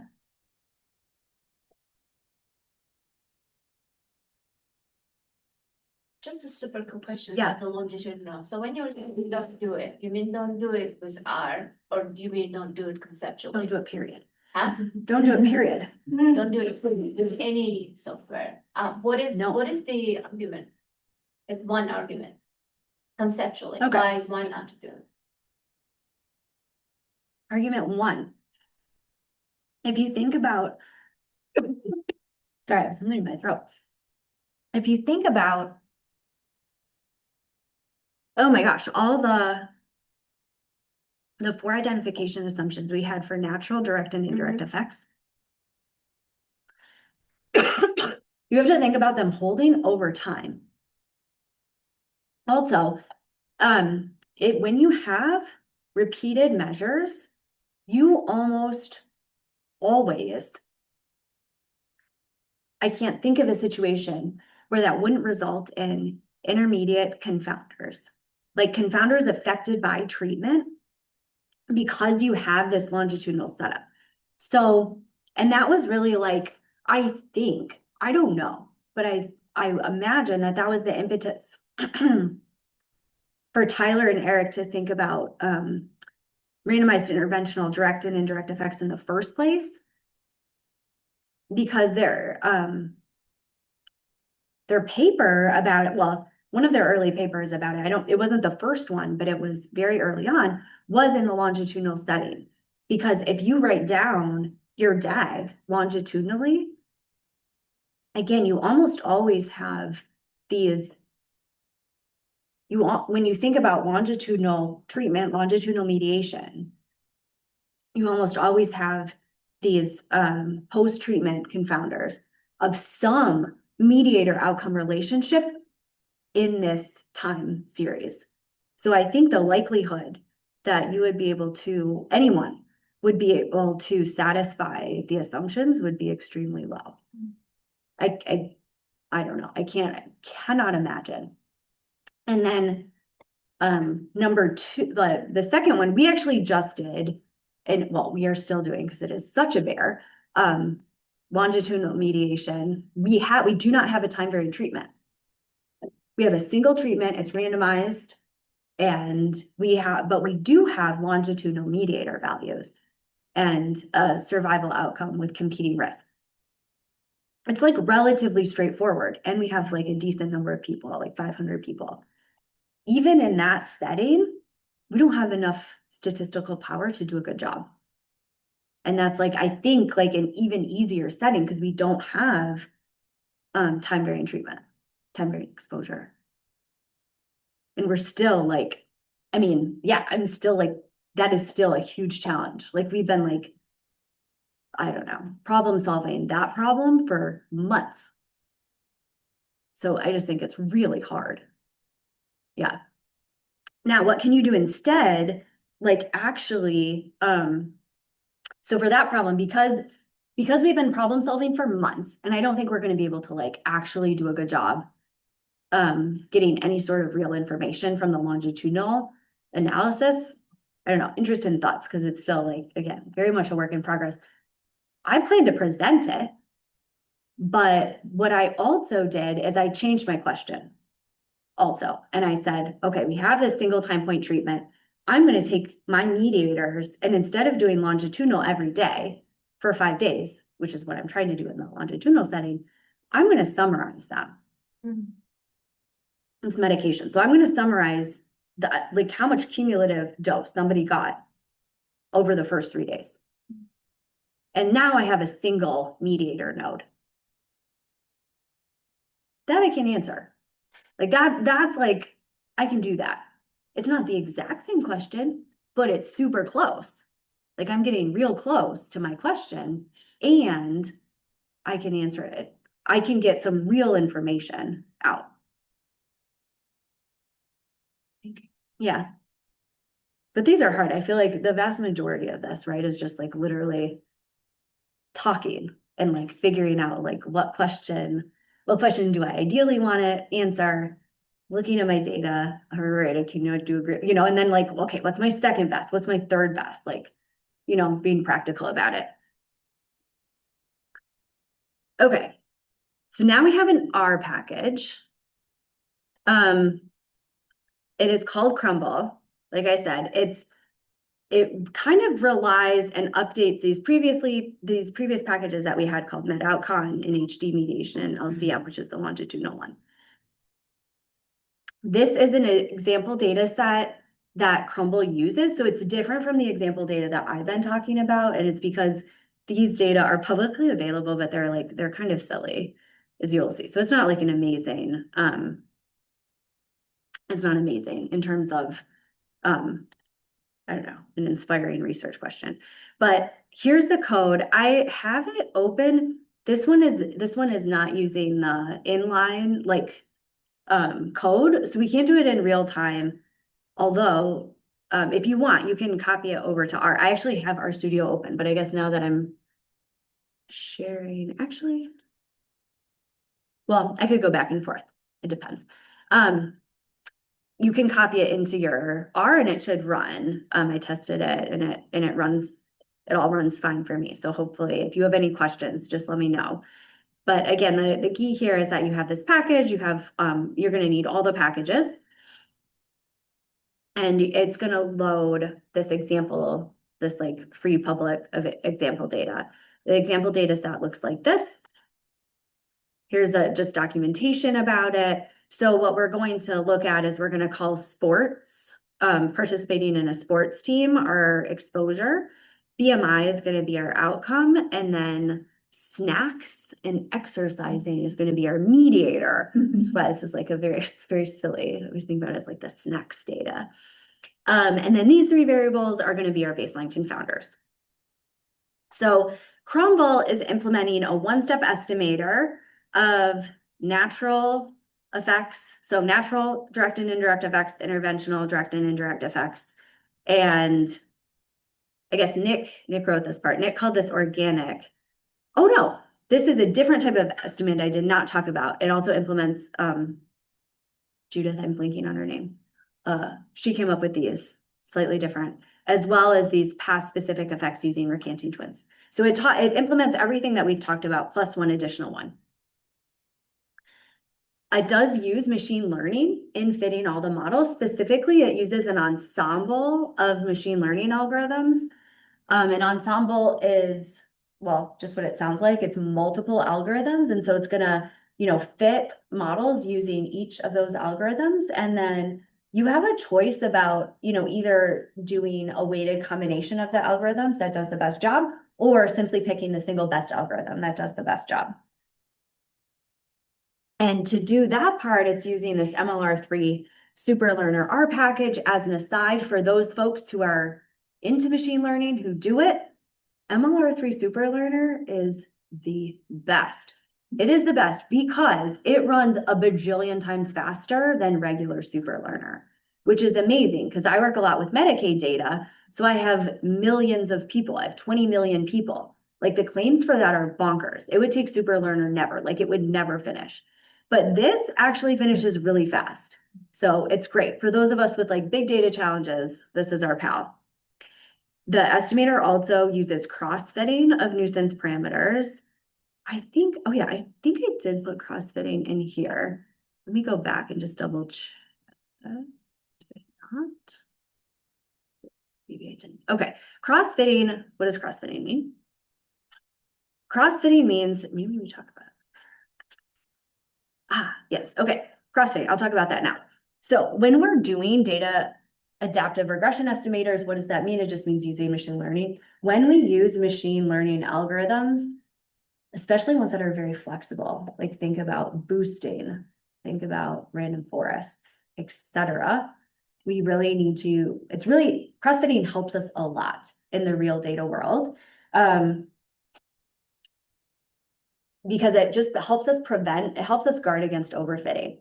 Just a super quick question.
Yeah.
About the longitudinal. So when you're saying you don't do it, you mean don't do it with R, or do you mean don't do it conceptually?
Don't do it, period.
Huh?
Don't do it, period.
Don't do it with any software. What is
No.
the argument? It's one argument. Conceptually,
Okay.
why not to do it?
Argument one. If you think about, sorry, I have something in my throat. If you think about, oh my gosh, all the 4 identification assumptions we had for natural, direct, and indirect effects. You have to think about them holding over time. Also, when you have repeated measures, you almost always, I can't think of a situation where that wouldn't result in intermediate confounders. Like confounders affected by treatment because you have this longitudinal setup. So, and that was really like, I think, I don't know, but I imagine that was the impetus for Tyler and Eric to think about randomized interventional direct and indirect effects in the first place, because their paper about it, well, one of their early papers about it, it wasn't the first one, but it was very early on, was in the longitudinal setting. Because if you write down your DAG longitudinally, again, you almost always have these, when you think about longitudinal treatment, longitudinal mediation, you almost always have these post-treatment confounders of some mediator outcome relationship in this time series. So I think the likelihood that you would be able to, anyone would be able to satisfy the assumptions would be extremely low. I don't know. I cannot imagine. And then number 2, the second one, we actually just did, and well, we are still doing because it is such a bear, longitudinal mediation. We do not have a time varying treatment. We have a single treatment, it's randomized, and but we do have longitudinal mediator values and a survival outcome with competing risks. It's like relatively straightforward, and we have like a decent number of people, like 500 people. Even in that setting, we don't have enough statistical power to do a good job. And that's like, I think, like an even easier setting because we don't have time varying treatment, time varying exposure. And we're still like, I mean, yeah, I'm still like, that is still a huge challenge. Like we've been like, I don't know, problem solving that problem for months. So I just think it's really hard. Yeah. Now, what can you do instead? Like actually, so for that problem, because we've been problem solving for months, and I don't think we're going to be able to like actually do a good job getting any sort of real information from the longitudinal analysis. I don't know, interest in thoughts, because it's still like, again, very much a work in progress. I plan to present it, but what I also did is I changed my question also. And I said, okay, we have this single time point treatment. I'm going to take my mediators, and instead of doing longitudinal every day for 5 days, which is what I'm trying to do in the longitudinal setting, I'm going to summarize them. It's medication. So I'm going to summarize like how much cumulative dose somebody got over the first 3 days. And now I have a single mediator node that I can answer. Like that's like, I can do that. It's not the exact same question, but it's super close. Like I'm getting real close to my question, and I can answer it. I can get some real information out. Yeah. But these are hard. I feel like the vast majority of this, right, is just like literally talking and like figuring out like what question do I ideally want to answer? Looking at my data, all right, can you do agree, you know, and then like, okay, what's my second best? What's my third best? Like, you know, being practical about it. Okay, so now we have an R package. It is called Crumble. Like I said, it kind of relies and updates these previous packages that we had called MedOutCon and HD Mediation and LCM, which is the longitudinal one. This is an example data set that Crumble uses. So it's different from the example data that I've been talking about. And it's because these data are publicly available, but they're kind of silly, as you'll see. So it's not like an amazing, it's not amazing in terms of, I don't know, an inspiring research question. But here's the code. I have it open. This one is not using the inline like code, so we can't do it in real time. Although, if you want, you can copy it over to R. I actually have RStudio open, but I guess now that I'm sharing, actually, well, I could go back and forth. It depends. You can copy it into your R and it should run. I tested it and it all runs fine for me. So hopefully if you have any questions, just let me know. But again, the key here is that you have this package, you have, you're gonna need all the packages. And it's gonna load this example, this like free public of example data. The example data set looks like this. Here's the just documentation about it. So what we're going to look at is we're going to call sports, participating in a sports team, our exposure. BMI is going to be our outcome, and then snacks and exercising is going to be our mediator. That's why this is like it's very silly. I always think about it as like the snacks data. And then these three variables are going to be our baseline confounders. So Crumble is implementing a one-step estimator of natural effects. So natural direct and indirect effects, interventional direct and indirect effects. And I guess Nick wrote this part. Nick called this organic. Oh no, this is a different type of estimate I did not talk about. It also implements Judith, I'm blanking on her name. She came up with these slightly different, as well as these past specific effects using recanting twins. So it implements everything that we've talked about, plus one additional one. It does use machine learning in fitting all the models. Specifically, it uses an ensemble of machine learning algorithms. An ensemble is, well, just what it sounds like. It's multiple algorithms. And so it's gonna, you know, fit models using each of those algorithms. And then you have a choice about, you know, either doing a weighted combination of the algorithms that does the best job, or simply picking the single best algorithm that does the best job. And to do that part, it's using this MLR3 superlearner R package as an aside for those folks who are into machine learning who do it. MLR3 superlearner is the best. It is the best because it runs a bajillion times faster than regular superlearner, which is amazing because I work a lot with Medicaid data. So I have millions of people. I have 20 million people. Like the claims for that are bonkers. It would take superlearner never, like it would never finish. But this actually finishes really fast. So it's great. For those of us with like big data challenges, this is our pal. The estimator also uses cross-fitting of nuisance parameters. I think I did put cross-fitting in here. Let me go back and just double check. Did I not? Maybe I didn't. Okay, cross-fitting, what does cross-fitting mean? Cross-fitting means, maybe we talk about it. Yes, okay, cross-fitting, I'll talk about that now. So when we're doing data adaptive regression estimators, what does that mean? It just means using machine learning. When we use machine learning algorithms, especially ones that are very flexible, like think about boosting, think about random forests, etc. We really need to, it's really, cross-fitting helps us a lot in the real data world. Because it just helps us guard against overfitting.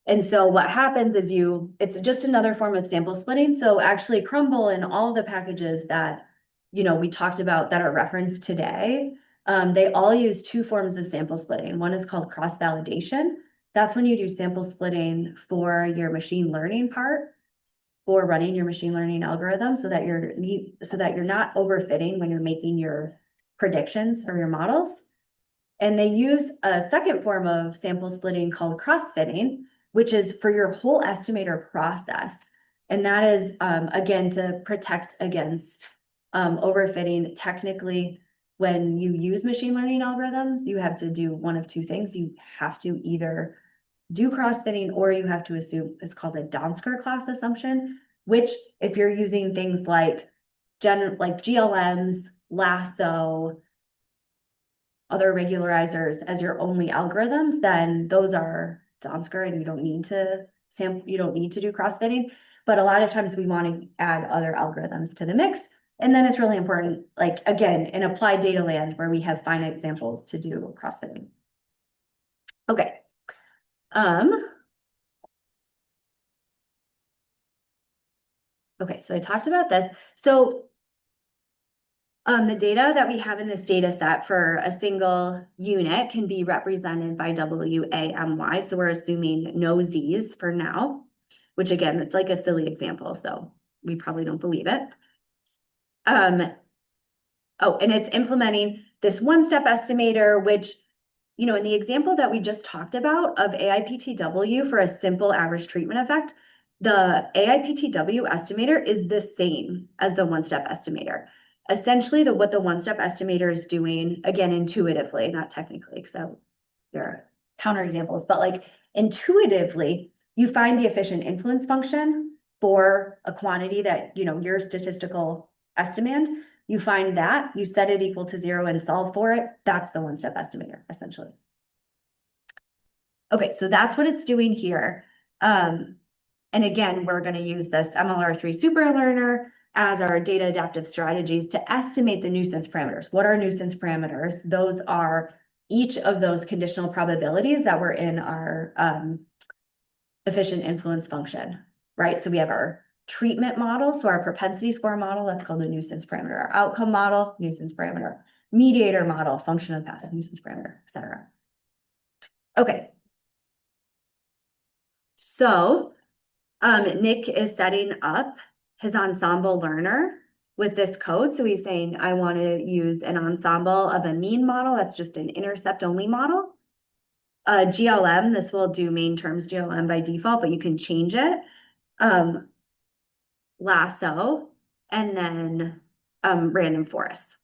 And so what happens is it's just another form of sample splitting. So actually Crumble and all the packages that, we talked about that are referenced today, they all use two forms of sample splitting. One is called cross-validation. That's when you do sample splitting for your machine learning part, for running your machine learning algorithm so that you're not overfitting when you're making your predictions or your models. And they use a second form of sample splitting called cross-fitting, which is for your whole estimator process. And that is, again, to protect against overfitting. Technically, when you use machine learning algorithms, you have to do one of two things. You have to either do cross-fitting or you have to assume is called a Donsker class assumption, which if you're using things like GLMs, lasso, other regularizers as your only algorithms, then those are Donsker and you don't need to do cross-fitting. But a lot of times we want to add other algorithms to the mix. And then it's really important, like again, in applied data land where we have finite samples to do cross-fitting. Okay. Okay, so I talked about this. So the data that we have in this data set for a single unit can be represented by WAMY. So we're assuming no Z's for now, which again, it's like a silly example. So we probably don't believe it. Oh, and it's implementing this one-step estimator, which, in the example that we just talked about of AIPTW for a simple average treatment effect, the AIPTW estimator is the same as the one-step estimator. Essentially, what the one-step estimator is doing, again, intuitively, not technically, because there are counterexamples, but like intuitively, you find the efficient influence function for a quantity that, your statistical estimand, you find that, you set it equal to 0 and solve for it. That's the one-step estimator, essentially. Okay, so that's what it's doing here. And again, we're going to use this MLR3 superlearner as our data adaptive strategies to estimate the nuisance parameters. What are nuisance parameters? Those are each of those conditional probabilities that were in our efficient influence function, right? So we have our treatment model, so our propensity score model, that's called the nuisance parameter. Our outcome model, nuisance parameter. Mediator model, function of passive nuisance parameter, etc. Okay. So Nick is setting up his ensemble learner with this code. So he's saying, I want to use an ensemble of a mean model. That's just an intercept only model. GLM, this will do main terms GLM by default, but you can change it. Lasso, and then random forests.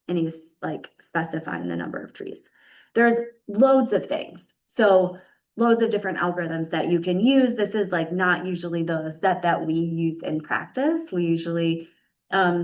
And he's like specifying the number of trees. There's loads of things. So loads of different algorithms that you can use. This is like not usually the set that we use in practice. We usually, I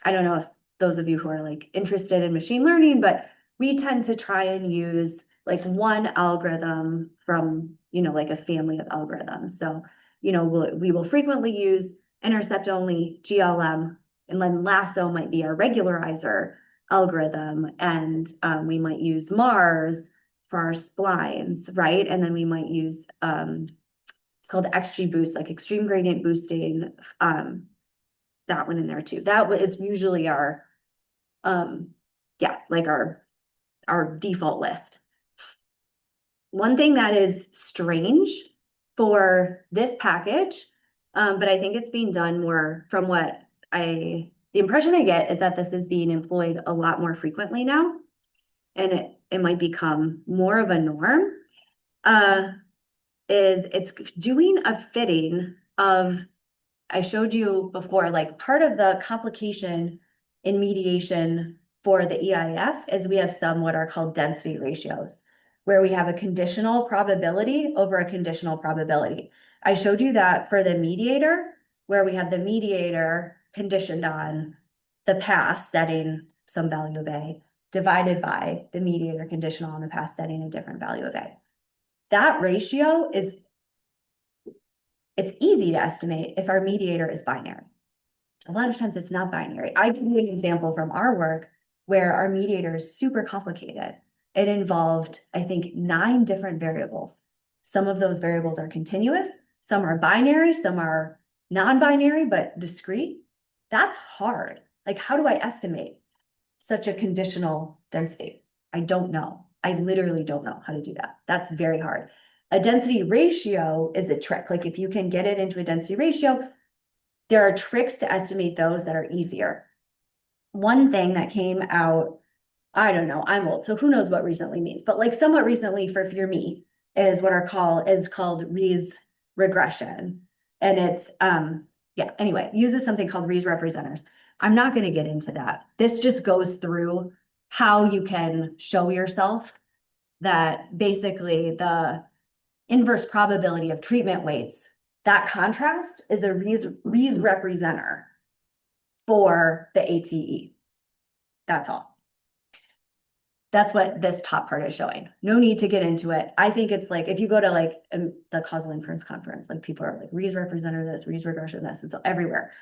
don't know if those of you who are like interested in machine learning, but we tend to try and use like one algorithm from, like a family of algorithms. So, we will frequently use intercept only GLM, and then lasso might be our regularizer algorithm. And we might use Mars for our splines, right? And then we might use, it's called XGBoost, like extreme gradient boosting, that one in there too. That is usually our, like our default list. One thing that is strange for this package, but I think it's being done more from the impression I get is that this is being employed a lot more frequently now, and it might become more of a norm, is it's doing a fitting of, I showed you before, like part of the complication in mediation for the EIF is we have some what are called density ratios, where we have a conditional probability over a conditional probability. I showed you that for the mediator, where we have the mediator conditioned on the past setting some value of A, divided by the mediator conditional on the past setting a different value of A. That ratio it's easy to estimate if our mediator is binary. A lot of times it's not binary. I give you an example from our work where our mediator is super complicated. It involved, I think, 9 different variables. Some of those variables are continuous, some are binary, some are non-binary, but discrete. That's hard. Like, how do I estimate such a conditional density? I don't know. I literally don't know how to do that. That's very hard. A density ratio is the trick. Like, if you can get it into a density ratio, there are tricks to estimate those that are easier. One thing that came out, I don't know, I'm old, so who knows what recently means, but like somewhat recently for if you're me, is what is called Rees regression. And it's, yeah, anyway, uses something called Rees representers. I'm not gonna get into that. This just goes through how you can show yourself that basically the inverse probability of treatment weights, that contrast is a Rees representer for the ATE. That's all. That's what this top part is showing. No need to get into it. I think it's like, if you go to like the causal inference conference, like people are like, Rees representer this, Rees regression this, it's everywhere.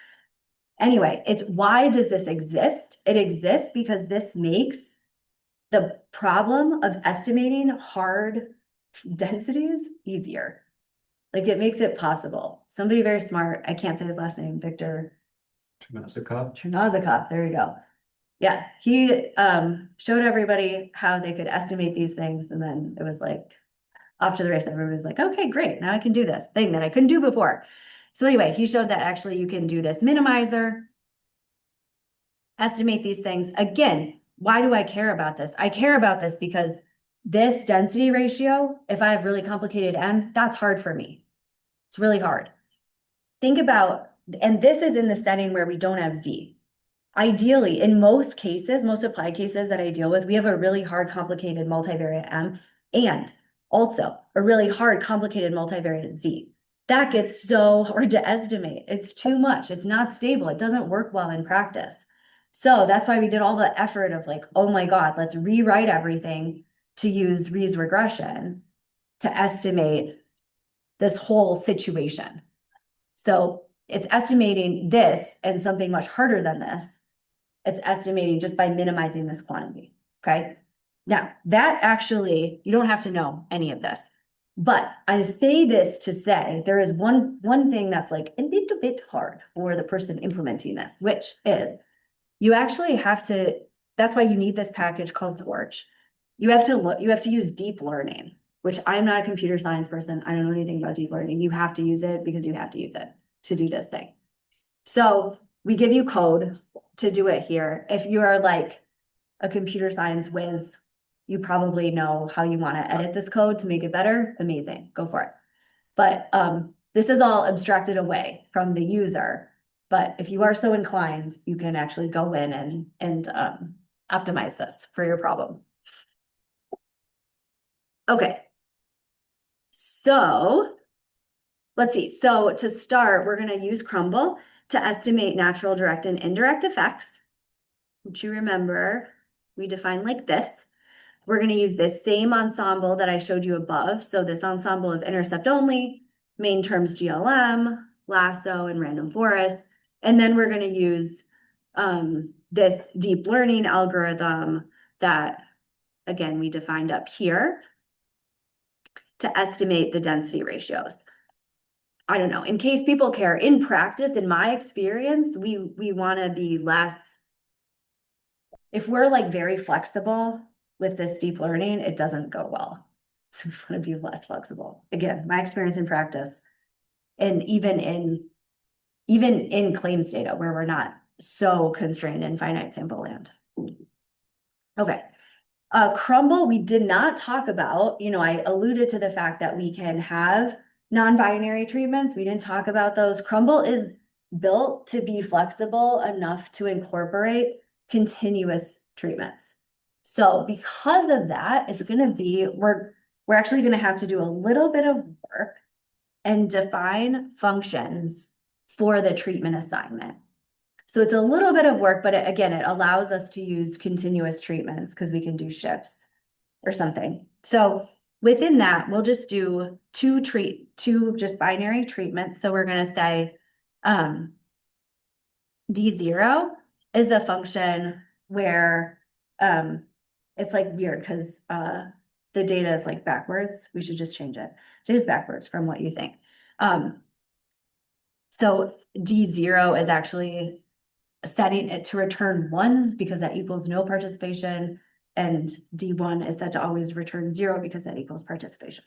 Anyway, it's why does this exist? It exists because this makes the problem of estimating hard densities easier. Like, it makes it possible. Somebody very smart, I can't say his last name, Victor Chernozikov, there you go. Yeah, he showed everybody how they could estimate these things, and then it was like, after the race, everybody was like, okay, great, now I can do this thing that I couldn't do before. So anyway, he showed that actually you can do this minimizer, estimate these things. Again, why do I care about this? I care about this because this density ratio, if I have really complicated M, that's hard for me. It's really hard. Think about, and this is in the setting where we don't have Z. Ideally, in most cases, most applied cases that I deal with, we have a really hard, complicated multivariate M and also a really hard, complicated multivariate Z. That gets so hard to estimate. It's too much. It's not stable. It doesn't work well in practice. So that's why we did all the effort of like, oh my God, let's rewrite everything to use Rees regression to estimate this whole situation. So it's estimating this and something much harder than this. It's estimating just by minimizing this quantity, okay? Now, that actually, you don't have to know any of this, but I say this to say there is one thing that's like a little bit hard for the person implementing this, which is you actually have to, that's why you need this package called Torch. You have to use deep learning, which I'm not a computer science person. I don't know anything about deep learning. You have to use it because you have to use it to do this thing. So we give you code to do it here. If you are like a computer science whiz, you probably know how you want to edit this code to make it better. Amazing, go for it. But this is all abstracted away from the user. But if you are so inclined, you can actually go in and optimize this for your problem. Okay. So let's see. So to start, we're going to use Crumble to estimate natural, direct, and indirect effects, which you remember we define like this. We're going to use this same ensemble that I showed you above. So this ensemble of intercept only, main terms GLM, lasso, and random forest. And then we're going to use this deep learning algorithm that, again, we defined up here to estimate the density ratios. I don't know, in case people care, in practice, in my experience, we want to be less, if we're like very flexible with this deep learning, it doesn't go well. So we want to be less flexible. Again, my experience in practice, and even in claims data where we're not so constrained in finite sample land. Okay. Crumble, we did not talk about, I alluded to the fact that we can have non-binary treatments. We didn't talk about those. Crumble is built to be flexible enough to incorporate continuous treatments. So because of that, it's going to be, we're actually going to have to do a little bit of work and define functions for the treatment assignment. So it's a little bit of work, but again, it allows us to use continuous treatments because we can do shifts or something. So within that, we'll just do two just binary treatments. So we're going to say D0 is a function where it's like weird because the data is like backwards. We should just change it. just backwards from what you think. So D0 is actually setting it to return ones because that equals no participation. And D1 is set to always return 0 because that equals participation.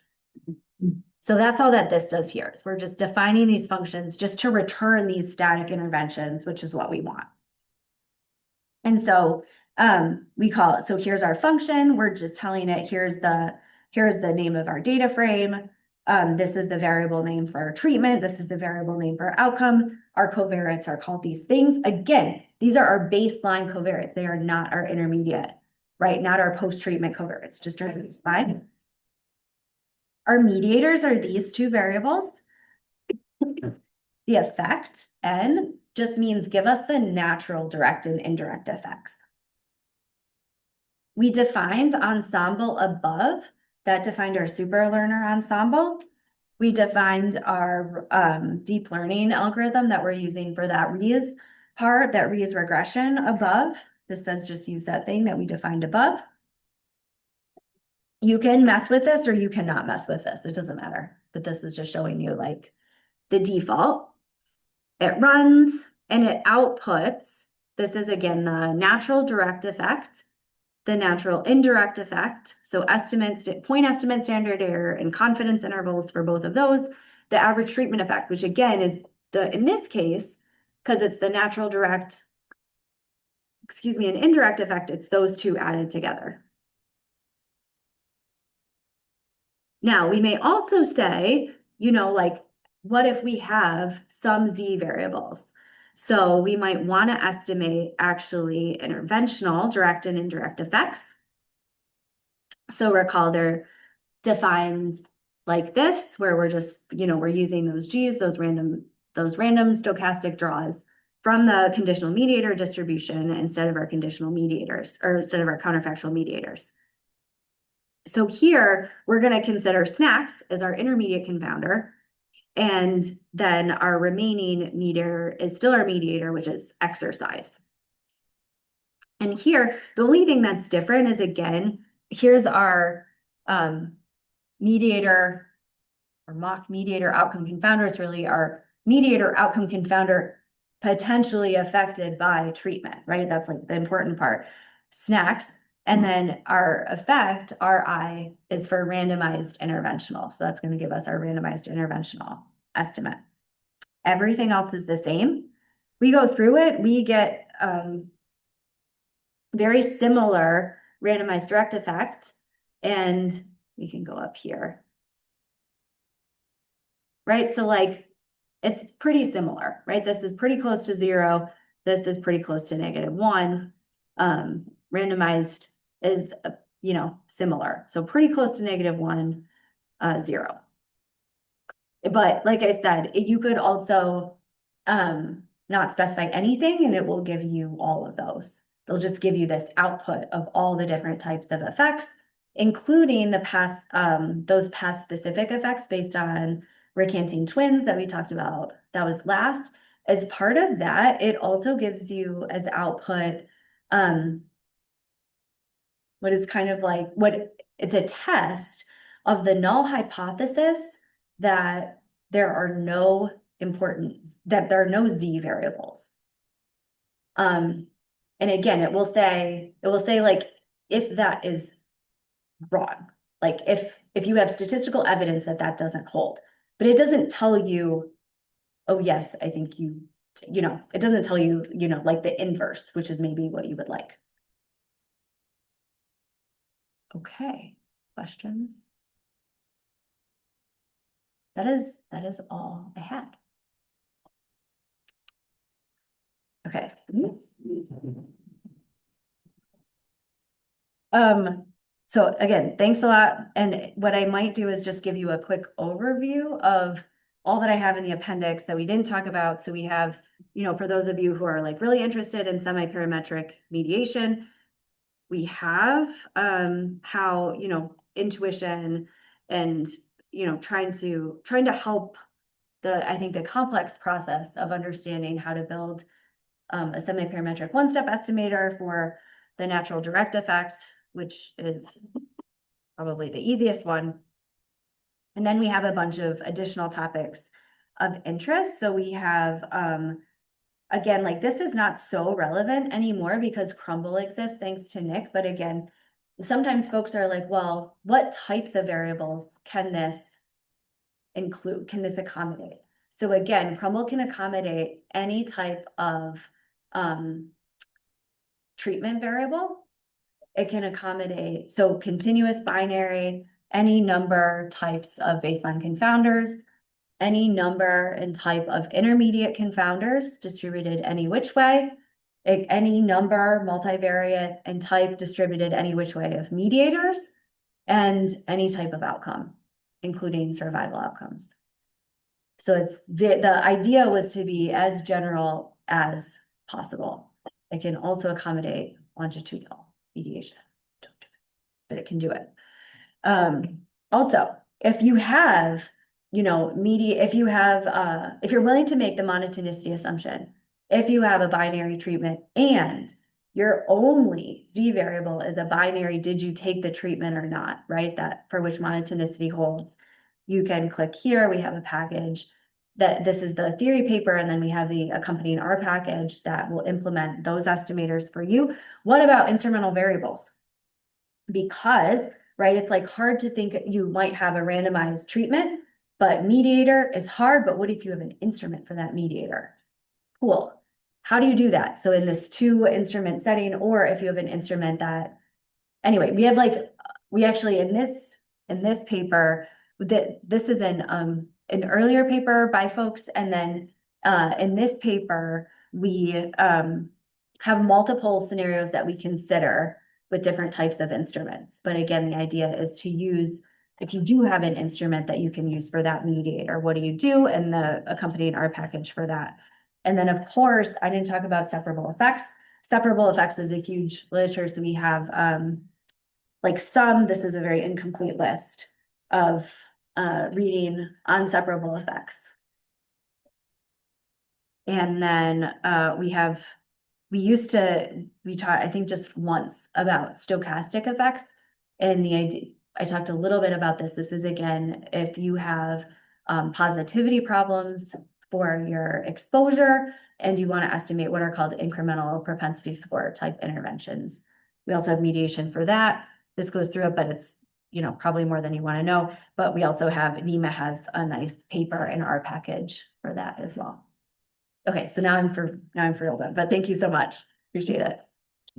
So that's all that this does here, is we're just defining these functions just to return these static interventions, which is what we want. And so we call it, so here's our function, we're just telling it, here's the name of our data frame. This is the variable name for our treatment. This is the variable name for our outcome. Our covariates are called these things. Again, these are our baseline covariates. They are not our intermediate, right? Not our post-treatment covariates, just our baseline. Our mediators are these two variables. The effect, N, just means give us the natural direct and indirect effects. We defined ensemble above. That defined our super learner ensemble. We defined our deep learning algorithm that we're using for that REES part, that REES regression above. This says just use that thing that we defined above. You can mess with this or you cannot mess with this. It doesn't matter. But this is just showing you like the default. It runs and it outputs. This is again the natural direct effect, the natural indirect effect. So estimates, point estimate, standard error, and confidence intervals for both of those. The average treatment effect, which again is in this case, because it's the natural direct, and indirect effect, it's those two added together. Now, we may also say, like, what if we have some Z variables? So we might want to estimate actually interventional direct and indirect effects. So recall they're defined like this, where we're just, we're using those G's, those random stochastic draws from the conditional mediator distribution instead of our conditional mediators, or instead of our counterfactual mediators. So here we're going to consider snacks as our intermediate confounder. And then our remaining mediator is still our mediator, which is exercise. And here, the only thing that's different is, again, here's our mediator or mock mediator outcome confounder. It's really our mediator outcome confounder potentially affected by treatment, right? That's like the important part. Snacks. And then our effect, RI, is for randomized interventional. So that's going to give us our randomized interventional estimate. Everything else is the same. We go through it, we get very similar randomized direct effect, and we can go up here. Right, so like, it's pretty similar, right? This is pretty close to 0. This is pretty close to -1. Randomized is, similar. So pretty close to -1, 0. But like I said, you could also not specify anything and it will give you all of those. It'll just give you this output of all the different types of effects, including the past, those past specific effects based on recanting twins that we talked about. That was last. As part of that, it also gives you as output what is kind of like it's a test of the null hypothesis that there are no Z variables. And again, it will say like, if that is wrong, like if you have statistical evidence that doesn't hold, but it doesn't tell you, oh yes, I think it doesn't tell you, like the inverse, which is maybe what you would like. Okay, questions? That is all I had. Okay. So again, thanks a lot. And what I might do is just give you a quick overview of all that I have in the appendix that we didn't talk about. So we have, for those of you who are like really interested in semi-parametric mediation, we have how, intuition and, trying to help I think the complex process of understanding how to build a semi-parametric one-step estimator for the natural direct effect, which is probably the easiest one. And then we have a bunch of additional topics of interest. So we have, again, like this is not so relevant anymore because Crumble exists thanks to Nick. But again, sometimes folks are like, well, what types of variables can this include? Can this accommodate? So again, Crumble can accommodate any type of treatment variable. It can accommodate, so continuous binary, any number types of baseline confounders, any number and type of intermediate confounders distributed any which way, any number, multivariate and type distributed any which way of mediators, and any type of outcome, including survival outcomes. So it's the idea was to be as general as possible. It can also accommodate longitudinal mediation, but it can do it. Also, if you have, you know, if you're willing to make the monotonicity assumption, if you have a binary treatment and your only Z variable is a binary, did you take the treatment or not, right? That for which monotonicity holds, you can click here. We have a package that this is the theory paper, and then we have the accompanying R package that will implement those estimators for you. What about instrumental variables? Because, right, it's like hard to think you might have a randomized treatment, but mediator is hard. But what if you have an instrument for that mediator? Cool. How do you do that? So in this 2-instrument setting, or if you have an instrument that, anyway, we have like, we actually in this paper, this is an earlier paper by folks. And then in this paper, we have multiple scenarios that we consider with different types of instruments. But again, the idea is to use, if you do have an instrument that you can use for that mediator, what do you do? And the accompanying R package for that. And then of course, I didn't talk about separable effects. Separable effects is a huge literature. So we have this is a very incomplete list of reading on separable effects. And then we taught, I think just once about stochastic effects, and the idea, I talked a little bit about this. This is again, if you have positivity problems for your exposure and you want to estimate what are called incremental propensity score type interventions. We also have mediation for that. This goes through it, but it's, you know, probably more than you want to know. But we also have, Nima has a nice paper in our package for that as well. Okay, so now I'm for real done, but thank you so much. Appreciate it.